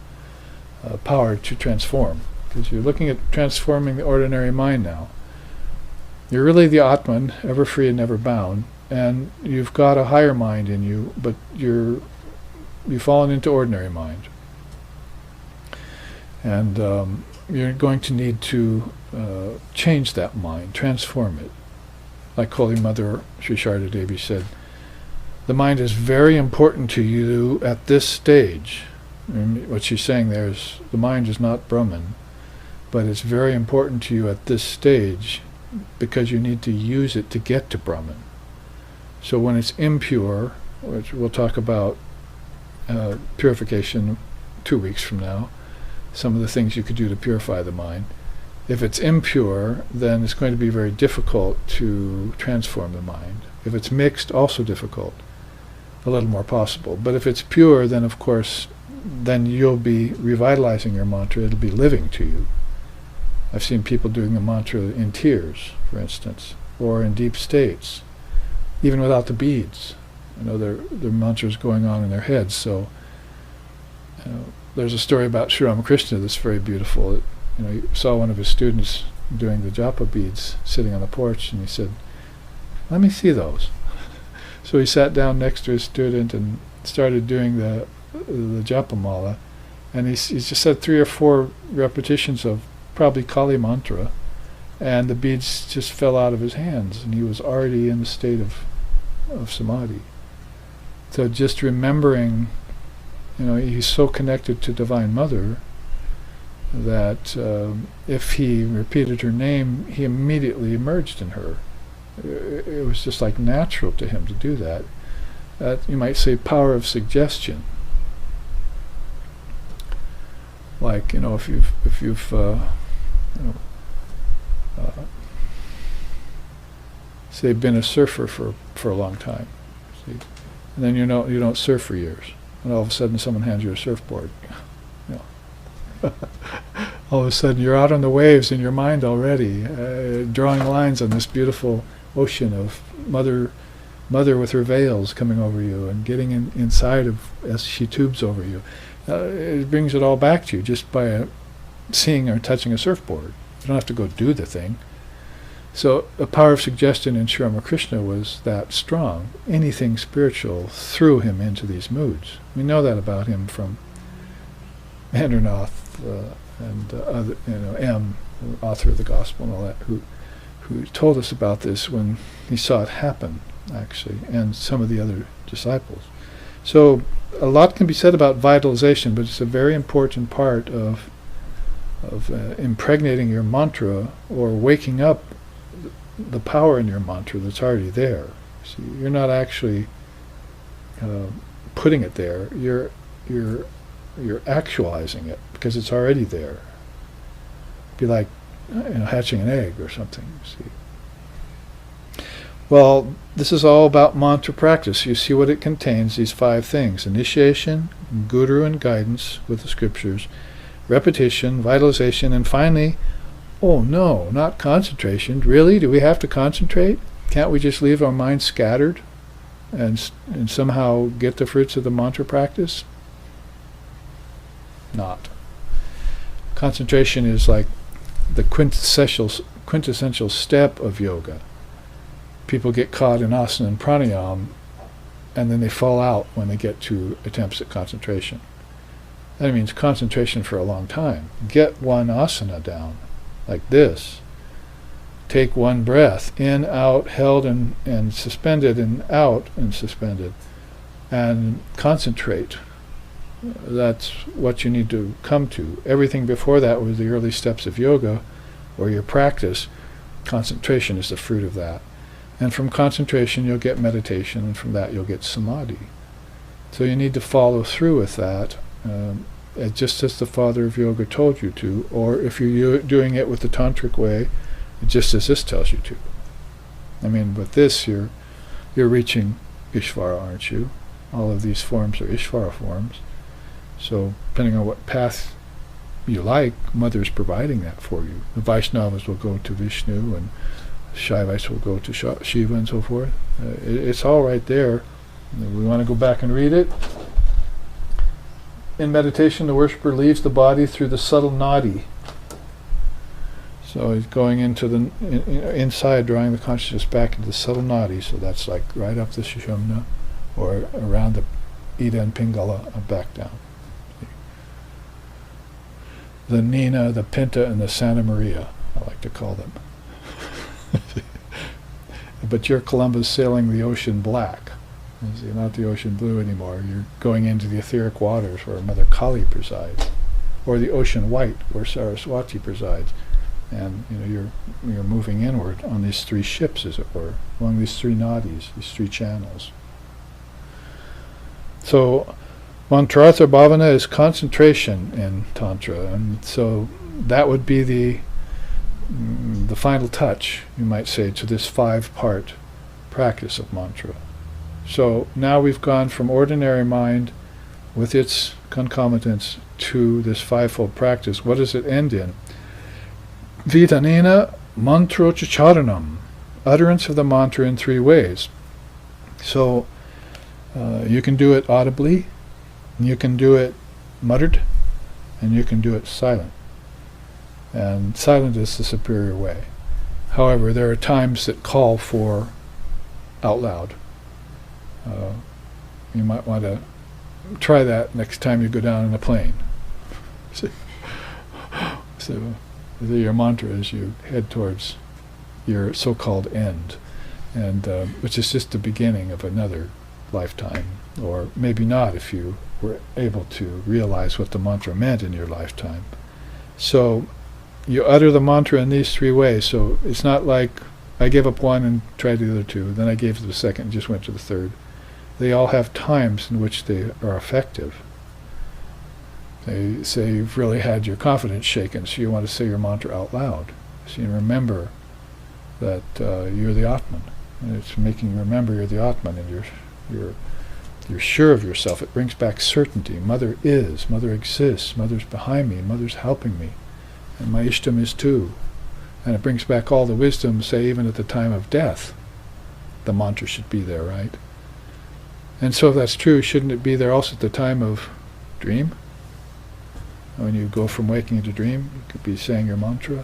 power to transform. Because you're looking at transforming the ordinary mind now. You're really the Atman, ever free and never bound, and you've got a higher mind in you, but you've fallen into ordinary mind. And you're going to need to change that mind, transform it. Like Holy Mother Sri Sharda Devi said, the mind is very important to you at this stage. And what she's saying there is the mind is not Brahman, but it's very important to you at this stage because you need to use it to get to Brahman. So when it's impure, which we'll talk about purification 2 weeks from now, some of the things you could do to purify the mind. If it's impure, then it's going to be very difficult to transform the mind. If it's mixed, also difficult, a little more possible. But if it's pure, then of course, then you'll be revitalizing your mantra. It'll be living to you. I've seen people doing the mantra in tears, for instance, or in deep states, even without the beads. You know, their mantra's going on in their heads. So, there's a story about Sri Ramakrishna that's very beautiful. He saw one of his students doing the Japa beads sitting on the porch, and he said, "Let me see those." So he sat down next to his student and started doing the Japa mala, and he just said 3 or 4 repetitions of probably Kali mantra, and the beads just fell out of his hands, and he was already in the state of samadhi. So just remembering, he's so connected to Divine Mother that if he repeated her name, he immediately emerged in her. It was just like natural to him to do that. You might say power of suggestion. Like, if you've say been a surfer for a long time, see, and then you don't surf for years, and all of a sudden someone hands you a surfboard. All of a sudden you're out on the waves in your mind already, drawing lines on this beautiful ocean of mother with her veils coming over you and getting inside of as she tubes over you. It brings it all back to you just by seeing or touching a surfboard. You don't have to go do the thing. So the power of suggestion in Sri Ramakrishna was that strong. Anything spiritual threw him into these moods. We know that about him from Mandernath and other, M, the author of the Gospel and all that, who told us about this when he saw it happen, actually, and some of the other disciples. So a lot can be said about vitalization, but it's a very important part of impregnating your mantra or waking up the power in your mantra that's already there. See, you're not actually putting it there. You're actualizing it because it's already there. Be like hatching an egg or something. See. Well, this is all about mantra practice. You see what it contains, these 5 things: initiation, guru and guidance with the scriptures, repetition, vitalization, and finally, oh no, not concentration. Really? Do we have to concentrate? Can't we just leave our minds scattered and somehow get the fruits of the mantra practice? Not. Concentration is like the quintessential step of yoga. People get caught in asana and pranayama, and then they fall out when they get to attempts at concentration. That means concentration for a long time. Get one asana down, like this. Take one breath, in, out, held and suspended, and out and suspended. And concentrate. that's what you need to come to. Everything before that was the early steps of yoga, or your practice. Concentration is the fruit of that. And from concentration you'll get meditation, and from that you'll get samadhi. So you need to follow through with that, just as the father of yoga told you to, or if you're doing it with the tantric way, just as this tells you to. I mean, with this you're reaching Ishvara, aren't you? All of these forms are Ishvara forms. So depending on what path you like, Mother's providing that for you. The Vaishnavas will go to Vishnu, and Shaivas will go to Shiva, and so forth. It's all right there. We want to go back and read it. In meditation, the worshipper leaves the body through the subtle nadi. So he's going into the inside, drawing the consciousness back into the subtle nadi. So that's like right up the Sushumna, or around the Ida and Pingala, and back down. The Nina, the Pinta, and the Santa Maria, I like to call them. But you're Columbus sailing the ocean black. You're not the ocean blue anymore. You're going into the etheric waters where Mother Kali presides, or the ocean white where Saraswati presides. And you're moving inward on these three ships, as it were, along these three nadis, these three channels. So mantrartha bhavana is concentration in Tantra, and so that would be the final touch, you might say, to this 5-part practice of mantra. So now we've gone from ordinary mind with its concomitants to this 5-fold practice. What does it end in? Vidanena mantrochacharanam, utterance of the mantra in 3 ways. So you can do it audibly, you can do it muttered, and you can do it silent. And silent is the superior way. However, there are times that call for out loud. You might want to try that next time you go down in a plane. So your mantra as you head towards your so-called end, and which is just the beginning of another lifetime, or maybe not if you were able to realize what the mantra meant in your lifetime. So you utter the mantra in these 3 ways. So it's not like I gave up one and tried the other 2, then I gave the second and just went to the third. They all have times in which they are effective. They say you've really had your confidence shaken, so you want to say your mantra out loud. So you remember that you're the Atman. And it's making you remember you're the Atman, and you're sure of yourself. It brings back certainty. Mother is, Mother exists, Mother's behind me, Mother's helping me, and my Ishtam is too. And it brings back all the wisdom, say even at the time of death, the mantra should be there, right? And so if that's true, shouldn't it be there also at the time of dream? When you go from waking into dream, you could be saying your mantra,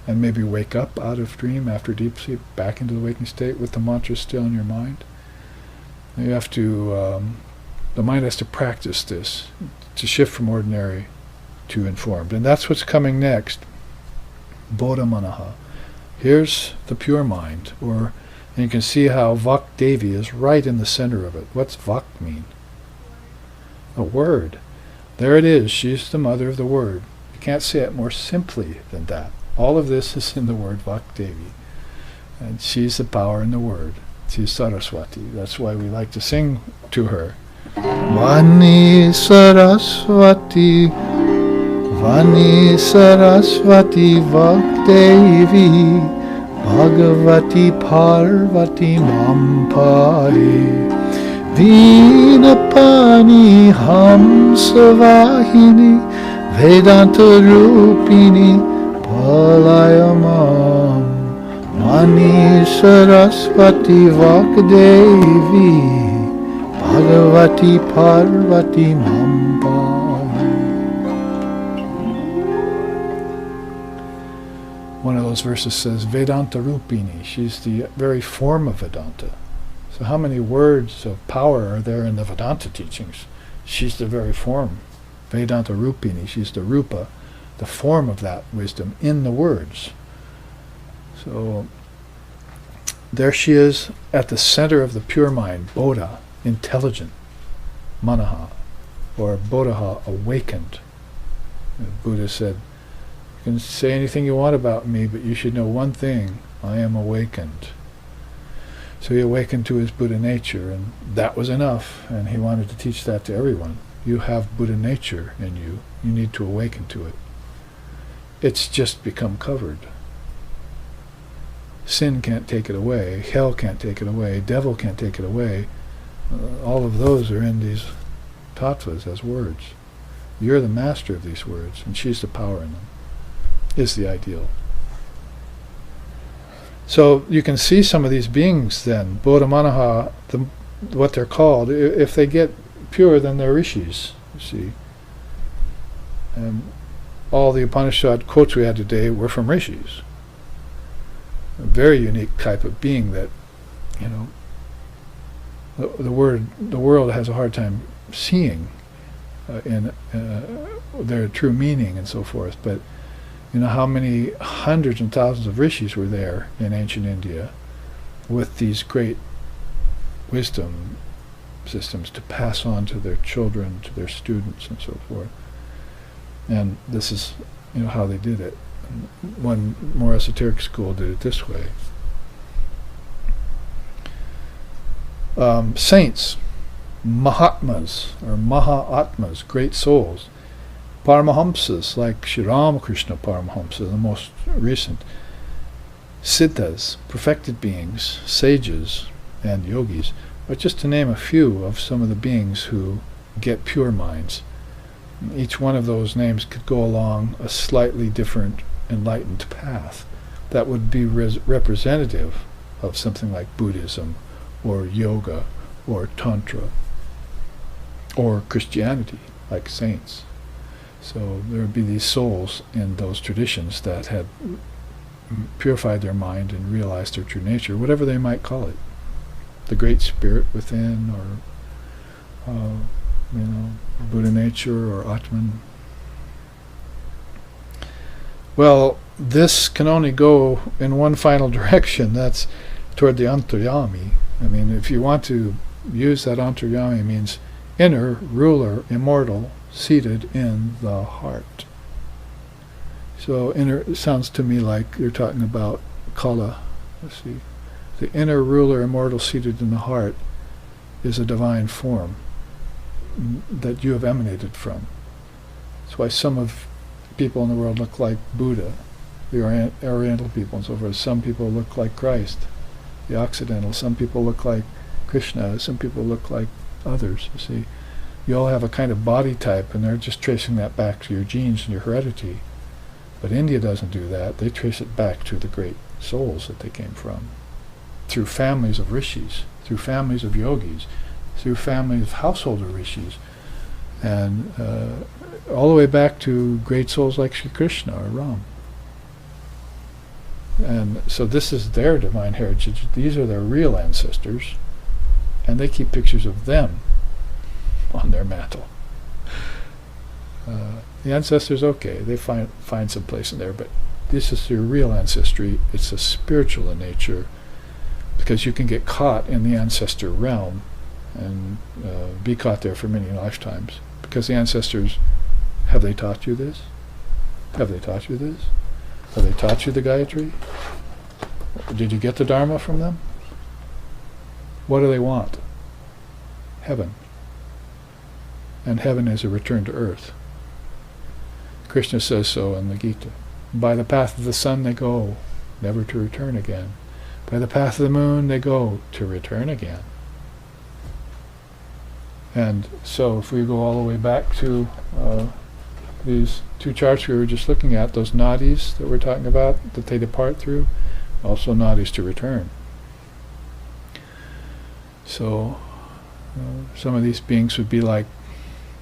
and maybe wake up out of dream after deep sleep, back into the waking state with the mantra still in your mind. And you have to, the mind has to practice this, to shift from ordinary to informed. And that's what's coming next. Bodha manaha. Here's the pure mind, and you can see how Vak Devi is right in the center of it. What's Vak mean? A word. There it is. She's the mother of the word. You can't say it more simply than that. All of this is in the word Vak Devi. And she's the power in the word. She's Saraswati. That's why we like to sing to her. Vani Saraswati, Vani Saraswati Vak Devi, Bhagavati Parvati Mampari, Vinapani Hamsavahini, Vedanta Rupini Palayamam, Mani Saraswati Vakdevi, Bhagavati Parvati Mampari. One of those verses says Vedanta Rupini. She's the very form of Vedanta. So how many words of power are there in the Vedanta teachings? She's the very form. Vedanta Rupini. She's the Rupa, the form of that wisdom in the words. So there she is at the center of the pure mind, Bodha, intelligent, Manaha, or bodha, awakened. The Buddha said, you can say anything you want about me, but you should know one thing, I am awakened. So he awakened to his Buddha nature, and that was enough, and he wanted to teach that to everyone. You have Buddha nature in you. You need to awaken to it. It's just become covered. Sin can't take it away. Hell can't take it away. Devil can't take it away. All of those are in these tattvas as words. You're the master of these words, and she's the power in them, is the ideal. So you can see some of these beings then, Bodhamanaha, what they're called. If they get pure, then they're rishis, you see. And all the Upanishad quotes we had today were from rishis. A very unique type of being that, the world has a hard time seeing in their true meaning and so forth. But you know how many hundreds and thousands of rishis were there in ancient India with these great wisdom systems to pass on to their children, to their students, and so forth. And this is, how they did it. One more esoteric school did it this way. Saints, Mahatmas, or Mahatmas, great souls, Paramahamsas, like Sri Ramakrishna Paramahamsa, the most recent, Siddhas, perfected beings, sages, and yogis, but just to name a few of some of the beings who get pure minds. Each one of those names could go along a slightly different enlightened path that would be representative of something like Buddhism or yoga or Tantra or Christianity, like saints. So there would be these souls in those traditions that had purified their mind and realized their true nature, whatever they might call it. The great spirit within, or Buddha nature, or Atman. Well, this can only go in one final direction. That's toward the antaryami. I mean, if you want to use that antaryami, means inner ruler, immortal, seated in the heart. So inner sounds to me like you're talking about Kala. Let's see. The inner ruler, immortal, seated in the heart is a divine form that you have emanated from. That's why some of people in the world look like Buddha, the Oriental people and so forth. Some people look like Christ, the Occidental. Some people look like Krishna. Some people look like others, you see. You all have a kind of body type, and they're just tracing that back to your genes and your heredity. But India doesn't do that. They trace it back to the great souls that they came from, through families of rishis, through families of yogis, through families of householder rishis, and all the way back to great souls like Sri Krishna or Ram. And so this is their divine heritage. These are their real ancestors, and they keep pictures of them on their mantle. The ancestors, okay, they find some place in there, but this is your real ancestry. It's a spiritual in nature, because you can get caught in the ancestor realm and be caught there for many lifetimes. Because the ancestors, have they taught you this? Have they taught you this? Have they taught you the Gayatri? Did you get the Dharma from them? What do they want? Heaven. And heaven is a return to earth. Krishna says so in the Gita. By the path of the sun they go, never to return again. By the path of the moon they go, to return again. And so if we go all the way back to these two charts we were just looking at, those nadis that we're talking about, that they depart through, also nadis to return. So some of these beings would be like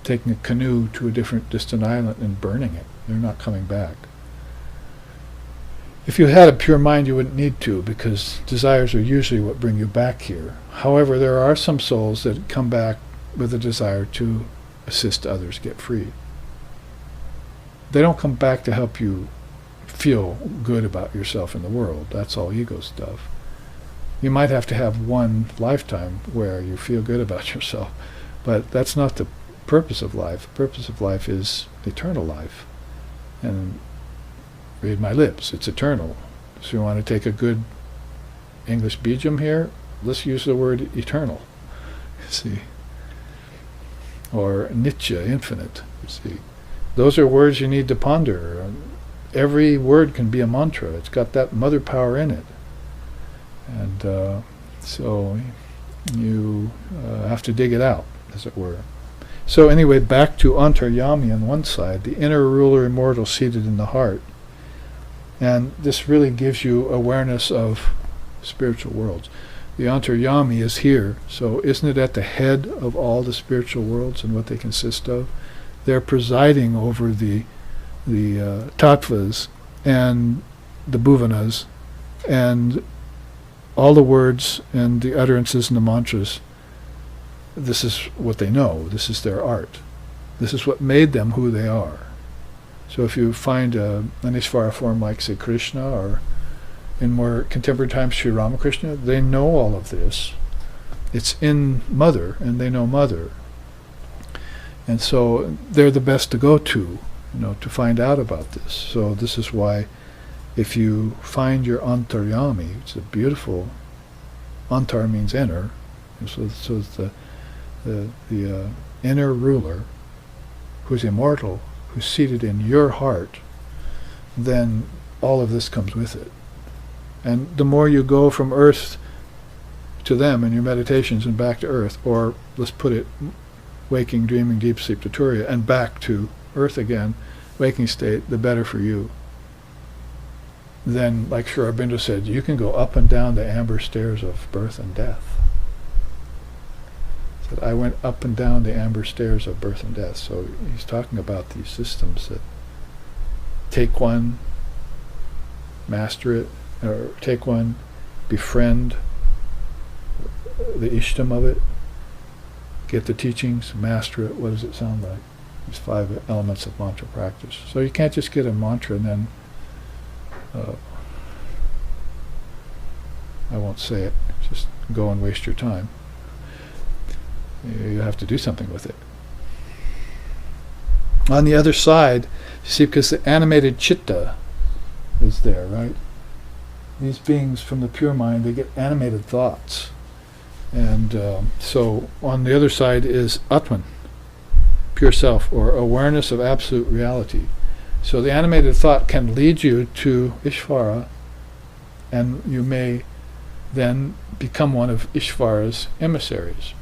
taking a canoe to a different distant island and burning it. They're not coming back. If you had a pure mind, you wouldn't need to, because desires are usually what bring you back here. However, there are some souls that come back with a desire to assist others get free. They don't come back to help you feel good about yourself in the world. That's all ego stuff. You might have to have one lifetime where you feel good about yourself, but that's not the purpose of life. The purpose of life is eternal life. And read my lips, it's eternal. So you want to take a good English bijam here, let's use the word eternal. See? Or nitya, infinite. See? Those are words you need to ponder. Every word can be a mantra. It's got that mother power in it. And so you have to dig it out, as it were. So anyway, back to antaryami on one side, the inner ruler immortal seated in the heart. And this really gives you awareness of spiritual worlds. The antaryami is here, so isn't it at the head of all the spiritual worlds and what they consist of? They're presiding over the tatvas and the bhuvanas and all the words and the utterances and the mantras. This is what they know. This is their art. This is what made them who they are. So if you find an Ishvara form like, say, Krishna, or in more contemporary times, Sri Ramakrishna, they know all of this. It's in Mother, and they know Mother. And so they're the best to go to, to find out about this. So this is why if you find your antaryami, it's a beautiful, antar means inner, and so it's the inner ruler who's immortal, who's seated in your heart, then all of this comes with it. And the more you go from earth to them in your meditations and back to earth, or let's put it, waking, dreaming, deep sleep to Turiya, and back to earth again, waking state, the better for you. Then, like Sri Aurobindo said, you can go up and down the amber stairs of birth and death. He said, I went up and down the amber stairs of birth and death. So he's talking about these systems that take one, master it, or take one, befriend the ishtam of it, get the teachings, master it. What does it sound like? These 5 elements of mantra practice. So you can't just get a mantra and then I won't say it, just go and waste your time. You have to do something with it. On the other side, you see, because the animated chitta is there, right? These beings from the pure mind, they get animated thoughts. And so on the other side is Atman, pure self, or awareness of absolute reality. So the animated thought can lead you to Ishvara, and you may then become one of Ishvara's emissaries.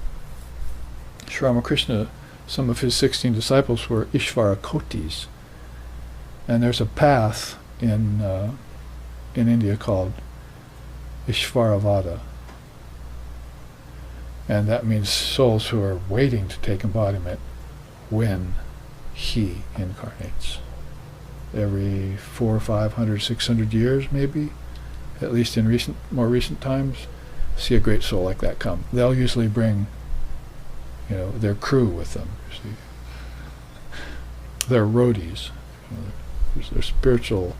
Sri Ramakrishna, some of his 16 disciples were Ishvara Kotis. And there's a path in India called Ishvaravada. And that means souls who are waiting to take embodiment when he incarnates. Every 400, 500, 600 years maybe, at least in more recent times, see a great soul like that come. They'll usually bring their crew with them, you see. They're roadies. They're spiritual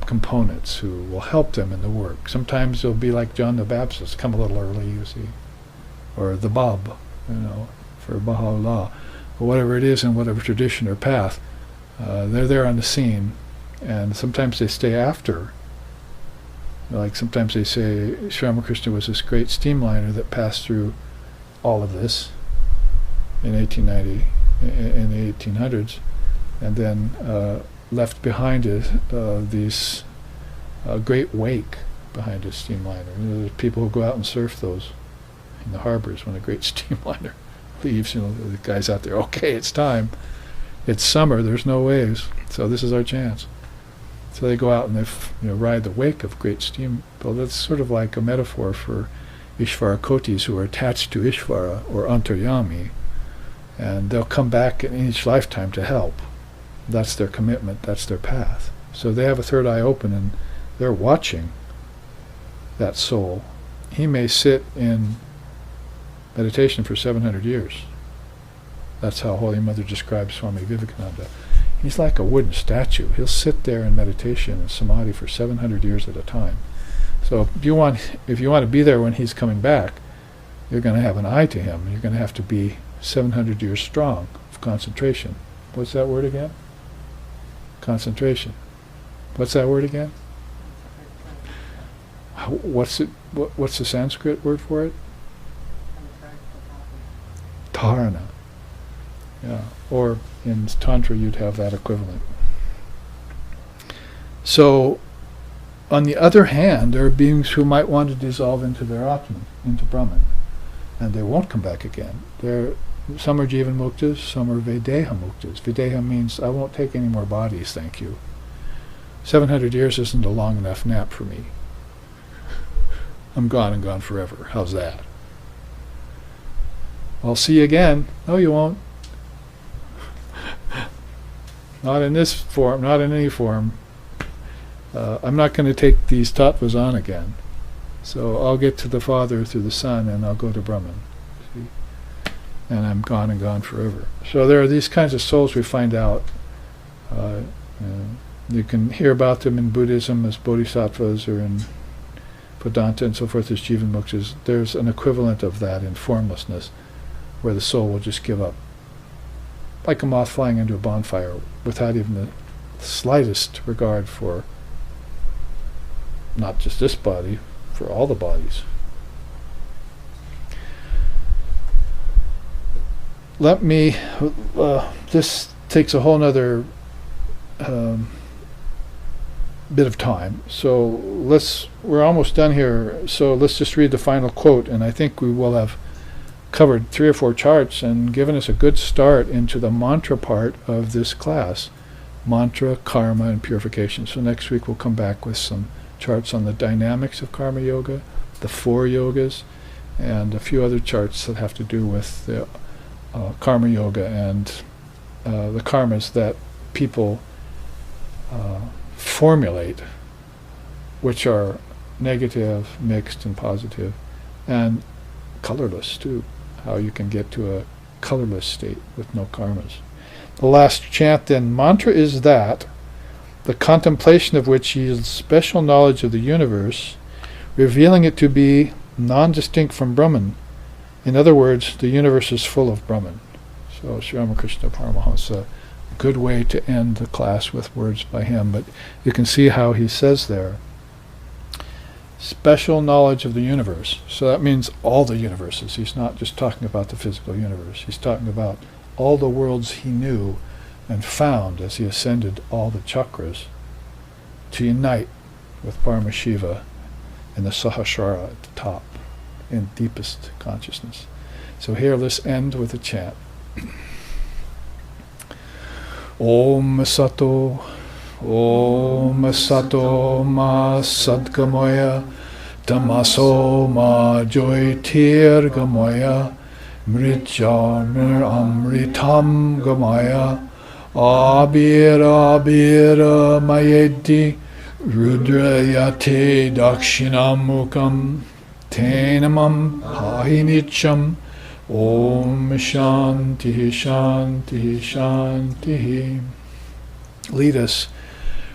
components who will help them in the work. Sometimes they'll be like John the Baptist, come a little early, you see. Or the Bab, for Baha'u'llah. Or whatever it is in whatever tradition or path, they're there on the scene. And sometimes they stay after. Like sometimes they say Sri Ramakrishna was this great steamliner that passed through all of this in 1890, in the 1800s, and then left behind it these great wake behind his steamliner. There's people who go out and surf those in the harbors when a great steamliner leaves. The guys out there, okay, it's time. It's summer, there's no waves, so this is our chance. So they go out and they ride the wake of great steam. Well, that's sort of like a metaphor for Ishvara Kotis who are attached to Ishvara or Antaryami, and they'll come back in each lifetime to help. That's their commitment, that's their path. So they have a third eye open and they're watching that soul. He may sit in meditation for 700 years. That's how Holy Mother describes Swami Vivekananda. He's like a wooden statue. He'll sit there in meditation and samadhi for 700 years at a time. So if you want to be there when he's coming back, you're going to have an eye to him. You're going to have to be 700 years strong of concentration. What's that word again? Concentration. What's that word again? What's it? What's the Sanskrit word for it? Dharana. Yeah. Or in Tantra you'd have that equivalent. So, on the other hand, there are beings who might want to dissolve into their Atman, into Brahman, and they won't come back again. Some are Jivan Muktas, some are Videha Muktas. Videha means, I won't take any more bodies, thank you. 700 years isn't a long enough nap for me. I'm gone and gone forever. How's that? I'll see you again. No, you won't. Not in this form, not in any form. I'm not going to take these tattvas on again. So I'll get to the Father through the Son, and I'll go to Brahman. See? And I'm gone and gone forever. So there are these kinds of souls we find out. You can hear about them in Buddhism as bodhisattvas, or in Vedanta and so forth as Jivan Muktas. There's an equivalent of that in formlessness, where the soul will just give up. Like a moth flying into a bonfire, without even the slightest regard for not just this body, for all the bodies. Let me, this takes a whole nother bit of time, so we're almost done here, so let's just read the final quote, and I think we will have covered 3 or 4 charts and given us a good start into the mantra part of this class. Mantra, karma, and purification. So next week we'll come back with some charts on the dynamics of karma yoga, the 4 yogas, and a few other charts that have to do with the karma yoga and the karmas that people formulate, which are negative, mixed, and positive, and colorless too. How you can get to a colorless state with no karmas. The last chant then, mantra is that, the contemplation of which yields special knowledge of the universe, revealing it to be non-distinct from Brahman. In other words, the universe is full of Brahman. So Sri Ramakrishna Paramahansa, a good way to end the class with words by him, but you can see how he says there, special knowledge of the universe. So that means all the universes. He's not just talking about the physical universe. He's talking about all the worlds he knew and found as he ascended all the chakras to unite with Paramashiva in the Sahasrara at the top, in deepest consciousness. So here let's end with a chant. Om Sato, Om Sato Ma Sadgamaya, Tamaso Ma Joytir Gamaya, Mritjamir Amritam Gamaya, Abira Abira Mayedi, Rudrayate Dakshinamukam, Tenamam Pahinicham, Om Shanti Shanti Shanti. Lead us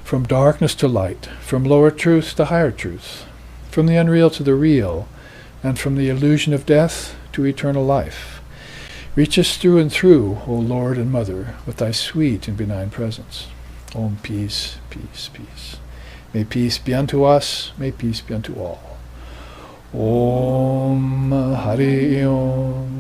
from darkness to light, from lower truth to higher truth, from the unreal to the real, and from the illusion of death to eternal life. Reach us through and through, O Lord and Mother, with thy sweet and benign presence. Om, peace, peace, peace. May peace be unto us, may peace be unto all. Om Hari Om.